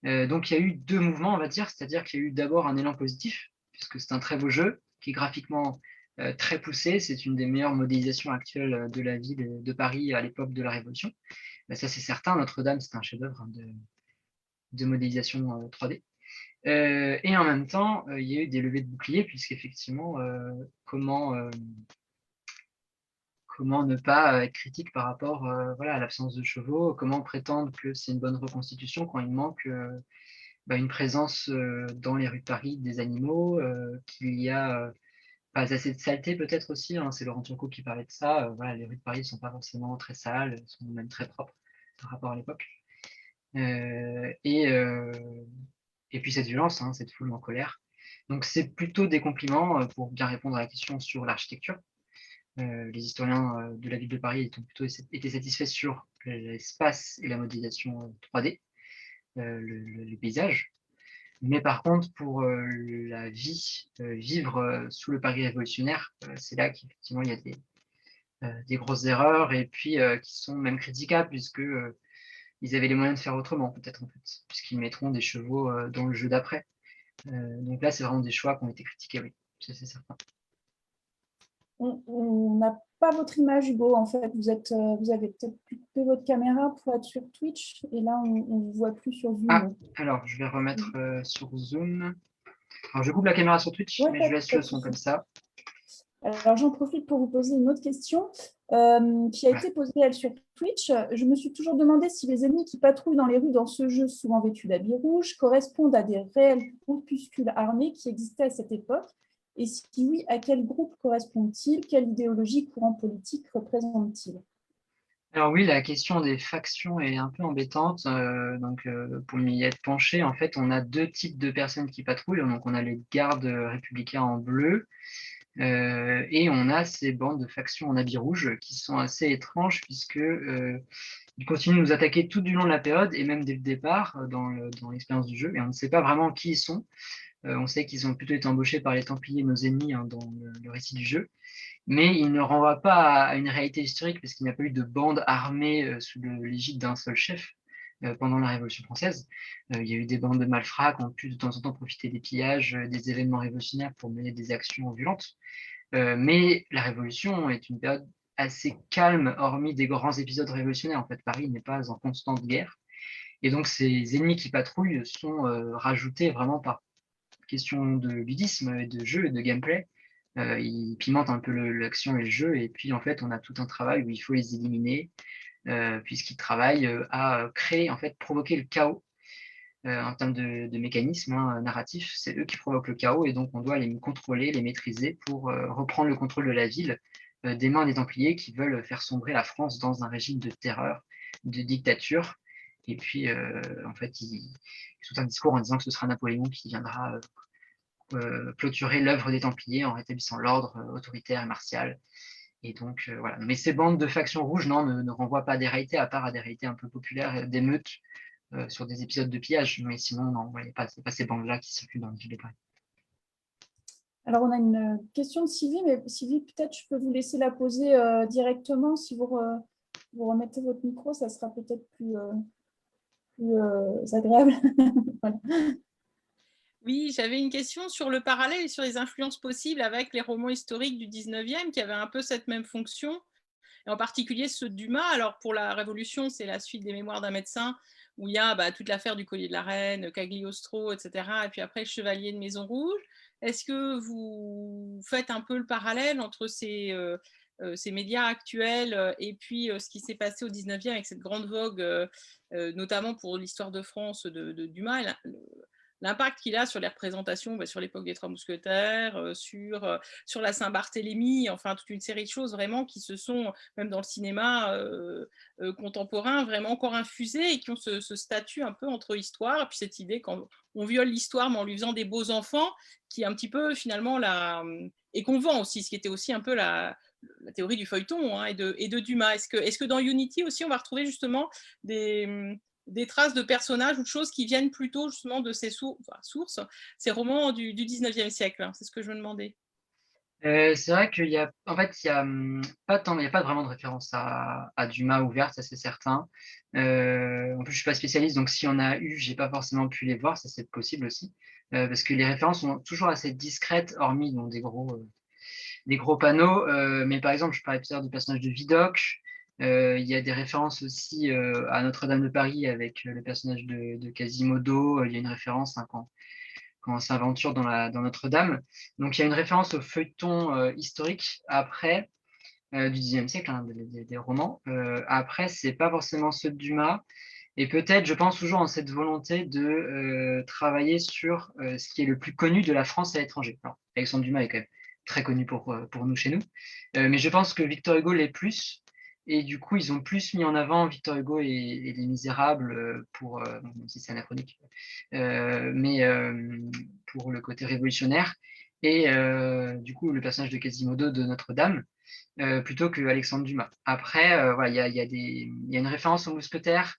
Donc il y a eu deux mouvements, on va dire, c'est-à-dire qu'il y a eu d'abord un élan positif, puisque c'est un très beau jeu, qui est graphiquement très poussé, c'est une des meilleures modélisations actuelles de la ville de Paris à l'époque de la Révolution. Ça c'est certain, Notre-Dame c'est un chef-d'œuvre de modélisation 3D. Et en même temps, il y a eu des levées de boucliers, puisqu'effectivement, comment ne pas être critique par rapport voilà, à l'absence de chevaux, comment prétendre que c'est une bonne reconstitution quand il manque une présence dans les rues de Paris des animaux, qu'il y a pas assez de saleté peut-être aussi, hein, c'est Laurent Turcot qui parlait de ça, voilà, les rues de Paris ne sont pas forcément très sales, elles sont même très propres par rapport à l'époque. Et puis cette violence, hein, cette foule en colère. Donc c'est plutôt des compliments pour bien répondre à la question sur l'architecture. Les historiens de la ville de Paris ont plutôt été satisfaits sur l'espace et la modélisation 3D, les paysages. Mais par contre, pour la vie, vivre sous le Paris révolutionnaire, c'est là qu'effectivement il y a des grosses erreurs, et puis qui sont même critiquables, puisque ils avaient les moyens de faire autrement, peut-être, en fait, puisqu'ils mettront des chevaux dans le jeu d'après. Donc là, c'est vraiment des choix qui ont été critiqués, oui, ça c'est certain. On n'a pas votre image, Hugo, en fait. Vous avez peut-être coupé votre caméra pour être sur Twitch, et là, on ne vous voit plus sur Zoom. Ah, alors, je vais remettre sur Zoom. Alors, je coupe la caméra sur Twitch, ouais, mais je laisse le son comme ça. Alors, j'en profite pour vous poser une autre question qui a été posée, elle, sur Twitch. Je me suis toujours demandé si les ennemis qui patrouillent dans les rues dans ce jeu, souvent vêtus d'habits rouges, correspondent à des réels groupuscules armés qui existaient à cette époque. Et si oui, à quel groupe correspondent-ils? Quelle idéologie, courant politique représentent-ils? Alors oui, la question des factions est un peu embêtante. Pour m'y être penché, en fait, on a deux types de personnes qui patrouillent. Donc, on a les gardes républicains en bleu, et on a ces bandes de factions en habits rouges qui sont assez étranges, puisqu'ils continuent de nous attaquer tout du long de la période, et même dès le départ dans l'expérience du jeu, et on ne sait pas vraiment qui ils sont. On sait qu'ils ont plutôt été embauchés par les Templiers, nos ennemis, hein, dans le récit du jeu, mais ils ne renvoient pas à une réalité historique, parce qu'il n'y a pas eu de bande armée sous l'égide d'un seul chef. pendant la Révolution française. Il y a eu des bandes de malfrats qui ont pu de temps en temps profiter des pillages, des événements révolutionnaires pour mener des actions violentes. Mais la Révolution est une période assez calme, hormis des grands épisodes révolutionnaires. En fait, Paris n'est pas en constante guerre. Et donc, ces ennemis qui patrouillent sont rajoutés vraiment par question de ludisme, de jeu et de gameplay. Ils pimentent un peu l'action et le jeu. Et puis, en fait, on a tout un travail où il faut les éliminer, puisqu'ils travaillent à créer, en fait, provoquer le chaos. En termes de mécanismes narratifs, c'est eux qui provoquent le chaos et donc on doit les contrôler, les maîtriser pour reprendre le contrôle de la ville des mains des Templiers qui veulent faire sombrer la France dans un régime de terreur, de dictature. Et puis, en fait, ils font un discours en disant que ce sera Napoléon qui viendra clôturer l'œuvre des Templiers en rétablissant l'ordre autoritaire et martial. Et donc, voilà. Mais ces bandes de factions rouges, non, ne renvoient pas à des réalités, à part à des réalités un peu populaires, d'émeutes, sur des épisodes de pillage, mais sinon, non, c'est pas ces bandes-là qui circulent dans le ville de Paris. Alors, on a une question de Sylvie, mais Sylvie, peut-être je peux vous laisser la poser directement. Si vous remettez votre micro, ça sera peut-être plus agréable. Voilà. Oui, j'avais une question sur le parallèle et sur les influences possibles avec les romans historiques du 19e qui avaient un peu cette même fonction, et en particulier ceux de Dumas. Alors, pour la Révolution, c'est la suite des Mémoires d'un médecin, où il y a toute l'affaire du collier de la reine, Cagliostro, etc. Et puis après, Chevalier de Maison Rouge. Est-ce que vous faites un peu le parallèle entre ces médias actuels et puis ce qui s'est passé au 19e avec cette grande vogue, notamment pour l'histoire de France de Dumas, l'impact qu'il a sur les représentations, sur l'époque des Trois Mousquetaires, sur la Saint-Barthélemy, enfin toute une série de choses vraiment qui se sont, même dans le cinéma contemporain, vraiment encore infusées et qui ont ce statut un peu entre histoire, et puis cette idée qu'on viole l'histoire mais en lui faisant des beaux enfants, qui est un petit peu finalement et qu'on vend aussi, ce qui était aussi un peu la théorie du feuilleton et de Dumas. Est-ce que dans Unity aussi on va retrouver justement des traces de personnages ou de choses qui viennent plutôt justement de ces sources, ces romans du 19e siècle? C'est ce que je me demandais. C'est vrai qu'il y a, en fait, il y a pas vraiment de référence à Dumas ouverte, ça c'est certain. En plus, je suis pas spécialiste, donc s'il y en a eu, j'ai pas forcément pu les voir, ça c'est possible aussi, parce que les références sont toujours assez discrètes, hormis donc, des gros panneaux. Mais par exemple, je parlais tout à l'heure du personnage de Vidocq. Il y a des références aussi à Notre-Dame de Paris avec le personnage de Quasimodo. Il y a une référence quand on s'aventure dans Notre-Dame. Donc il y a une référence au feuilleton historique après du Xe siècle, des romans. Après, c'est pas forcément ceux de Dumas. Et peut-être, je pense toujours en cette volonté de travailler sur ce qui est le plus connu de la France à l'étranger. Alors, Alexandre Dumas est quand même très connu pour nous, chez nous. Mais je pense que Victor Hugo l'est plus. Et du coup, ils ont plus mis en avant Victor Hugo et Les Misérables, même si c'est anachronique, mais pour le côté révolutionnaire. Et du coup, le personnage de Quasimodo de Notre-Dame, plutôt que Alexandre Dumas. Après, voilà, il y a une référence aux mousquetaires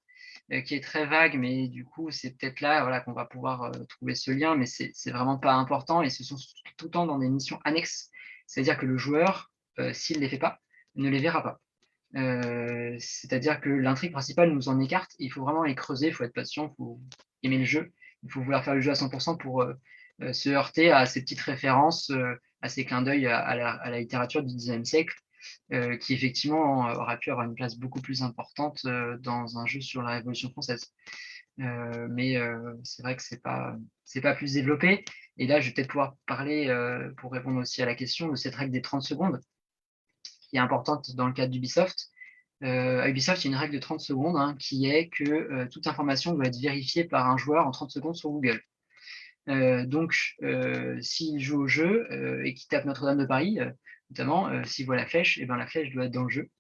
qui est très vague, mais du coup, c'est peut-être là voilà, qu'on va pouvoir trouver ce lien, mais c'est vraiment pas important, et ce sont tout le temps dans des missions annexes. C'est-à-dire que le joueur, s'il ne les fait pas, ne les verra pas. C'est-à-dire que l'intrigue principale nous en écarte, il faut vraiment les creuser, il faut être patient, il faut aimer le jeu, il faut vouloir faire le jeu à 100% pour se heurter à ces petites références, à ces clins d'œil à la littérature du XIXe siècle, qui effectivement aura pu avoir une place beaucoup plus importante dans un jeu sur la Révolution française. Mais c'est vrai que c'est pas plus développé. Et là, je vais peut-être pouvoir parler, pour répondre aussi à la question, de cette règle des 30 secondes, qui est importante dans le cadre d'Ubisoft. À Ubisoft, il y a une règle de 30 secondes qui est que toute information doit être vérifiée par un joueur en 30 secondes sur Google. Donc, s'il joue au jeu et qu'il tape Notre-Dame de Paris, notamment, s'il voit la flèche, et ben, la flèche doit être dans le jeu.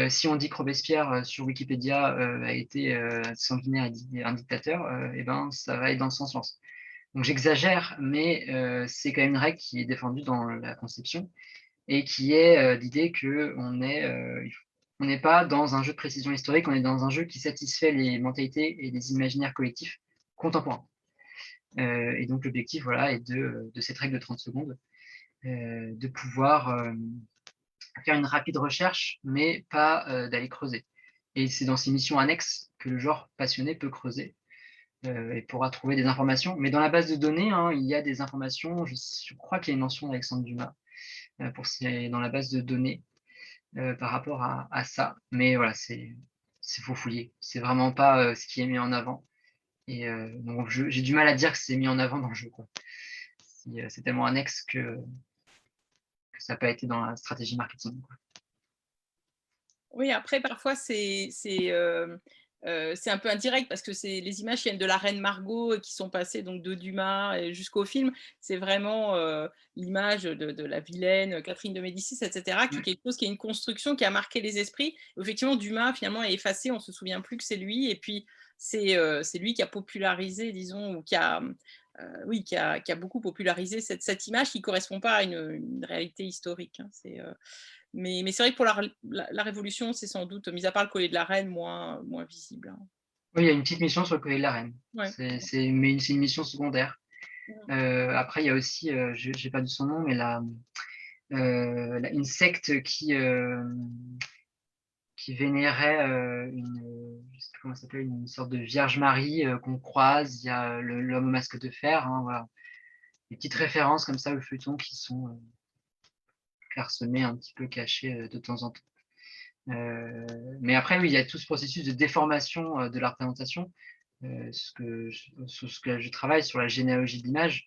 Si on dit que Robespierre sur Wikipédia a été sanguinaire et un dictateur, et ben, ça va être dans ce sens-là. Donc j'exagère, mais c'est quand même une règle qui est défendue dans la conception et qui est l'idée qu'on n'est pas dans un jeu de précision historique, on est dans un jeu qui satisfait les mentalités et les imaginaires collectifs contemporains. Et donc l'objectif voilà, est de cette règle de 30 secondes, de pouvoir faire une rapide recherche, mais pas d'aller creuser. Et c'est dans ces missions annexes que le joueur passionné peut creuser et pourra trouver des informations. Mais dans la base de données, hein, il y a des informations, je crois qu'il y a une mention d'Alexandre Dumas dans la base de données par rapport à ça. Mais voilà, c'est faut fouiller. C'est vraiment pas ce qui est mis en avant. Et donc j'ai du mal à dire que c'est mis en avant dans le jeu, quoi. C'est tellement annexe que ça n'a pas été dans la stratégie marketing, quoi. Oui, après, parfois, c'est un peu indirect parce que les images viennent de la reine Margot qui sont passées donc, de Dumas jusqu'au film. C'est vraiment l'image de la vilaine Catherine de Médicis, etc., qui est quelque chose qui est une construction qui a marqué les esprits. Effectivement, Dumas, finalement, est effacé. On ne se souvient plus que c'est lui. Et puis, c'est lui qui a popularisé, disons, ou qui a beaucoup popularisé cette image qui ne correspond pas à une réalité historique. Hein. Mais c'est vrai que pour la Révolution, c'est sans doute, mis à part le collier de la reine, moins visible. Hein. Oui, il y a une petite mission sur le collier de la reine. Ouais. C'est une mission secondaire. Après, il y a aussi, je n'ai pas dit son nom, mais une secte qui vénérait je sais plus comment ça s'appelle, une sorte de Vierge Marie qu'on croise. Il y a l'homme au masque de fer. Hein, voilà. Des petites références comme ça au feuilleton qui sont clairsemées, un petit peu cachées de temps en temps. Mais après, oui, il y a tout ce processus de déformation de la représentation. Sur ce que je travaille, sur la généalogie de l'image,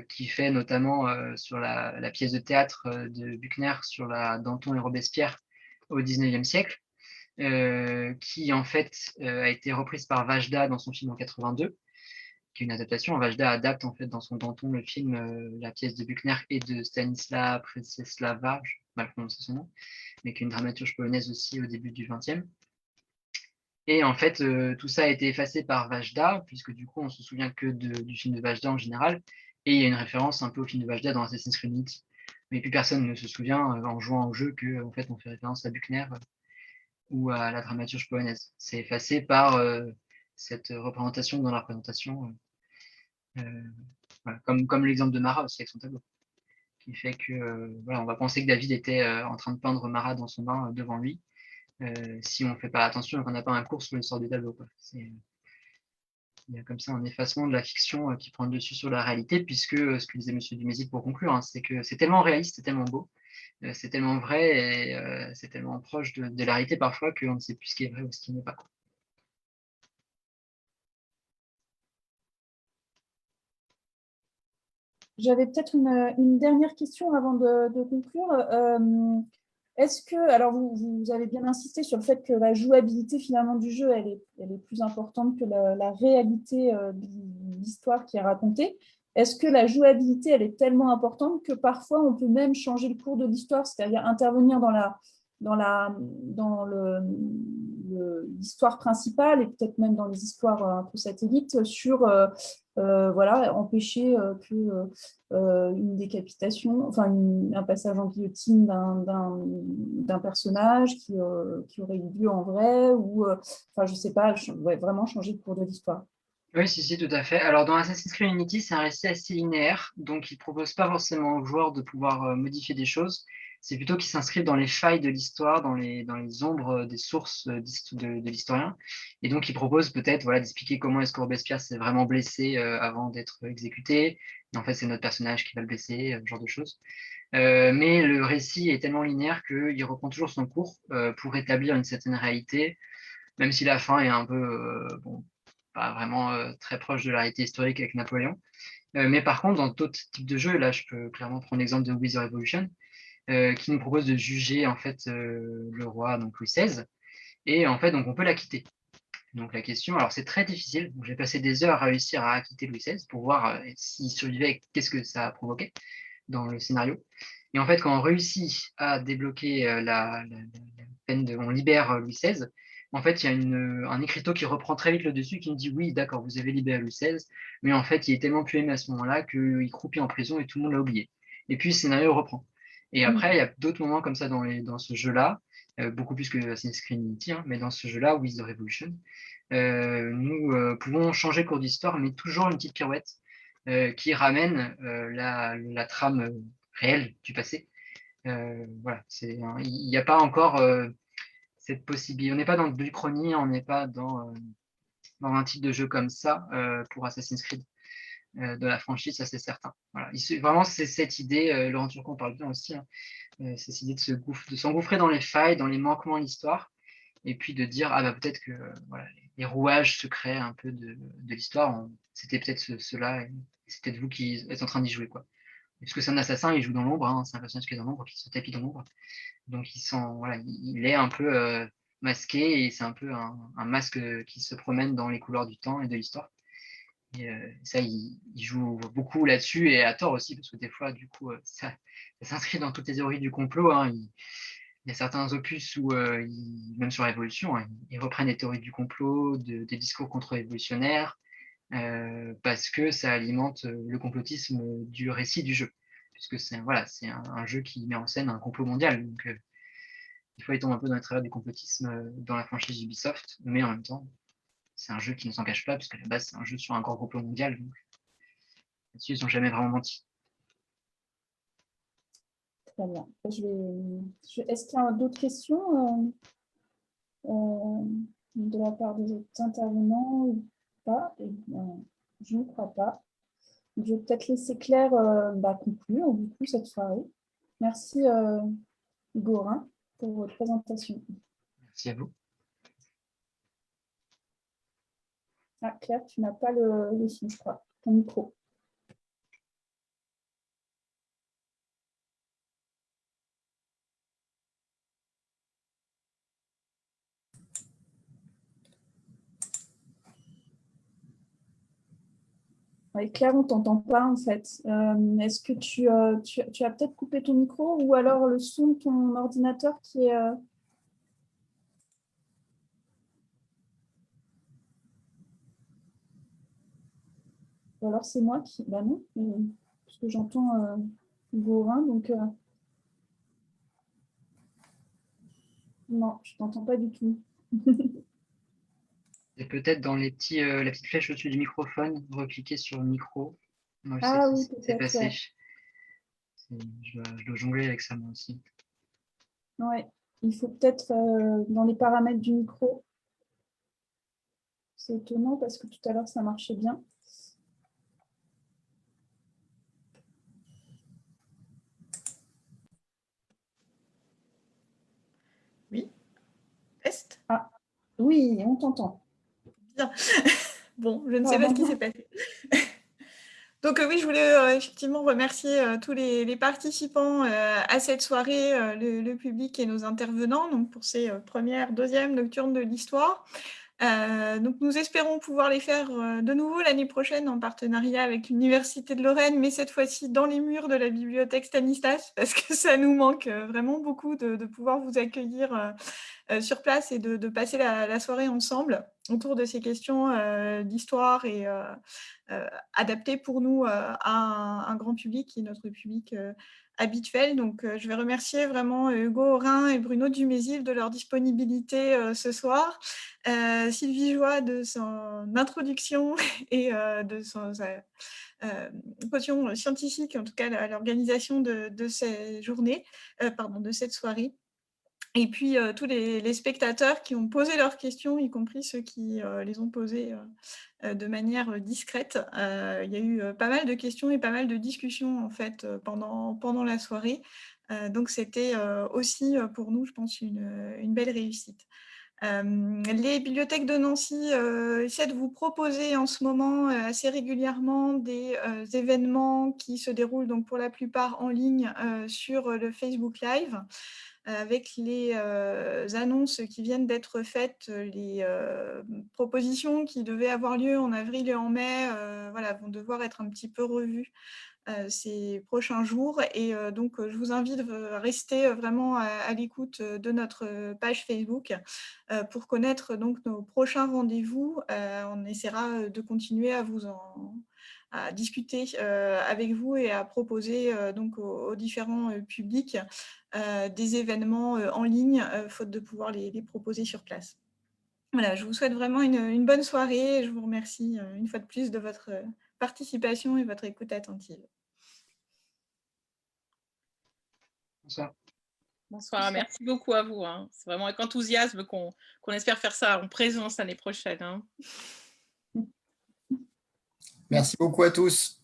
qui fait notamment sur la pièce de théâtre de Buchner sur la Danton et Robespierre au XIXe siècle, qui en fait a été reprise par Vajda dans son film en 82, qui est une adaptation. Vajda adapte en fait dans son Danton le film, la pièce de Buchner et de Stanisław Przemysława, je vais mal prononcer son nom, mais qui est une dramaturge polonaise aussi au début du XXe. Et en fait, tout ça a été effacé par Vajda, puisque du coup, on se souvient que du film de Vajda en général, et il y a une référence un peu au film de Vajda dans Assassin's Creed Unity. Mais plus personne ne se souvient en jouant au jeu que en fait, on fait référence à Buchner ou à la dramaturge polonaise. C'est effacé par cette représentation dans la représentation, voilà, comme l'exemple de Marat aussi avec son tableau, qui fait que voilà, on va penser que David était en train de peindre Marat dans son bain devant lui, si on ne fait pas attention et qu'on n'a pas un cours sur l'histoire du tableau, quoi. Il y a comme ça un effacement de la fiction qui prend le dessus sur la réalité, puisque ce que disait M. Dumézil pour conclure, hein, c'est que c'est tellement réaliste, c'est tellement beau, c'est tellement vrai et c'est tellement proche de la réalité parfois qu'on ne sait plus ce qui est vrai ou ce qui n'est pas. J'avais peut-être une dernière question avant de conclure. Est-ce que, alors vous avez bien insisté sur le fait que la jouabilité finalement du jeu, elle est plus importante que la réalité de l'histoire qui est racontée. Est-ce que la jouabilité, elle est tellement importante que parfois on peut même changer le cours de l'histoire, c'est-à-dire intervenir dans l'histoire principale et peut-être même dans les histoires un peu satellites sur voilà, empêcher une décapitation, enfin un passage en guillotine d'un personnage qui aurait eu lieu en vrai, ou enfin je sais pas, vraiment changer le cours de l'histoire. Oui, si, tout à fait. Alors, dans Assassin's Creed Unity, c'est un récit assez linéaire, donc il ne propose pas forcément aux joueurs de pouvoir modifier des choses. C'est plutôt qu'ils s'inscrivent dans les failles de l'histoire, dans les ombres des sources de l'historien. Et donc, il propose peut-être d'expliquer comment est-ce que Robespierre s'est vraiment blessé avant d'être exécuté. Et en fait, c'est notre personnage qui va le blesser, ce genre de choses. Mais le récit est tellement linéaire qu'il reprend toujours son cours pour établir une certaine réalité, même si la fin est un peu pas vraiment très proche de la réalité historique avec Napoléon. Mais par contre, dans d'autres types de jeux, là je peux clairement prendre l'exemple de We the Revolution, qui nous propose de juger en fait le roi, donc Louis XVI, et en fait donc on peut l'acquitter. Donc la question, alors c'est très difficile, j'ai passé des heures à réussir à acquitter Louis XVI pour voir s'il survivait, qu'est-ce que ça a provoqué dans le scénario. Et en fait, quand on réussit à débloquer la peine on libère Louis XVI, en fait, il y a un écriteau qui reprend très vite le dessus, qui me dit oui, d'accord, vous avez libéré Louis XVI, mais en fait, il est tellement plus aimé à ce moment-là qu'il croupit en prison et tout le monde l'a oublié. Et puis, le scénario reprend. Et après, il y a d'autres moments comme ça dans ce jeu-là, beaucoup plus que Assassin's Creed Unity, hein, mais dans ce jeu-là, With the Revolution, nous pouvons changer le cours d'histoire, mais toujours une petite pirouette qui ramène la trame réelle du passé. Voilà, il n'y a pas encore cette possibilité. On n'est pas dans de l'Uchronie, on n'est pas dans un type de jeu comme ça pour Assassin's Creed de la franchise, ça c'est certain. Voilà. Vraiment, c'est cette idée, Laurent Turcot parle bien aussi, hein, c'est cette idée de s'engouffrer dans les failles, dans les manquements de l'histoire, et puis de dire, ah bah peut-être que voilà, les rouages secrets un peu de l'histoire, c'était peut-être cela, et c'est peut-être vous qui êtes en train d'y jouer, quoi. Parce que c'est un assassin, il joue dans l'ombre, hein, c'est un personnage qui est dans l'ombre, qui se tapit dans l'ombre. Donc voilà, il est un peu masqué et c'est un peu un masque qui se promène dans les couloirs du temps et de l'histoire. Et ça, il joue beaucoup là-dessus et à tort aussi, parce que des fois, du coup, ça s'inscrit dans toutes les théories du complot, hein. Il y a certains opus où, même sur l'évolution, hein, ils reprennent les théories du complot, des discours contre-révolutionnaires, parce que ça alimente le complotisme du récit du jeu. Puisque c'est voilà, un jeu qui met en scène un complot mondial. Donc, des fois, il tombe un peu dans les travers du complotisme dans la franchise Ubisoft, mais en même temps, c'est un jeu qui ne s'en cache pas, parce qu'à la base, c'est un jeu sur un grand complot mondial. Donc, là-dessus, ils n'ont jamais vraiment menti. Très bien. Est-ce qu'il y a d'autres questions de la part des autres intervenants ou pas? Je ne crois pas. Je vais peut-être laisser Claire conclure du coup cette soirée. Merci Hugo Rhin pour votre présentation. Merci à vous. Ah, Claire, tu n'as pas le son, je crois, ton micro. Ouais, Claire, on ne t'entend pas en fait. Est-ce que tu as peut-être coupé ton micro ou alors le son de ton ordinateur qui est... Ou alors c'est moi qui... Bah non, parce que j'entends Hugo Rhin, donc... Non, je ne t'entends pas du tout. Et peut-être dans la petite flèche au-dessus du microphone, recliquer sur le micro. Moi, je sais Ah que oui, c'est peut-être, passé. ouais. Je dois jongler avec ça moi aussi. Ouais, il faut peut-être dans les paramètres du micro. C'est étonnant parce que tout à l'heure, ça marchait bien. Oui. Test. Ah, oui, on t'entend. Bien. Bon, je ne sais pas Pardon. ce qui s'est passé. Donc oui, je voulais effectivement remercier tous les participants à cette soirée, le public et nos intervenants, donc pour ces premières, deuxièmes nocturnes de l'histoire. Donc nous espérons pouvoir les faire de nouveau l'année prochaine en partenariat avec l'Université de Lorraine, mais cette fois-ci dans les murs de la bibliothèque Stanislas, parce que ça nous manque vraiment beaucoup de pouvoir vous accueillir sur place et de passer la soirée ensemble autour de ces questions d'histoire et adaptées pour nous à un grand public qui est notre public habituel. Donc, je vais remercier vraiment Hugo Rhin et Bruno Dumézil de leur disponibilité ce soir, Sylvie Joie de son introduction et de sa caution scientifique, en tout cas à l'organisation de ces journées, de cette soirée. Et puis, tous les spectateurs qui ont posé leurs questions, y compris ceux qui les ont posées de manière discrète. Il y a eu pas mal de questions et pas mal de discussions en fait, pendant la soirée. Donc, c'était aussi pour nous, je pense, une belle réussite. Les bibliothèques de Nancy essaient de vous proposer en ce moment assez régulièrement des événements qui se déroulent donc pour la plupart en ligne sur le Facebook Live, avec les annonces qui viennent d'être faites, les propositions qui devaient avoir lieu en avril et en mai vont devoir être un petit peu revues ces prochains jours. Et donc, je vous invite à rester vraiment à l'écoute de notre page Facebook pour connaître donc nos prochains rendez-vous. On essaiera de continuer à discuter avec vous et à proposer donc aux différents publics des événements en ligne, faute de pouvoir les proposer sur place. Voilà, je vous souhaite vraiment une bonne soirée et je vous remercie une fois de plus de votre participation et votre écoute attentive. Bonsoir. Bonsoir, merci beaucoup à vous. Hein. C'est vraiment avec enthousiasme qu'on espère faire ça en présence l'année prochaine. Hein. Merci beaucoup à tous.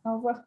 Au revoir.